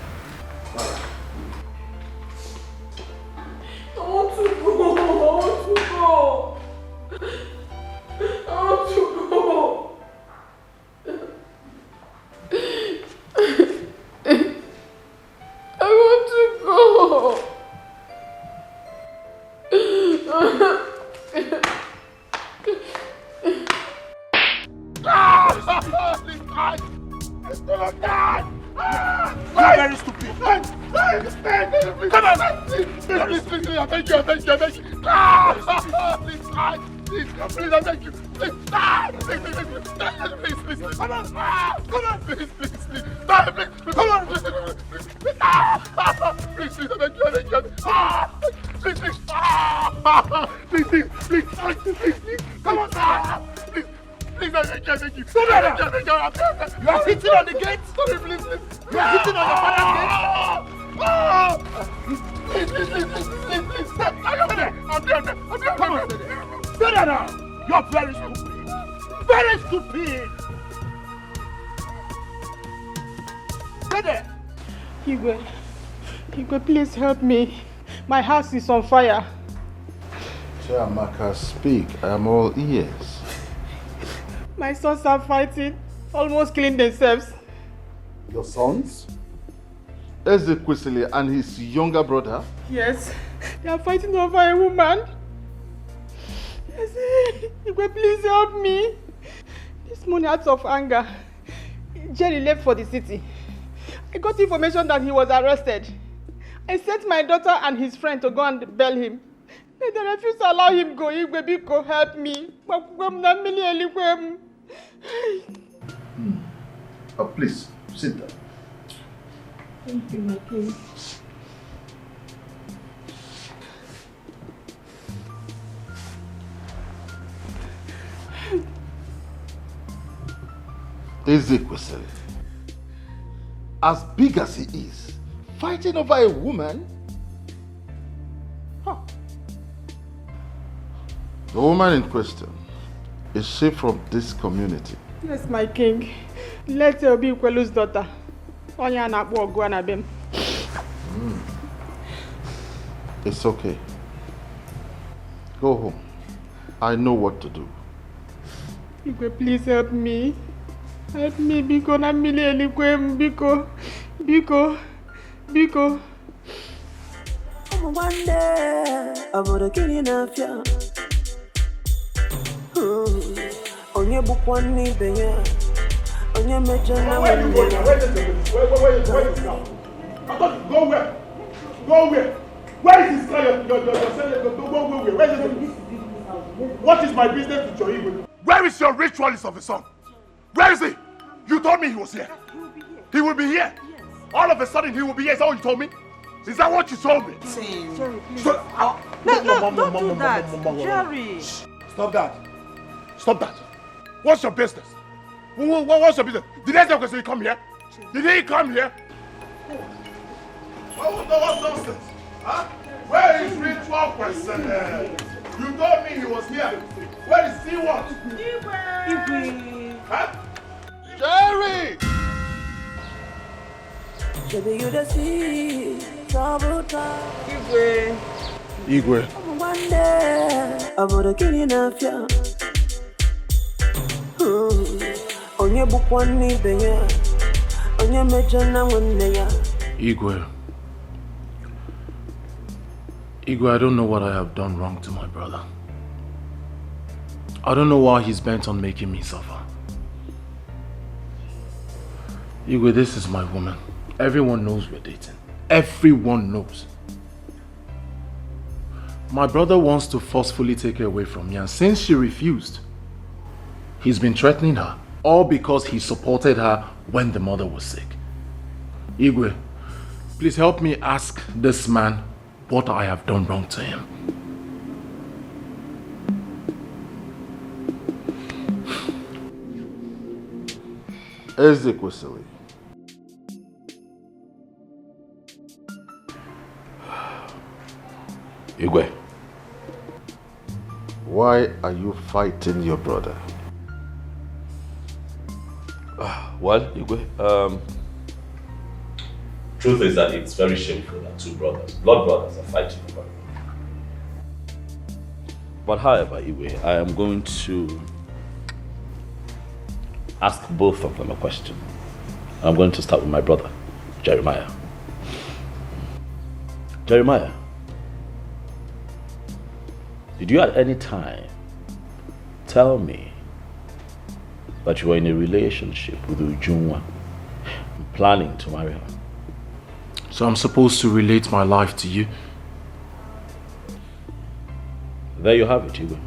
I want to go. I want to go. I want to go. I want to go. It's gonna die! You're very stupid! Come on! Please, I beg you, I beg you, I beg you! Please, I beg you! Please, please, come on! Come on! Please, please, please! Come on! Please, please, I beg you, I beg you! Please, please! Please, please, please! Please, come on! Please! Please, I beg you! Stop it! You are hitting on the gate! Sorry, please, please! You are hitting on your father's gate! Please, stop! I'm there! Come on! Stay there now! You're very stupid! Very stupid! Stay there! Igwe, please help me. My house is on fire. Chiamaka, speak. I am all ears. My sons are fighting, almost killing themselves. Your sons? Ezekwesili and his younger brother? Yes, they are fighting over a woman. Yes, Igwe, please help me. This morning, out of anger, Jerry left for the city. I got information that he was arrested. I sent my daughter and his friend to go and bail him. They refused to allow him go. Igwe, Biko, help me. Please, sit down. Thank you, my king. Ezekwesili, as big as he is, fighting over a woman? Huh. The woman in question, is she from this community? Yes, my king. Let her be Kwelu's daughter. It's okay. Go home. I know what to do. Igwe, please help me. Help me, Biko. Na mili elikwem, Biko. Biko. Biko. One day, I would kill you now. Onye bukwani benya. Onye mejana wende. Go where? Go where? Where is this guy? Go where? Where is it? What is my business with your evil? Where is your ritualist of a son? Where is he? You told me he was here. He will be here. All of a sudden he will be here. Is that what you told me? Is that what you told me? Jerry, please. So, Don't do that. Jerry. Stop that. Stop that. What's your business? What's your business? Did Ezekwesili come here? Did he come here? What nonsense? Huh? Where is ritual person? You told me he was here. Where is he what? Huh? Jerry! Baby, you the see trouble time. Igwe. One day, I would kill you now. Onye bukwani benya. Onye mejana wende. Igwe, I don't know what I have done wrong to my brother. I don't know why he's bent on making me suffer. Igwe, this is my woman. Everyone knows we're dating. Everyone knows. My brother wants to forcefully take her away from me, and since she refused, he's been threatening her, all because he supported her when the mother was sick. Igwe, please help me ask this man what I have done wrong to him. Ezekwesili. Igwe. Why are you fighting your brother? Well, Igwe, truth is that it's very shameful that two brothers, blood brothers, are fighting over it. But however, Igwe, I am going to ask both of them a question. I'm going to start with my brother, Jeremiah. Jeremiah, did you at any time tell me that you were in a relationship with Ujunwa, planning to marry her? So I'm supposed to relate my life to you? There you have it, Igwe.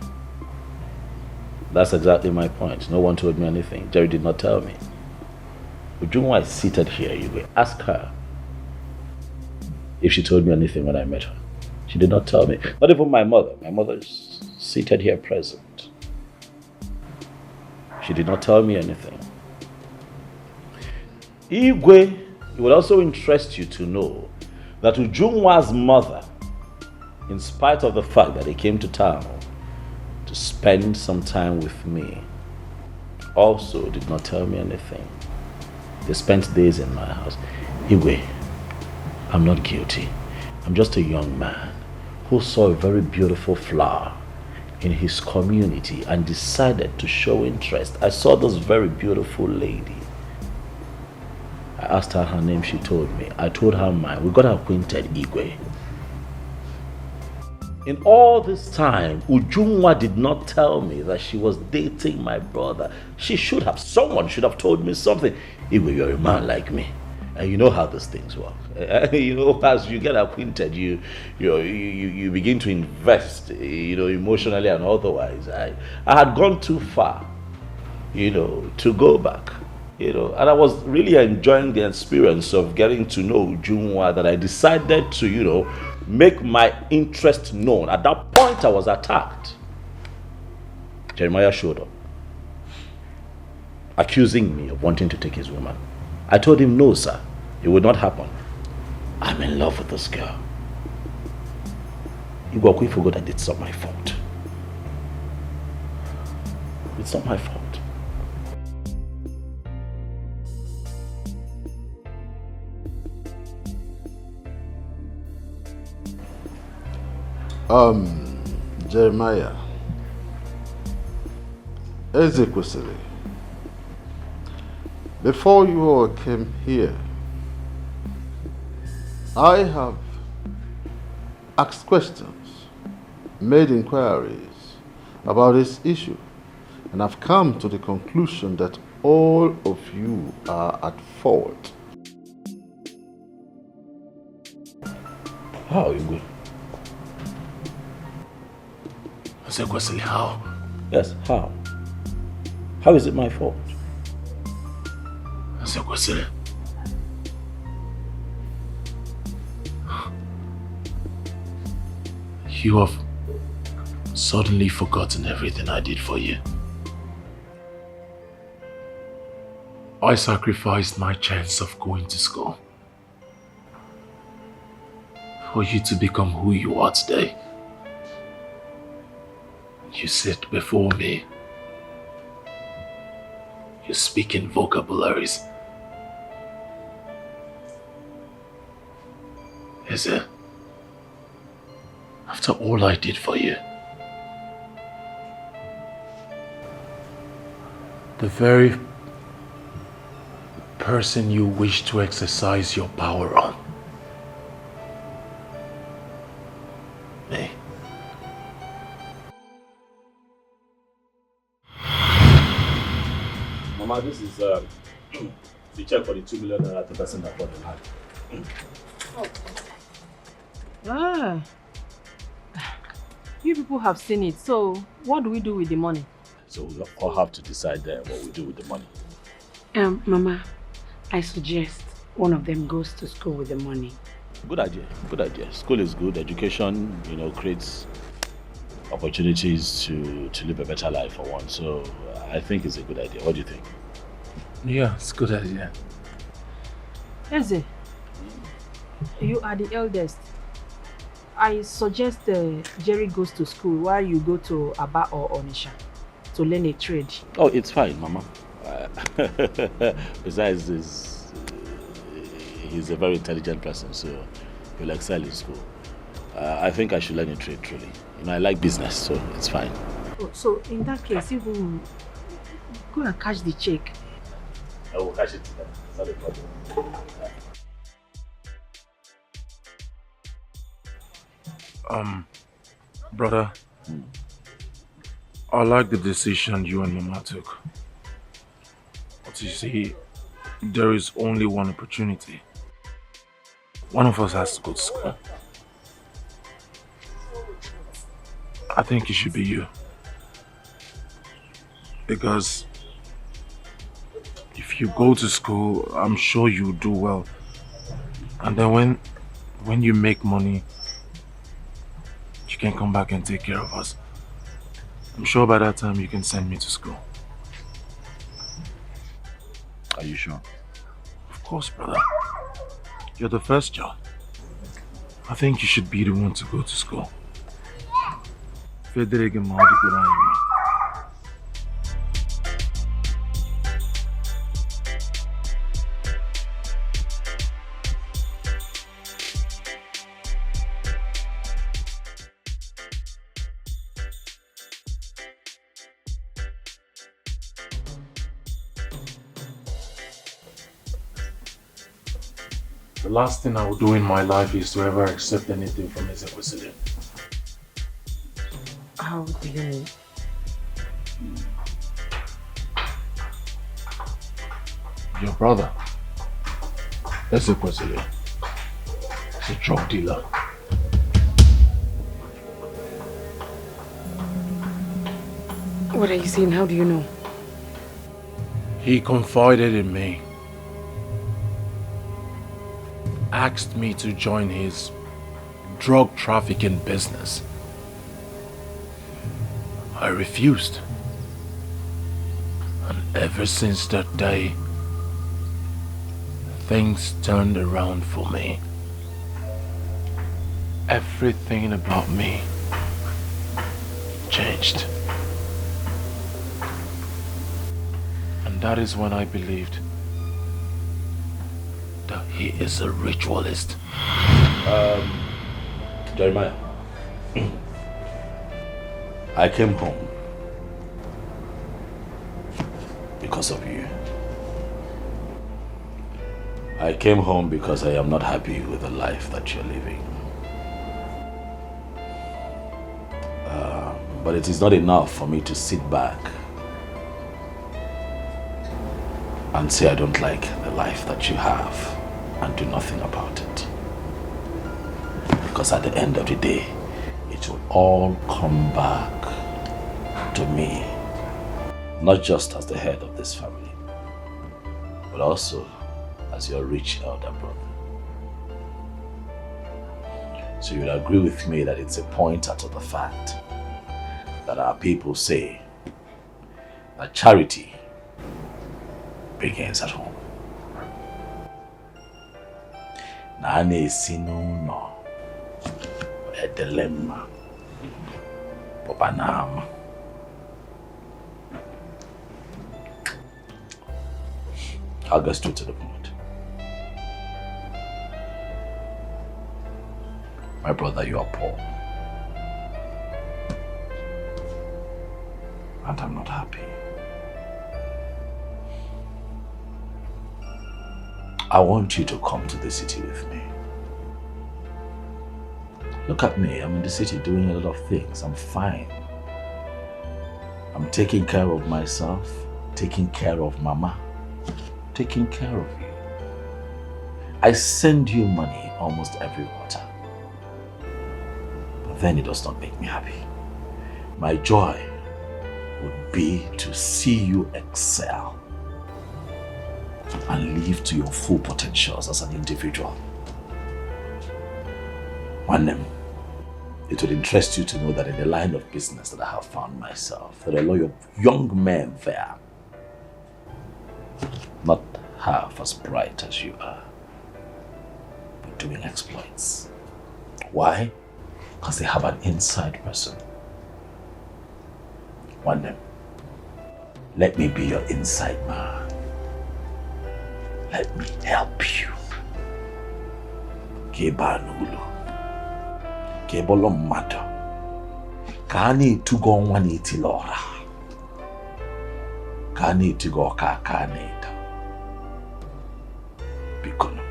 That's exactly my point. No one told me anything. Jerry did not tell me. Ujunwa is seated here, Igwe. Ask her if she told me anything when I met her. She did not tell me. Not even my mother. My mother is seated here present. She did not tell me anything. Igwe, it would also interest you to know that Ujunwa's mother, in spite of the fact that he came to town to spend some time with me, also did not tell me anything. They spent days in my house. Igwe, I'm not guilty. I'm just a young man who saw a very beautiful flower in his community and decided to show interest. I saw this very beautiful lady. I asked her her name, she told me. I told her mine. We got acquainted, Igwe. In all this time, Ujunwa did not tell me that she was dating my brother. She should have. Someone should have told me something. Igwe, you're a man like me. And you know how these things work. You know, as you get acquainted, you begin to invest, emotionally and otherwise. I had gone too far, to go back, and I was really enjoying the experience of getting to know Ujunwa that I decided to, make my interest known. At that point, I was attacked. Jeremiah showed up, accusing me of wanting to take his woman. I told him, no, sir, it would not happen. I'm in love with this girl. Igwe, forgot that it's not my fault. It's not my fault. Jeremiah, Ezekwesili, before you all came here, I have asked questions, made inquiries about this issue, and I've come to the conclusion that all of you are at fault. How, Igwe? Ezekwesili, how? Yes, how? How is it my fault? Ezekwesili. You have suddenly forgotten everything I did for you. I sacrificed my chance of going to school for you to become who you are today. You sit before me. You speak in vocabularies. Is it? After all I did for you. The very person you wish to exercise your power on. Me. Mama, this is the check for the 2 million naira to person that bought the land. Ah. You people have seen it, so what do we do with the money? So we all have to decide what we do with the money. Mama, I suggest one of them goes to school with the money. Good idea, good idea. School is good, education, creates opportunities to live a better life for one. So I think it's a good idea. What do you think? Yeah, it's a good idea. Eze, you are the eldest. I suggest Jerry goes to school while you go to Aba or Onisha to learn a trade. Oh, it's fine, Mama. Besides, he's a very intelligent person, so he'll excel in school. I think I should learn a trade, truly. I like business, so it's fine. Oh, so in that case, you will go and cash the check. I will cash it today. It's not a problem. Brother, I like the decision you and Mama took. But you see, there is only one opportunity. One of us has to go to school. I think it should be you. Because if you go to school, I'm sure you'll do well. And then when you make money, you can come back and take care of us. I'm sure by that time you can send me to school. Are you sure? Of course, brother. You're the first child. I think you should be the one to go to school. Federico Mahdi. The last thing I will do in my life is to ever accept anything from his president. How do you mean? Your brother, that's a president. He's a drug dealer. What are you saying? How do you know? He confided in me. Asked me to join his drug trafficking business. I refused. And ever since that day, things turned around for me. Everything about me changed. And that is when I believed that he is a ritualist. Jeremiah, I came home because of you. I came home because I am not happy with the life that you're living. But it is not enough for me to sit back and say I don't like the life that you have and do nothing about it. Because at the end of the day, it will all come back to me, not just as the head of this family, but also as your rich elder brother. So you'll agree with me that it's a pointer to the fact that our people say that charity begins at home. Nane sinu no a dilemma Popanam. I'll get straight to the point. My brother, you are poor. And I'm not happy. I want you to come to the city with me. Look at me, I'm in the city doing a lot of things. I'm fine. I'm taking care of myself, taking care of Mama, taking care of you. I send you money almost every quarter. But then it does not make me happy. My joy would be to see you excel and live to your full potentials as an individual. One, it would interest you to know that in the line of business that I have found myself, there are a lot of young men there, not half as bright as you are, but doing exploits. Why? Because they have an inside person. One, let me be your inside man. Let me help you. Kebanulu. Kebolo matter. Kani to go one itilora. Kani to go kakaneta. Bikono.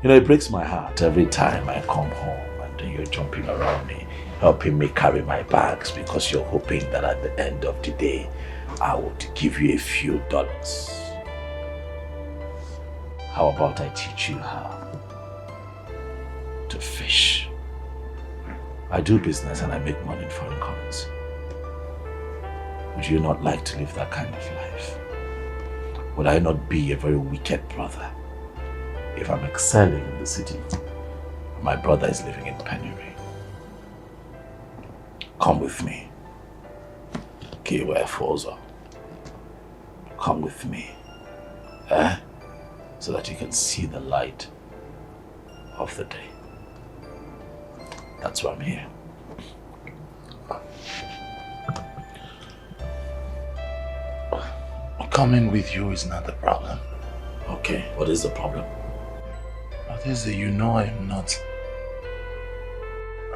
You know, it breaks my heart every time I come home and you're jumping around me, helping me carry my bags because you're hoping that at the end of the day, I would give you a few dollars. How about I teach you how to fish? I do business and I make money in foreign currency. Would you not like to live that kind of life? Would I not be a very wicked brother if I'm excelling in the city and my brother is living in penury? Come with me. Kiwa Fozo. Come with me. So that you can see the light of the day. That's why I'm here. Coming with you is not the problem. Okay, what is the problem? What is it? You know I am not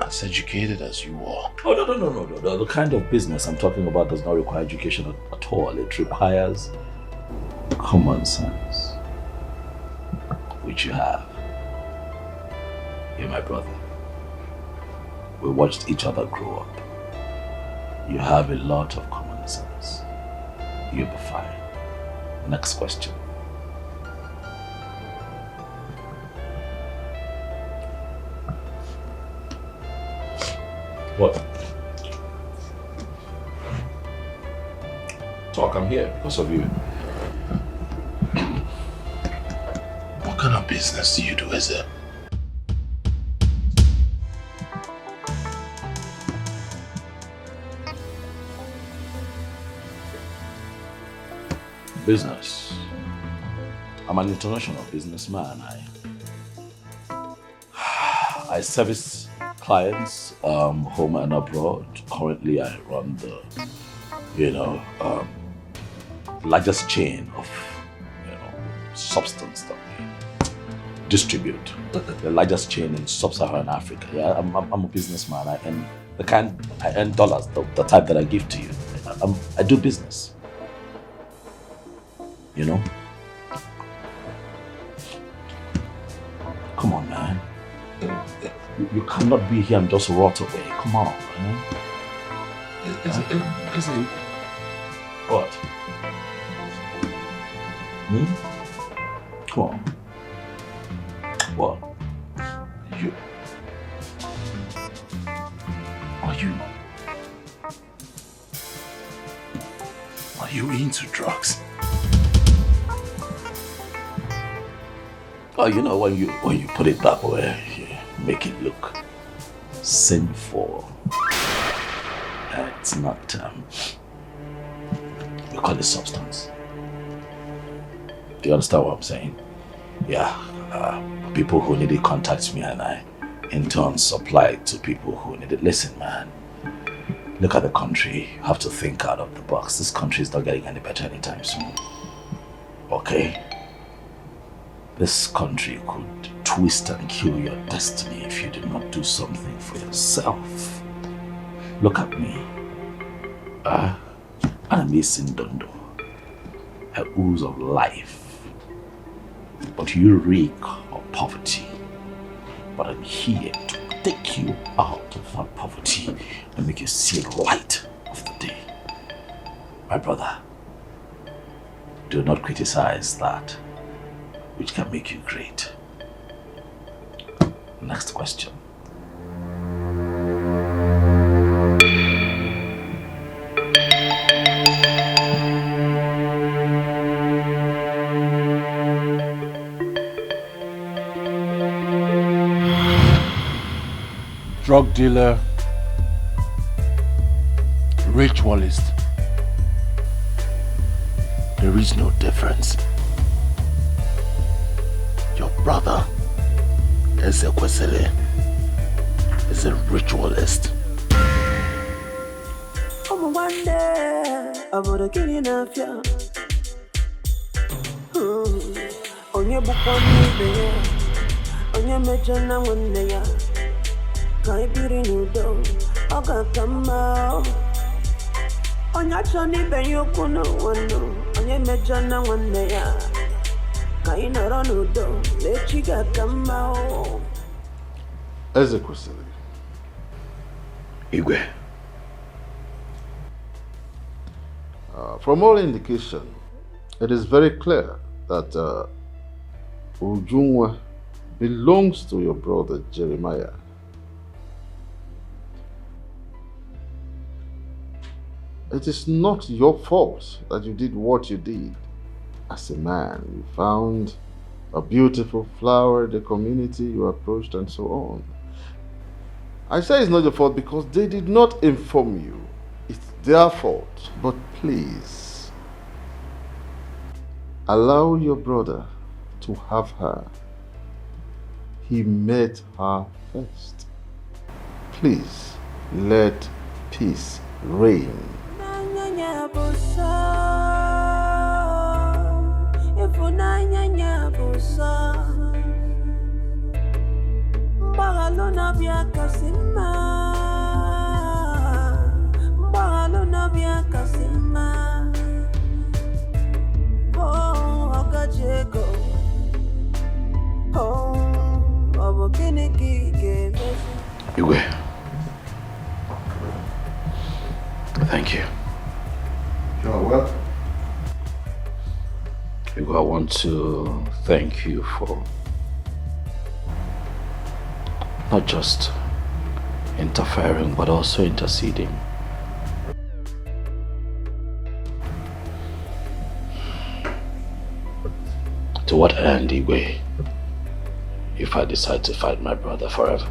as educated as you are. Oh, no. The kind of business I'm talking about does not require education at all. It requires common sense, which you have. You're my brother. We watched each other grow up. You have a lot of common sense. You'll be fine. Next question. What? Talk, I'm here because of you. What kind of business do you do, is it? Business. I'm an international businessman. I service clients home and abroad. Currently, I run the, largest chain of, substance that we distribute. The largest chain in sub-Saharan Africa. Yeah, I'm a businessman. I earn dollars, the type that I give to you. I do business. You know? Come on, man. You cannot be here and just rot away. Come on, man. Is it? What? Come on. What? Are you into drugs? Oh, you know, when you put it that way, you make it look sinful. It's not, we call it substance. Do you understand what I'm saying? Yeah, people who need it contact me and I, in turn, supply it to people who need it. Listen, man, look at the country. You have to think out of the box. This country is not getting any better anytime soon. Okay? This country could twist and kill your destiny if you did not do something for yourself. Look at me. I'm missing Dondo. A ooze of life. But you reek of poverty. But I'm here to take you out of that poverty and make you see the light of the day. My brother, do not criticize that which can make you great. Next question. Drug dealer, ritualist. There is no difference. Your brother, Ezekwesili, is a ritualist. One day, I would kill you now. On your book on me, on your mention, I wouldn't lay out. Kai beauty new door, I got come out. On your Johnny Ben, you couldn't know. On your mention, I wouldn't lay out. Kai not on the door, let you got come out. Ezekwesili. Igwe. From all indication, it is very clear that Ujungwa belongs to your brother Jeremiah. It is not your fault that you did what you did. As a man, you found a beautiful flower in the community, you approached and so on. I say it's not your fault because they did not inform you. It's their fault. But please, allow your brother to have her. He met her first. Please, let peace reign. Igwe. Thank you. You're welcome. Igwe, I want to thank you for not just interfering but also interceding. To what end, Igwe, if I decide to fight my brother forever?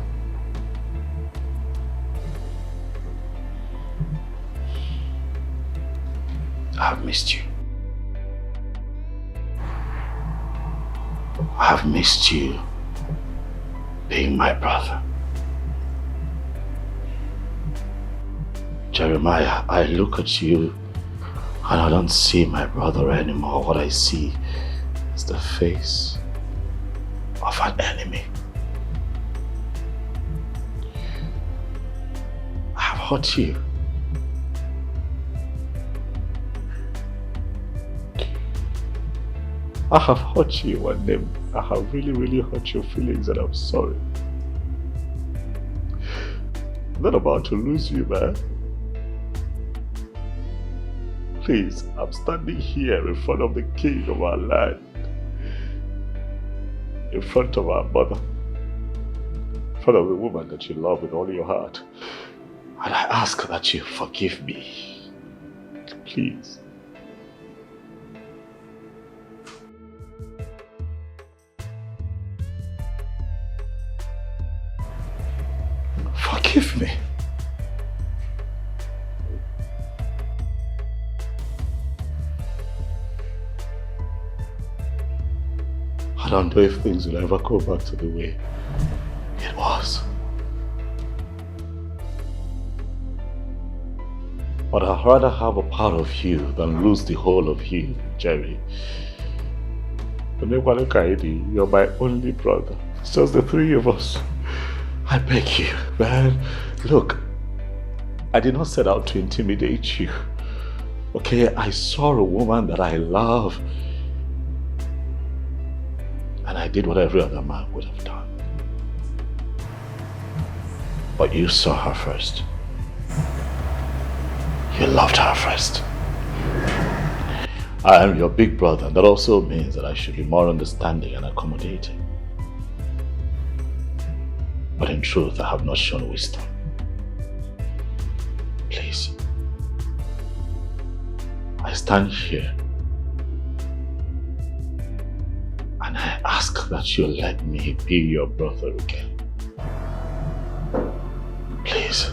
I have missed you. I have missed you being my brother. Jeremiah, I look at you and I don't see my brother anymore. What I see is the face of an enemy. I have hurt you. I have hurt you one day. I have really hurt your feelings and I'm sorry. I'm not about to lose you, man. Please, I'm standing here in front of the king of our land. In front of our mother. In front of the woman that you love with all your heart. And I ask that you forgive me. Please. Forgive me. I don't know if things will ever go back to the way it was. But I'd rather have a part of you than lose the whole of you, Jerry. You're my only brother. It's just the three of us. I beg you, man. Look, I did not set out to intimidate you. Okay, I saw a woman that I love. And I did what every other man would have done. But you saw her first. You loved her first. I am your big brother, and that also means that I should be more understanding and accommodating. But in truth, I have not shown wisdom. Please, I stand here and I ask that you let me be your brother again. Please,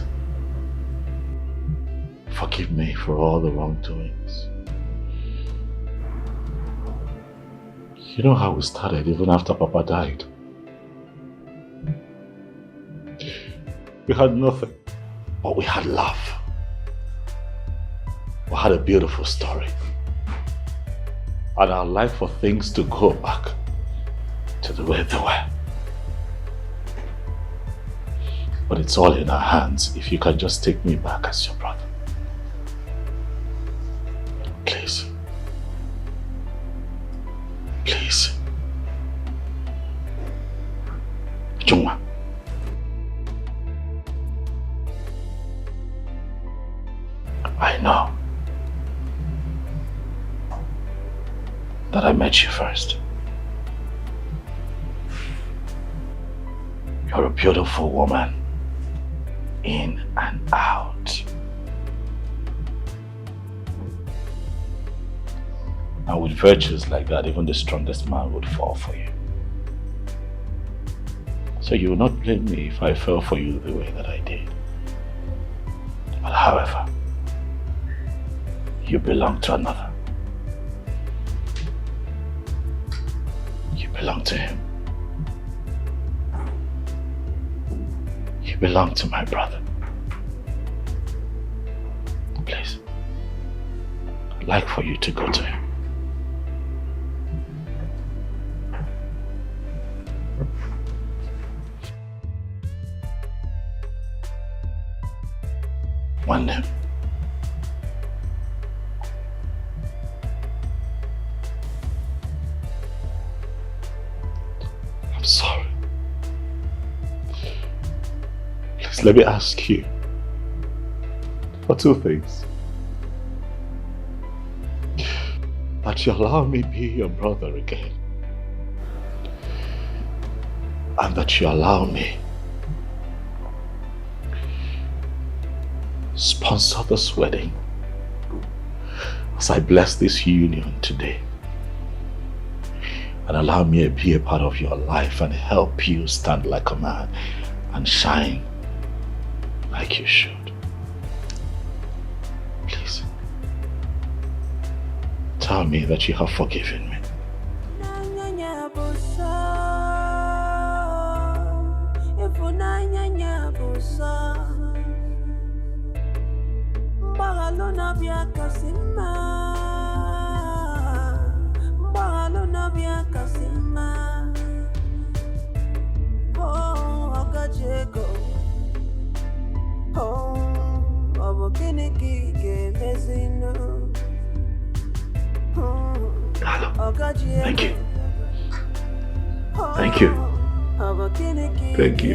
forgive me for all the wrongdoings. You know how we started even after Papa died. We had nothing, but we had love. We had a beautiful story. And I'd like for things to go back to the way they were. But it's all in our hands if you can just take me back as your brother. Please. Please. Jungwa. I know that I met you first. You're a beautiful woman, in and out. And with virtues like that, even the strongest man would fall for you. So you will not blame me if I fell for you the way that I did. But however, you belong to another. You belong to him. You belong to my brother. Please, I'd like for you to go to him. One day. I'm sorry. Please let me ask you for two things. That you allow me be your brother again. And that you allow me sponsor this wedding as I bless this union today. And allow me to be a part of your life and help you stand like a man and shine like you should. Please, tell me that you have forgiven me. Thank you. Thank you. Thank you.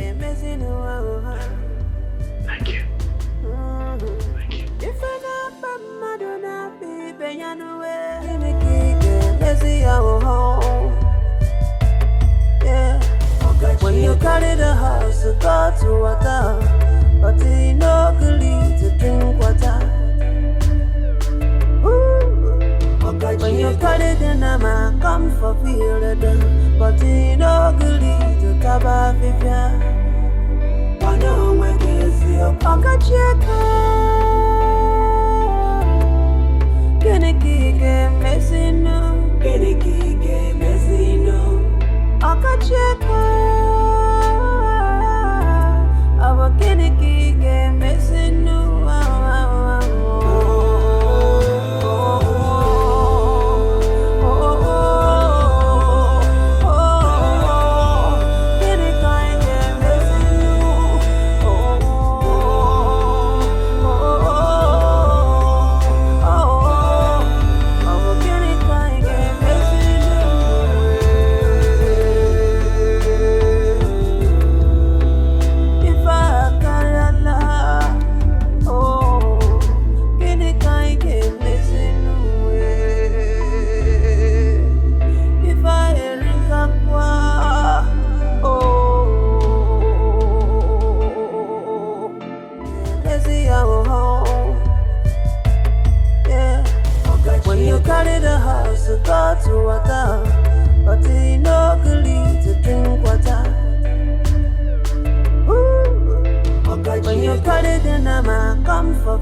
Thank you. When you carry the house to go to water, but you no good to drink water. When you carry the nama, come for feel the but you no good to taba vivia. Wano mwekezi oka cheka. Kenekike mesino, kenekike mesino. Oka cheka. Aba kenekike mesino.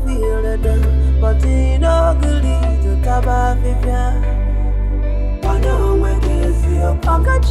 feel it, but you know good to taba fifia. Pano when you see your pocket.